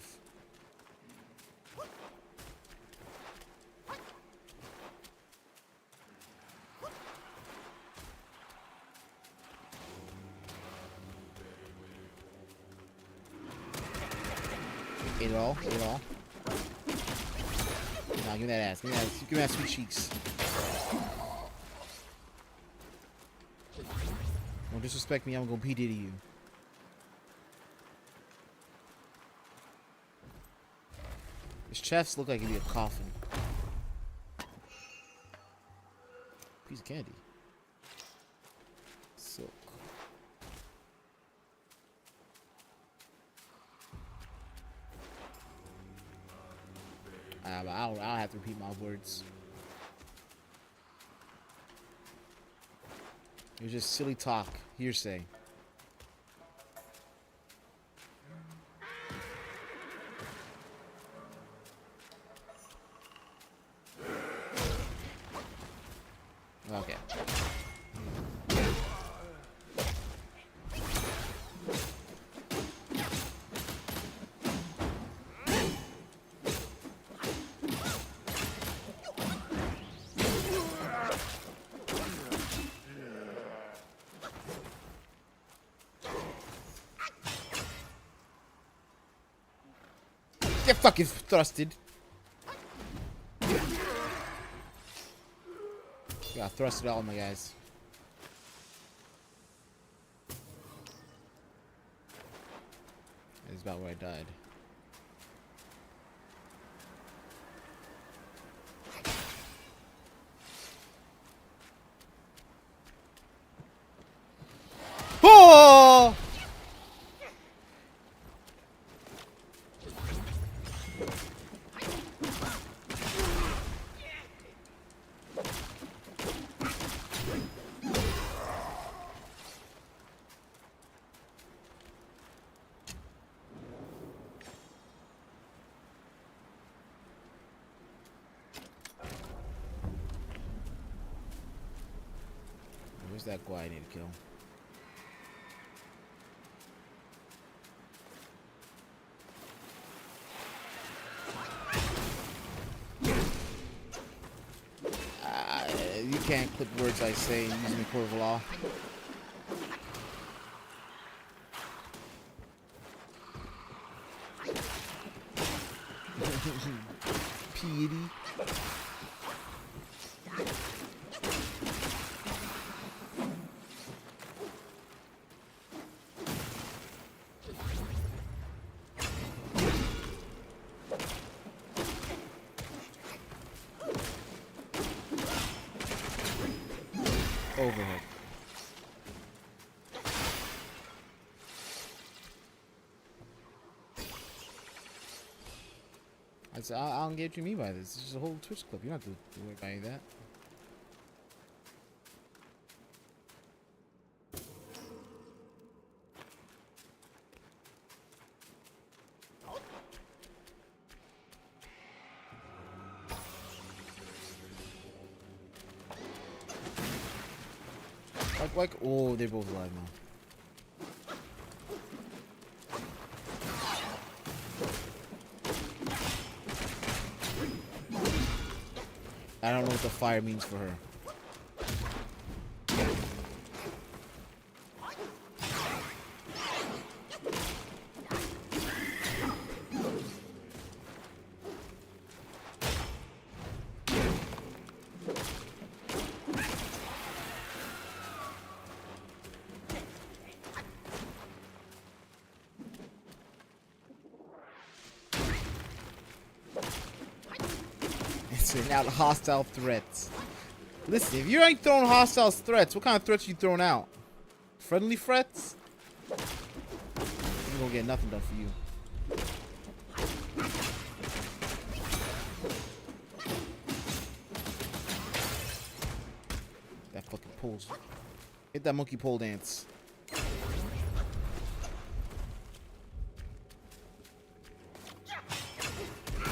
Ate it all. Ate it all. Nah, give me that ass. Give me that sweet cheeks. Don't disrespect me. I'm gonna P Diddy you. His chest look like it'd be a coffin. Piece of candy. Silk. I'll have to repeat my words. It was just silly talk, hearsay. Okay. Get fucking thrusted. Got thrusted all my guys. That's about where I died. Oh! Where's that guy I need to kill? You can't clip words I say using the court of law. Piety. Overhead. I don't get what you mean by this. It's just a whole Twitch clip. You don't have to worry about any of that. Like, oh, they're both alive now. I don't know what the fire means for her. Answering out hostile threats. Listen, if you ain't throwing hostile threats, what kind of threats you throwing out? Friendly threats? You ain't gonna get nothing done for you. That fucking pulls. Hit that monkey pole dance.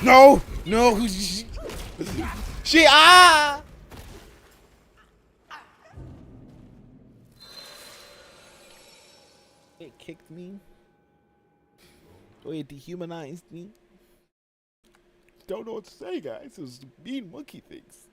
No! No! She ah! It kicked me. Oh, it dehumanized me. Don't know what to say, guys. It was mean monkey things.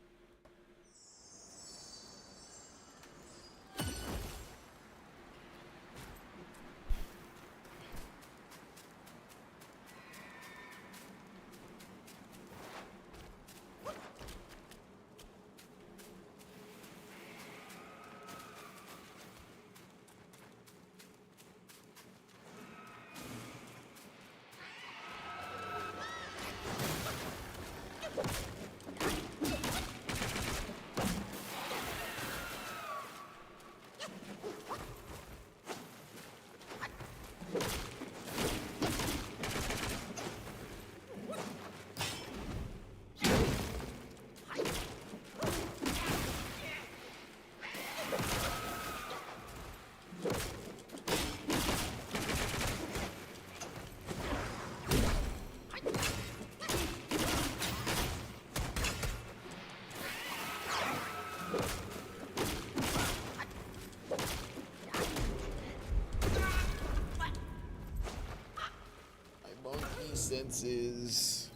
Senses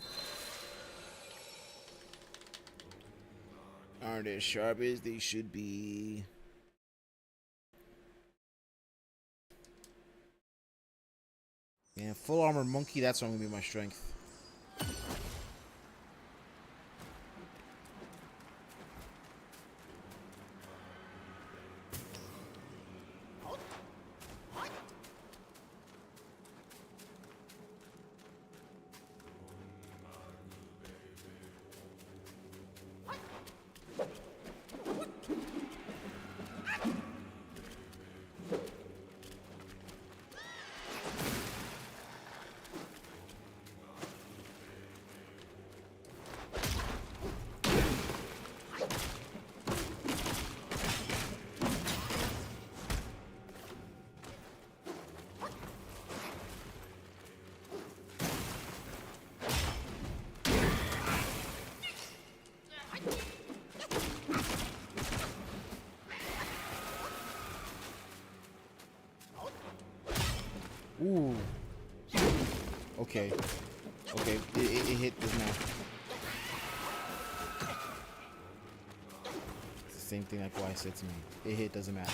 aren't as sharp as they should be. Yeah, full armor monkey, that's not gonna be my strength. Ooh. Okay. Okay. It hit this now. It's the same thing like why I said to me. It hit, doesn't matter.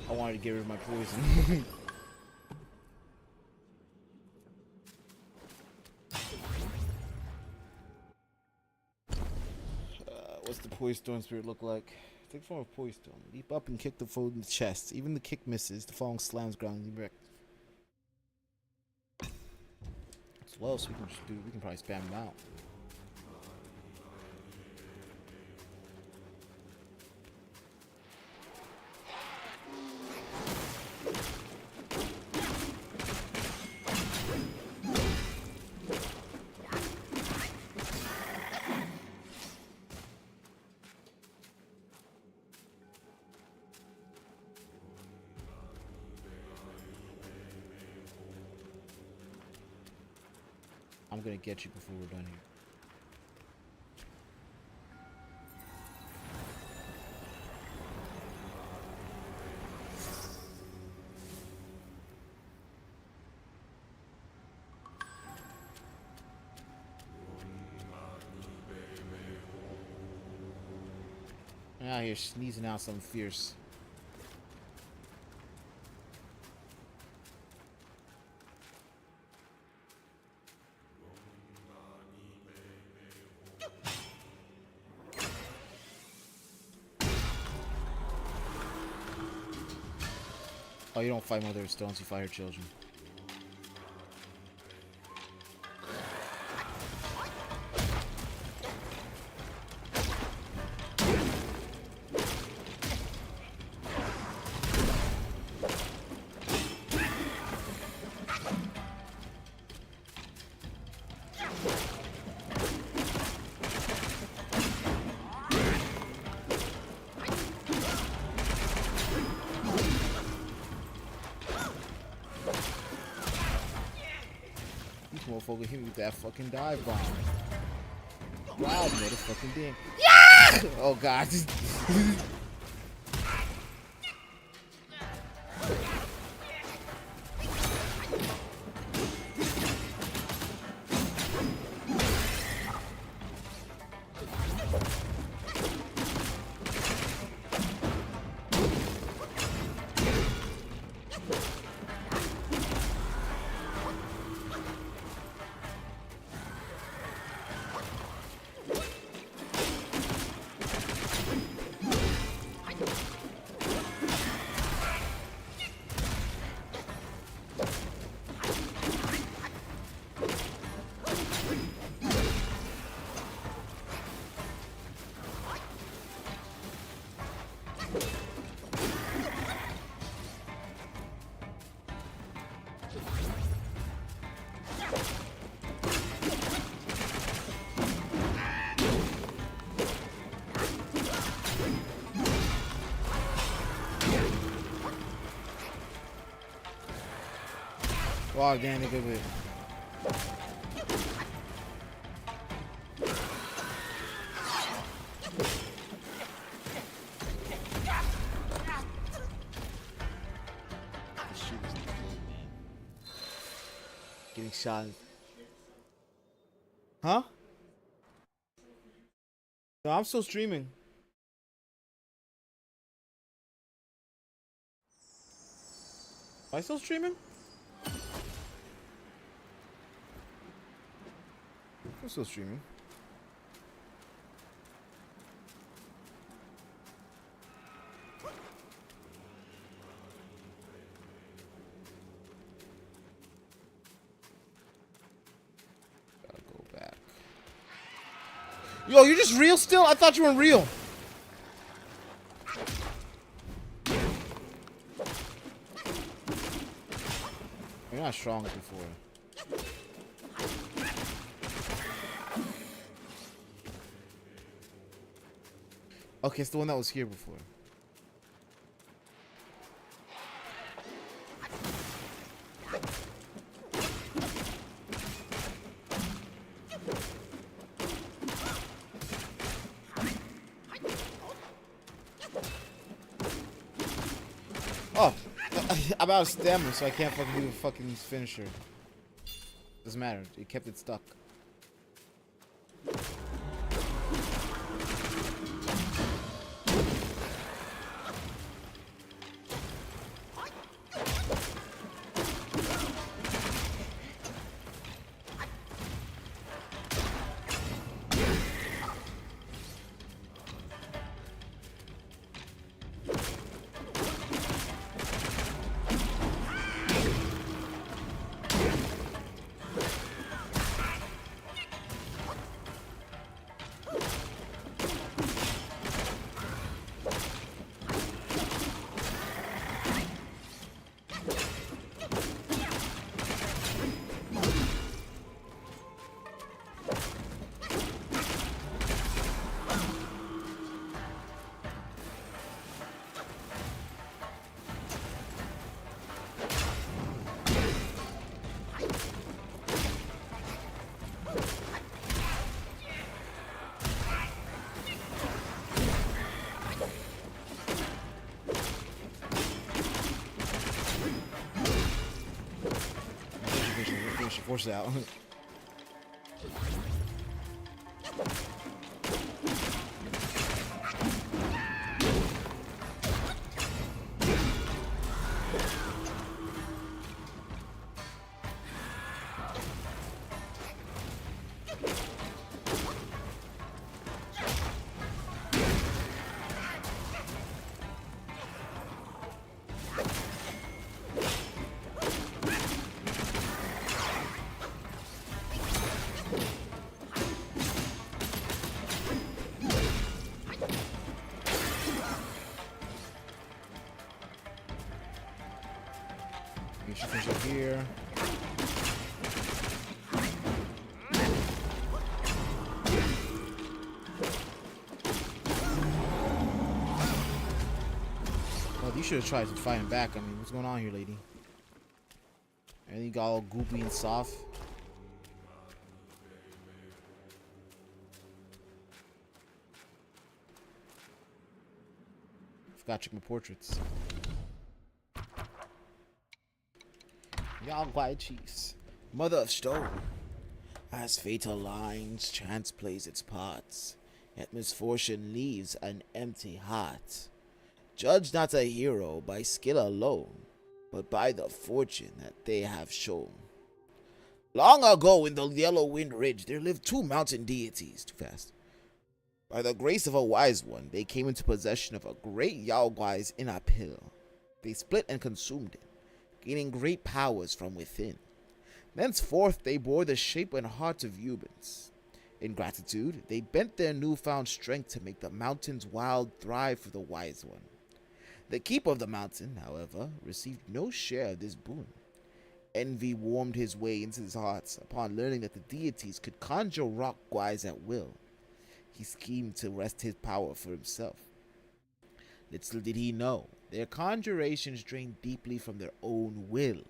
I wanted to get rid of my poison. What's the Poise Stone spirit look like? Take the form of Poise Stone. Leap up and kick the foe in the chest. Even the kick misses. The falling slams ground erect. As well, so we can just do. We can probably spam him out. I'm gonna get you before we're done here. I'm out here sneezing out something fierce. Oh, you don't fight Mother of Stones, you fight her children. Motherfucker hit me with that fucking dive bomb. Wow, motherfucking damn. Yeah! Oh god. Wow, damn, they good with it. Getting shot. Huh? No, I'm still streaming. Am I still streaming? I'm still streaming. Gotta go back. Yo, you're just real still? I thought you weren't real. You're not strong as before. Okay, it's the one that was here before. Oh, I'm out of stamina, so I can't fucking do a fucking finisher. Doesn't matter, it kept it stuck. force it out. You should finish up here. Well, you should have tried to fight him back. I mean, what's going on here, lady? Everything got all goopy and soft. Forgot to check my portraits. Y'all white chiefs. Mother of stone. As fatal lines, chance plays its parts, yet misfortune leaves an empty heart. Judge not a hero by skill alone, but by the fortune that they have shown. Long ago in the Yellow Wind Ridge, there lived two mountain deities. Too fast. By the grace of a wise one, they came into possession of a great Yaoguai's inner pill. They split and consumed it, gaining great powers from within. Thenceforth they bore the shape and heart of humans. In gratitude, they bent their newfound strength to make the mountain's wild thrive for the wise one. The keeper of the mountain, however, received no share of this boon. Envy warmed his way into his heart upon learning that the deities could conjure rock guais at will. He schemed to wrest his power for himself. Little did he know, their conjurations drained deeply from their own will.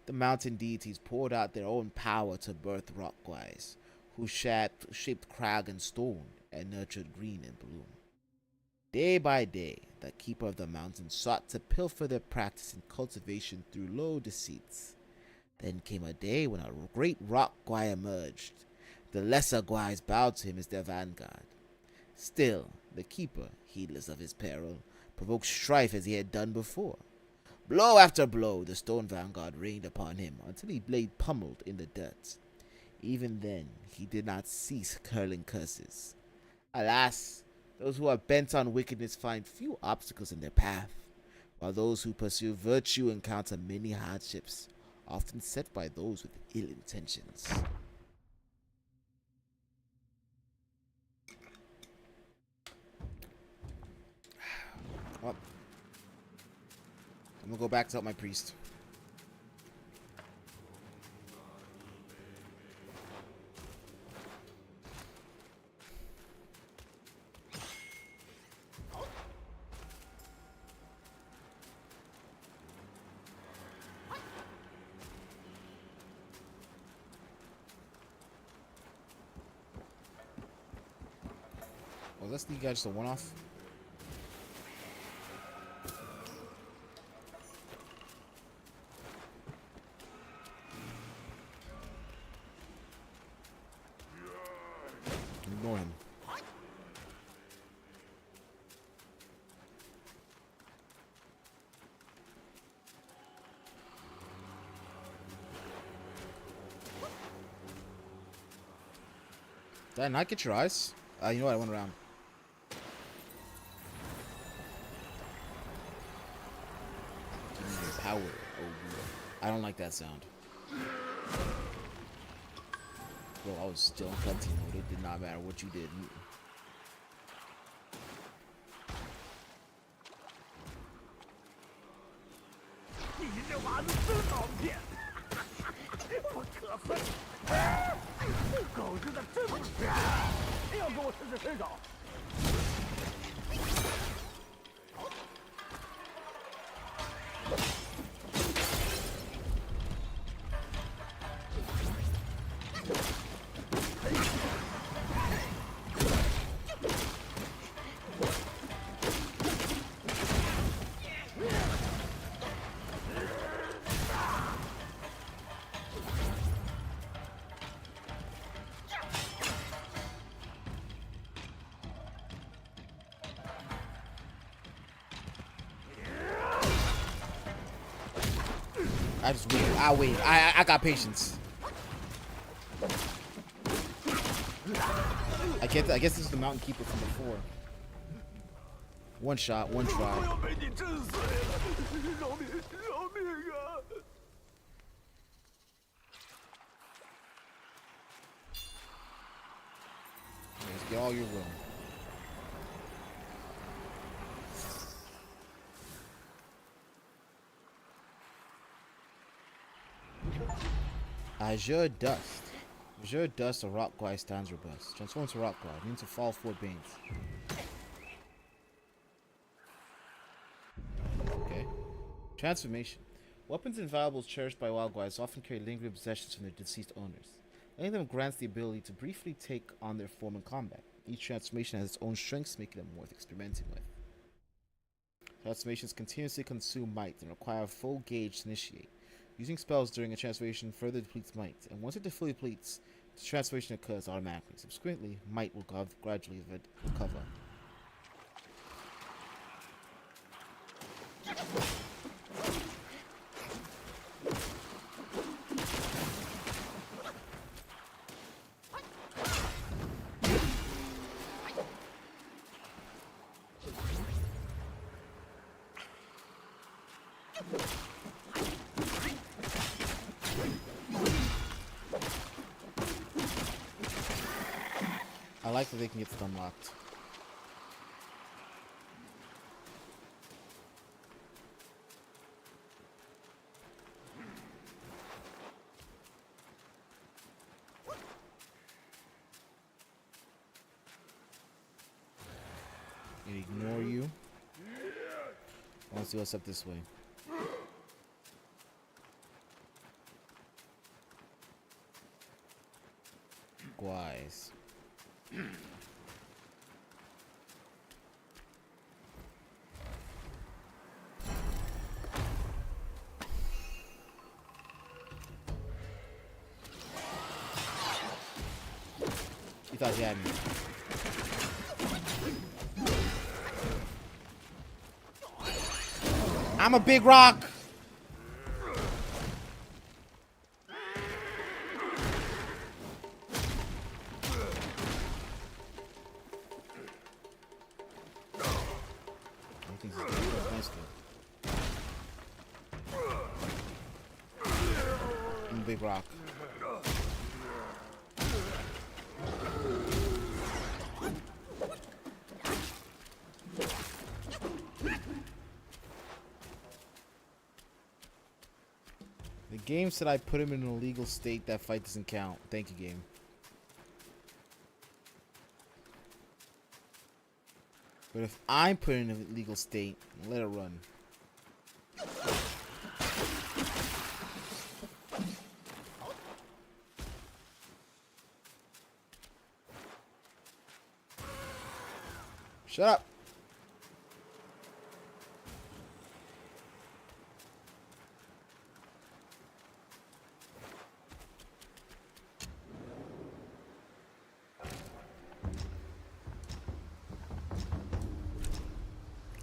The mountain deities poured out their own power to birth rock guais, who shaped crag and stone and nurtured green and bloom. Day by day, the keeper of the mountain sought to pilfer their practice in cultivation through low deceits. Then came a day when a great rock guai emerged. The lesser guais bowed to him as their vanguard. Still, the keeper, heedless of his peril, provoked strife as he had done before. Blow after blow, the stone vanguard rained upon him until he lay pummeled in the dirt. Even then, he did not cease hurling curses. Alas, those who are bent on wickedness find few obstacles in their path, while those who pursue virtue encounter many hardships, often set by those with ill intentions. Well, I'm gonna go back to help my priest. Well, let's leave you guys just a one-off. Ignore him. Did I not get your eyes? You know what? I went around. Give me your power. Oh, I don't like that sound. Bro, I was still in cutting mode. It did not matter what you did. I just wait. I wait. I got patience. I guess this is the Mountain Keeper from before. One shot, one try. Let's get all your room. Azure Dust. Azure Dust, a rock guy stands robust. Transform to rock guy. Means to fall 4 banes. Okay. Transformation. Weapons and valuables cherished by wild guys often carry lingering possessions from their deceased owners. Any of them grants the ability to briefly take on their form in combat. Each transformation has its own strengths, making them worth experimenting with. Transformations continuously consume might and require a full gauge to initiate. Using spells during a transformation further depletes might, and once it fully depletes, the transformation occurs automatically. Subsequently, might will gradually recover. I like that they can get stuff unlocked. And ignore you. Let's see what's up this way. Guys. You thought you had me. I'm a big rock. I'm a big rock. The game said I put him in an illegal state. That fight doesn't count. Thank you, game. But if I'm put in an illegal state, let it run. Shut up.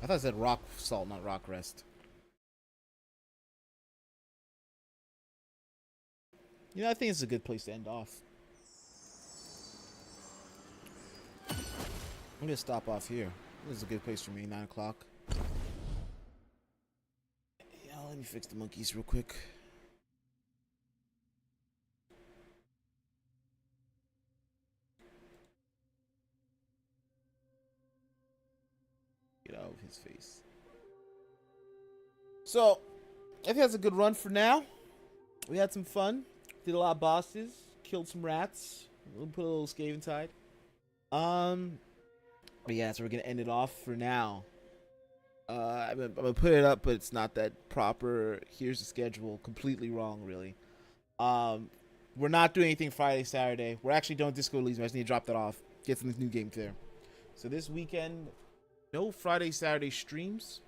I thought it said rock salt, not rock rest. You know, I think it's a good place to end off. I'm gonna stop off here. This is a good place for me, 9 o'clock. Yeah, let me fix the monkeys real quick. Get out of his face. So, I think that's a good run for now. We had some fun. Did a lot of bosses. Killed some rats. We'll put a little Skaven Tide. But yeah, so we're gonna end it off for now. I'm gonna put it up, but it's not that proper. Here's the schedule. Completely wrong, really. We're not doing anything Friday, Saturday. We're actually doing Disco Leagues. I just need to drop that off. Get some new games there. So this weekend, no Friday, Saturday streams.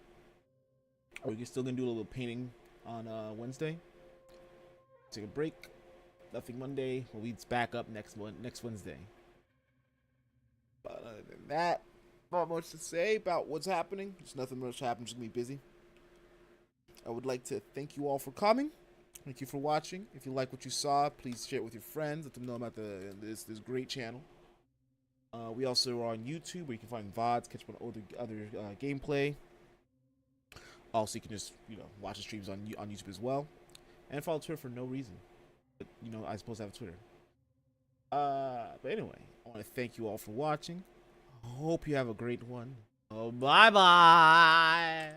We're still gonna do a little painting on Wednesday. Take a break. Nothing Monday. We'll be back up next Wednesday. But other than that, not much to say about what's happening. There's nothing much happening. Just gonna be busy. I would like to thank you all for coming. Thank you for watching. If you like what you saw, please share it with your friends. Let them know about this great channel. We also are on YouTube, where you can find VODs, catch up on other gameplay. Also, you can just watch the streams on YouTube as well, and follow Twitter for no reason. But I suppose I have Twitter. But anyway, I want to thank you all for watching. Hope you have a great one. Bye bye.